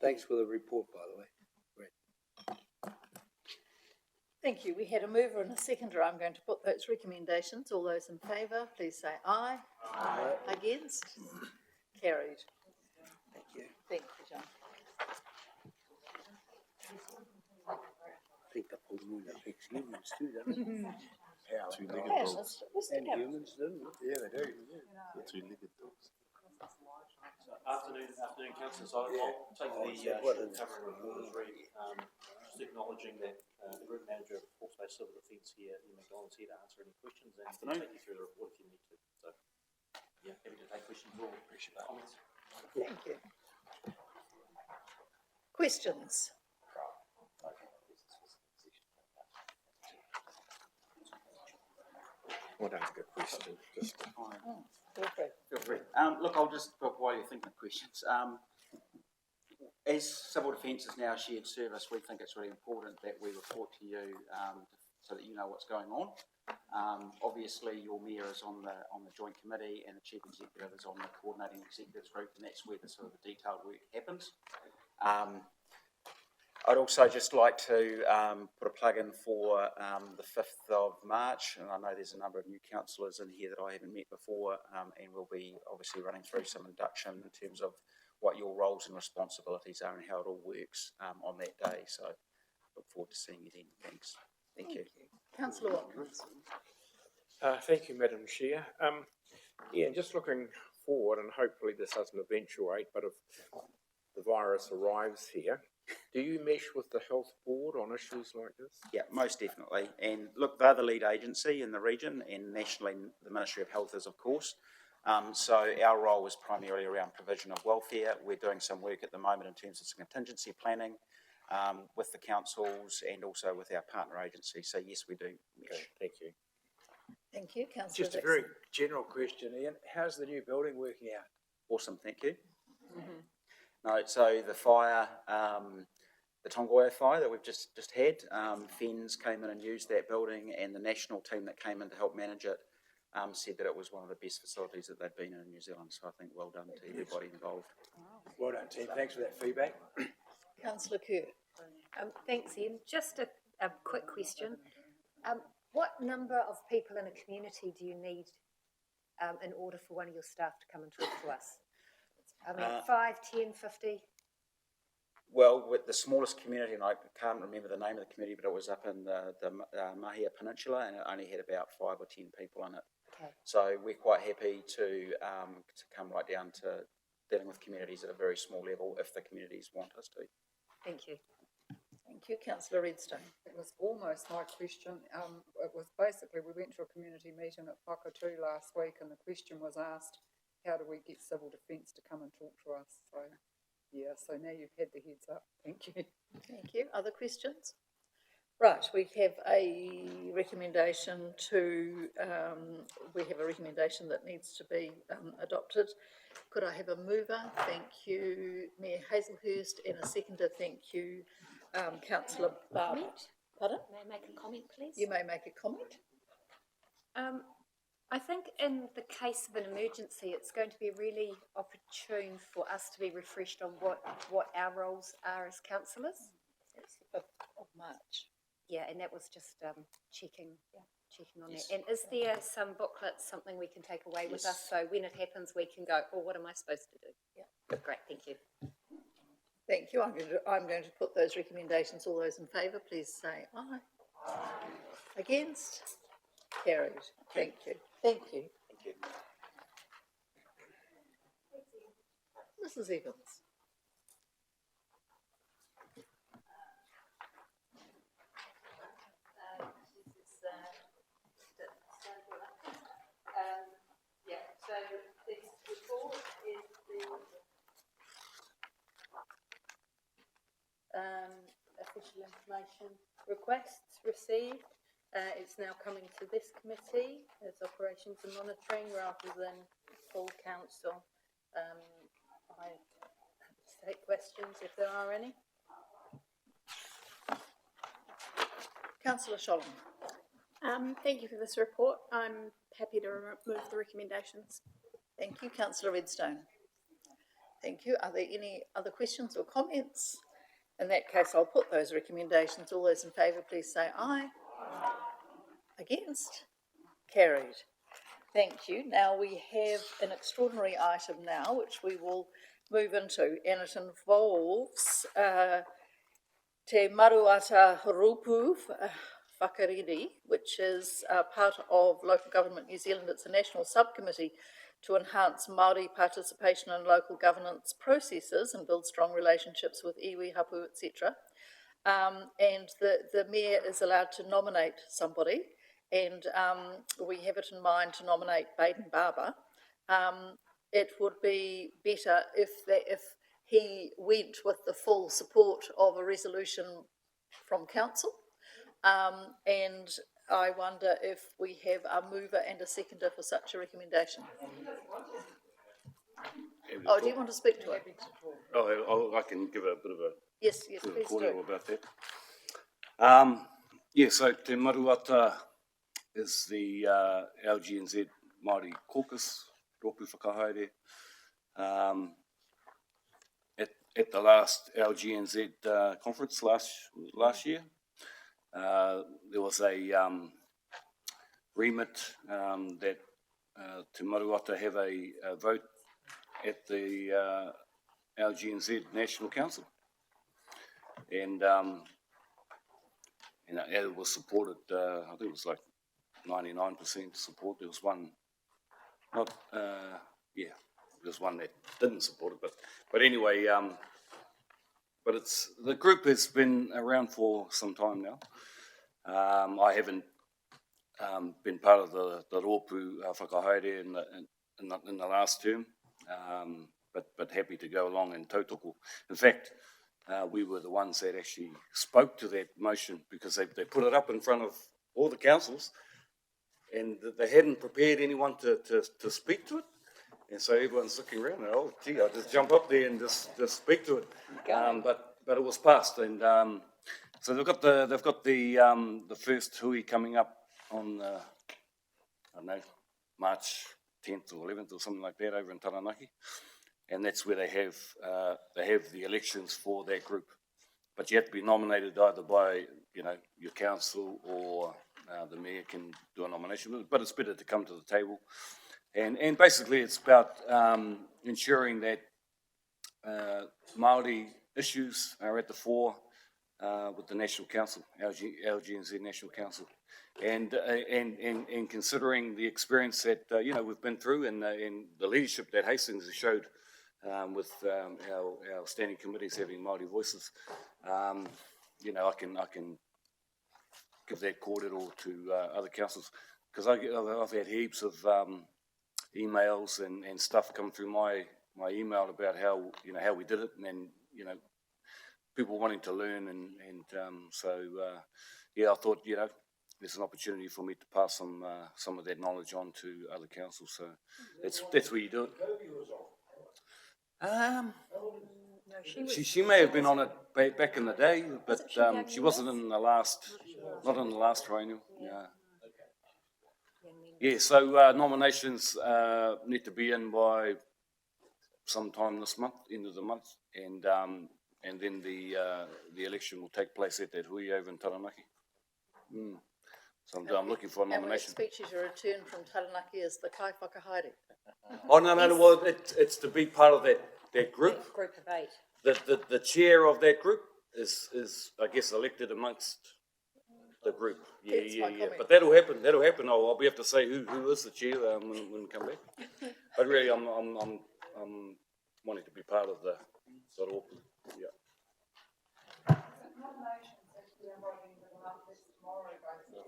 Speaker 9: Thanks for the report, by the way. Great.
Speaker 2: Thank you. We had a mover and a seconder. I'm going to put those recommendations. All those in favour, please say aye. Aye. Against? Carried.
Speaker 17: Thank you.
Speaker 2: Thank you, John.
Speaker 9: I think the full moon affects humans too, doesn't it?
Speaker 2: Two-legged dogs.
Speaker 9: And humans, doesn't it? Yeah, they do.
Speaker 14: The 2-legged dogs.
Speaker 21: Afternoon, councillors. I'll take the covering report as read, just acknowledging that the group manager of Hawke's Bay Civil Defence here, Ian McDonald's here to answer any questions and to take you through the report if you need to. So, yeah, happy to take questions or comments.
Speaker 2: Thank you. Questions?
Speaker 22: Well, that's a good question. Just
Speaker 2: Feel free.
Speaker 22: look, I'll just, while you're thinking of questions, as Civil Defence is now a shared service, we think it's really important that we report to you so that you know what's going on. Obviously, your mayor is on the joint committee, and the chief executive is on the coordinating executives group, and that's where the sort of the detailed work happens. I'd also just like to put a plug in for the 5th of March, and I know there's a number of new councillors in here that I haven't met before, and we'll be obviously running through some induction in terms of what your roles and responsibilities are and how it all works on that day. So look forward to seeing you then. Thanks. Thank you.
Speaker 2: Councillor Watkins.
Speaker 6: Thank you, Madam Chair. Yeah, just looking
Speaker 5: forward, and hopefully this doesn't eventuate, but if the virus arrives here, do you mesh with the health board on issues like this?
Speaker 22: Yeah, most definitely. And look, they're the lead agency in the region, and nationally the Ministry of Health is, of course. So our role is primarily around provision of welfare. We're doing some work at the moment in terms of some contingency planning with the councils and also with our partner agency. So yes, we do mesh.
Speaker 5: Okay, thank you.
Speaker 2: Thank you, councillor
Speaker 9: Just a
Speaker 2: Dixon.
Speaker 9: very general question, Ian. How's the new building working out?
Speaker 22: Awesome, thank you. No, so the fire, the Tongoia fire that we've just had, FENS came in and used that building, and the national team that came in to help manage it said that it was one of the best facilities that they've been in New Zealand. So I think well done to everybody involved.
Speaker 9: Well done, team. Thanks for that feedback.
Speaker 2: Councillor Kerr.
Speaker 11: Thanks, Ian. Just a quick question. What number of people in a community do you need in order for one of your staff to come and talk to us? I mean, 5, 10, 50?
Speaker 22: Well, with the smallest community, and I can't remember the name of the community, but it was up in the Mahia Peninsula, and it only had about 5 or 10 people in it.
Speaker 11: Okay.
Speaker 22: So we're quite happy to come right down to dealing with communities at a very small level if the communities want us to.
Speaker 11: Thank you.
Speaker 2: Thank you, councillor Redstone.
Speaker 7: It was almost my question. It was basically, we went to a community meeting at Whakatū last week, and the question was asked, how do we get civil defence to come and talk to us? So, yeah, so now you've had the heads up. Thank you.
Speaker 2: Thank you. Other questions? Right, we have a recommendation that needs to be adopted. Could I have a mover? Thank you, Mayor Hazelhurst, and a seconder. Thank you, councillor Barber. Pardon?
Speaker 11: May I make a comment, please?
Speaker 2: You may make a comment.
Speaker 11: I think in the case of an emergency, it's going to be really opportune for us to be refreshed on what our roles are as councillors.
Speaker 2: It's the 5th of March.
Speaker 11: Yeah, and that was just checking on that. And is there some booklet, something we can take away with us, so when it happens we can go, oh, what am I supposed to do?
Speaker 2: Yeah.
Speaker 11: Great, thank you.
Speaker 2: Thank you. I'm going to put those recommendations. All those in favour, please say aye. Against? Carried. Thank you. Thank you.
Speaker 22: Thank you.
Speaker 2: Mrs. Evans.
Speaker 13: So this report is the official information requests received. It's now coming to this committee as operations and monitoring rather than full council. I take questions if there are any.
Speaker 2: Councillor Scholem.
Speaker 4: Thank you for this report. I'm happy to remove the recommendations.
Speaker 2: Thank you, councillor Redstone. Thank you. Are there any other questions or comments? In that case, I'll put those recommendations. All those in favour, please say aye. Against? Carried. Thank you. Now we have an extraordinary item now, which we will move into, and it involves Te Maruata Rupu Whakariri, which is part of Local Government New Zealand. It's a national subcommittee to enhance Māori participation in local governance processes and build strong relationships with iwi, hapu, etc. And the mayor is allowed to nominate somebody, and we have it in mind to nominate Baden Barber. It would be better if he went with the full support of a resolution from council. And I wonder if we have a mover and a seconder for such a recommendation. Oh, do you want to speak to it?
Speaker 10: Oh, I can give a bit of a
Speaker 2: Yes, please
Speaker 10: cordial
Speaker 2: do.
Speaker 10: about that. Yeah, so Te Maruata is the LGNZ Māori Caucus, Rōpū Whakahaere. At the last LGNZ conference last year, there was a remit that Te Maruata have a vote at the LGNZ National Council, and it was supported. I think it was like 99% support. There was one, there's one that didn't support it, but anyway, but the group has been around for some time now. I haven't been part of the Rōpū whakahaere in the last term, but happy to go along in tautoko. In fact, we were the ones that actually spoke to that motion because they put it up in front of all the councils and they hadn't prepared anyone to speak to it. And so everyone's looking around and, oh, gee, I'll just jump up there and just speak to it. But it was passed. And so they've got the first hui coming up on, I don't know, March 10th or 11th or something like that over in Taranaki. And that's where they have the elections for that group. But you have to be nominated either by, your council or the mayor can do a nomination. But it's better to come to the table. And basically it's about ensuring that Māori issues are at the fore with the National Council, LGNZ National Council. And considering the experience that, we've been through and the leadership that Hastings has showed with our standing committees having Māori voices, I can give that kōrero to other councils because I've had heaps of emails and stuff come through my email about how we did it and people wanting to learn and I thought there's an opportunity for me to pass some of that knowledge on to other councils, so that's where you do it. She may have been on it back in the day, but she wasn't in the last, not in the last triennial. Yeah, so nominations need to be in by sometime this month, end of the month, and then the election will take place at that hui over in Taranaki. So I'm looking for a nomination.
Speaker 2: And we expect you to return from Taranaki as the kai whakahaere.
Speaker 10: Oh, no, well, it's to be part of that group.
Speaker 11: Group of 8.
Speaker 10: The chair of that group is I guess elected amongst the group. Yeah. But that'll happen. I'll be able to say who is the chair when we come back. But really, I'm wanting to be part of the Rōpū. Yeah.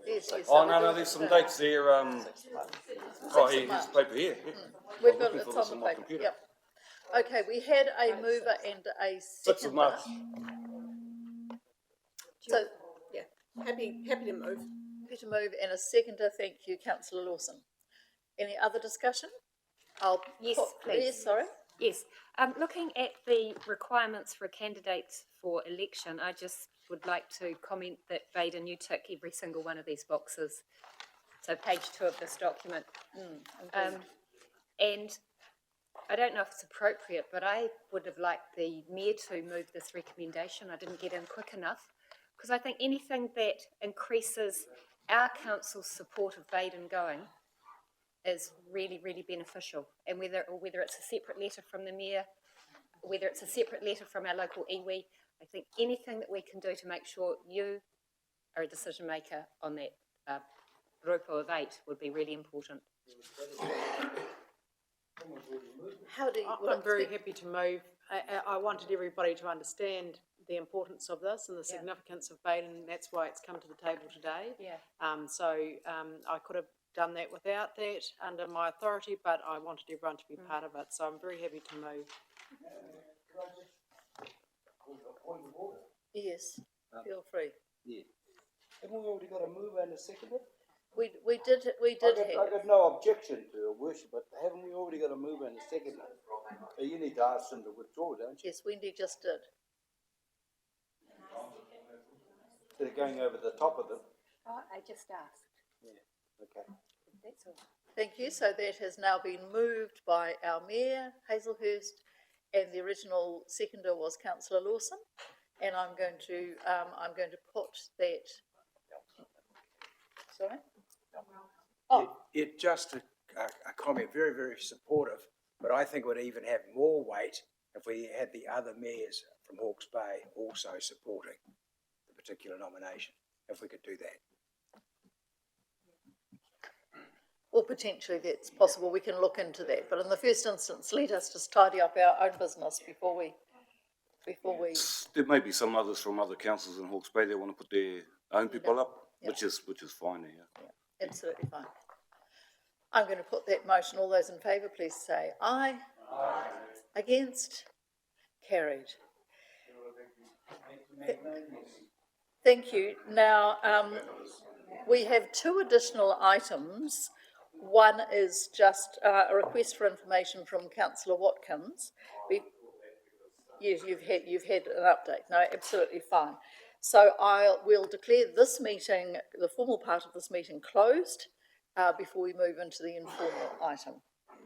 Speaker 2: Yes,
Speaker 10: Oh no, there's some dates there. Here's the paper here.
Speaker 2: We've got it's on the paper. Yep. Okay, we had a mover and a seconder.
Speaker 10: 6th of March.
Speaker 2: So,
Speaker 4: yeah, happy to move.
Speaker 2: Happy to move and a seconder. Thank you, Councillor Lawson. Any other discussion?
Speaker 11: Yes, please.
Speaker 2: Yes, sorry.
Speaker 11: Yes. Looking at the requirements for candidates for election, I just would like to comment that, Baden, you tick every single one of these boxes. So page 2 of this document. And I don't know if it's appropriate, but I would have liked the Mayor to move this recommendation. I didn't get in quick enough because I think anything that increases our council's support of Baden going is really, really beneficial. And whether it's a separate letter from the Mayor, whether it's a separate letter from our local iwi, I think anything that we can do to make sure you are a decision maker on that group of 8 would be really important.
Speaker 2: How do you?
Speaker 3: I'm very happy to move. I wanted everybody to understand the importance of this and the significance of Baden. That's why it's come to the table today.
Speaker 11: Yeah.
Speaker 3: I could have done that without that under my authority, but I wanted everyone to be part of it. So I'm very happy to move.
Speaker 2: Yes, feel free.
Speaker 9: Yeah. Haven't we already got a mover and a seconder?
Speaker 2: We did
Speaker 9: I got no objection to your worship, but haven't we already got a mover and a seconder? You need to ask them to withdraw, don't you?
Speaker 2: Yes, Wendy just did.
Speaker 9: They're going over the top of them.
Speaker 11: Oh, I just asked.
Speaker 9: Yeah, okay.
Speaker 11: That's all.
Speaker 2: Thank you. So that has now been moved by our Mayor, Hazelhurst, and the original seconder was Councillor Lawson. And I'm going to put that. Sorry.
Speaker 9: It just a comment, very, very supportive, but I think it would even have more weight if we had the other mayors from Hawke's Bay also supporting the particular nomination, if we could do that.
Speaker 2: or potentially that's possible, we can look into that. But in the first instance, let us just tidy up our own business before we.
Speaker 10: There may be some others from other councils in Hawke's Bay that want to put their own people up,
Speaker 2: Yeah.
Speaker 10: which is fine, yeah.
Speaker 2: Absolutely fine. I'm going to put that motion. All those in favour, please say aye. Aye. Against? Carried. Thank you. Now, we have two additional items. One is just a request for information from Councillor Watkins. Yes, you've had an update. No, absolutely fine. So we'll declare this meeting, the formal part of this meeting, closed before we move into the informal item.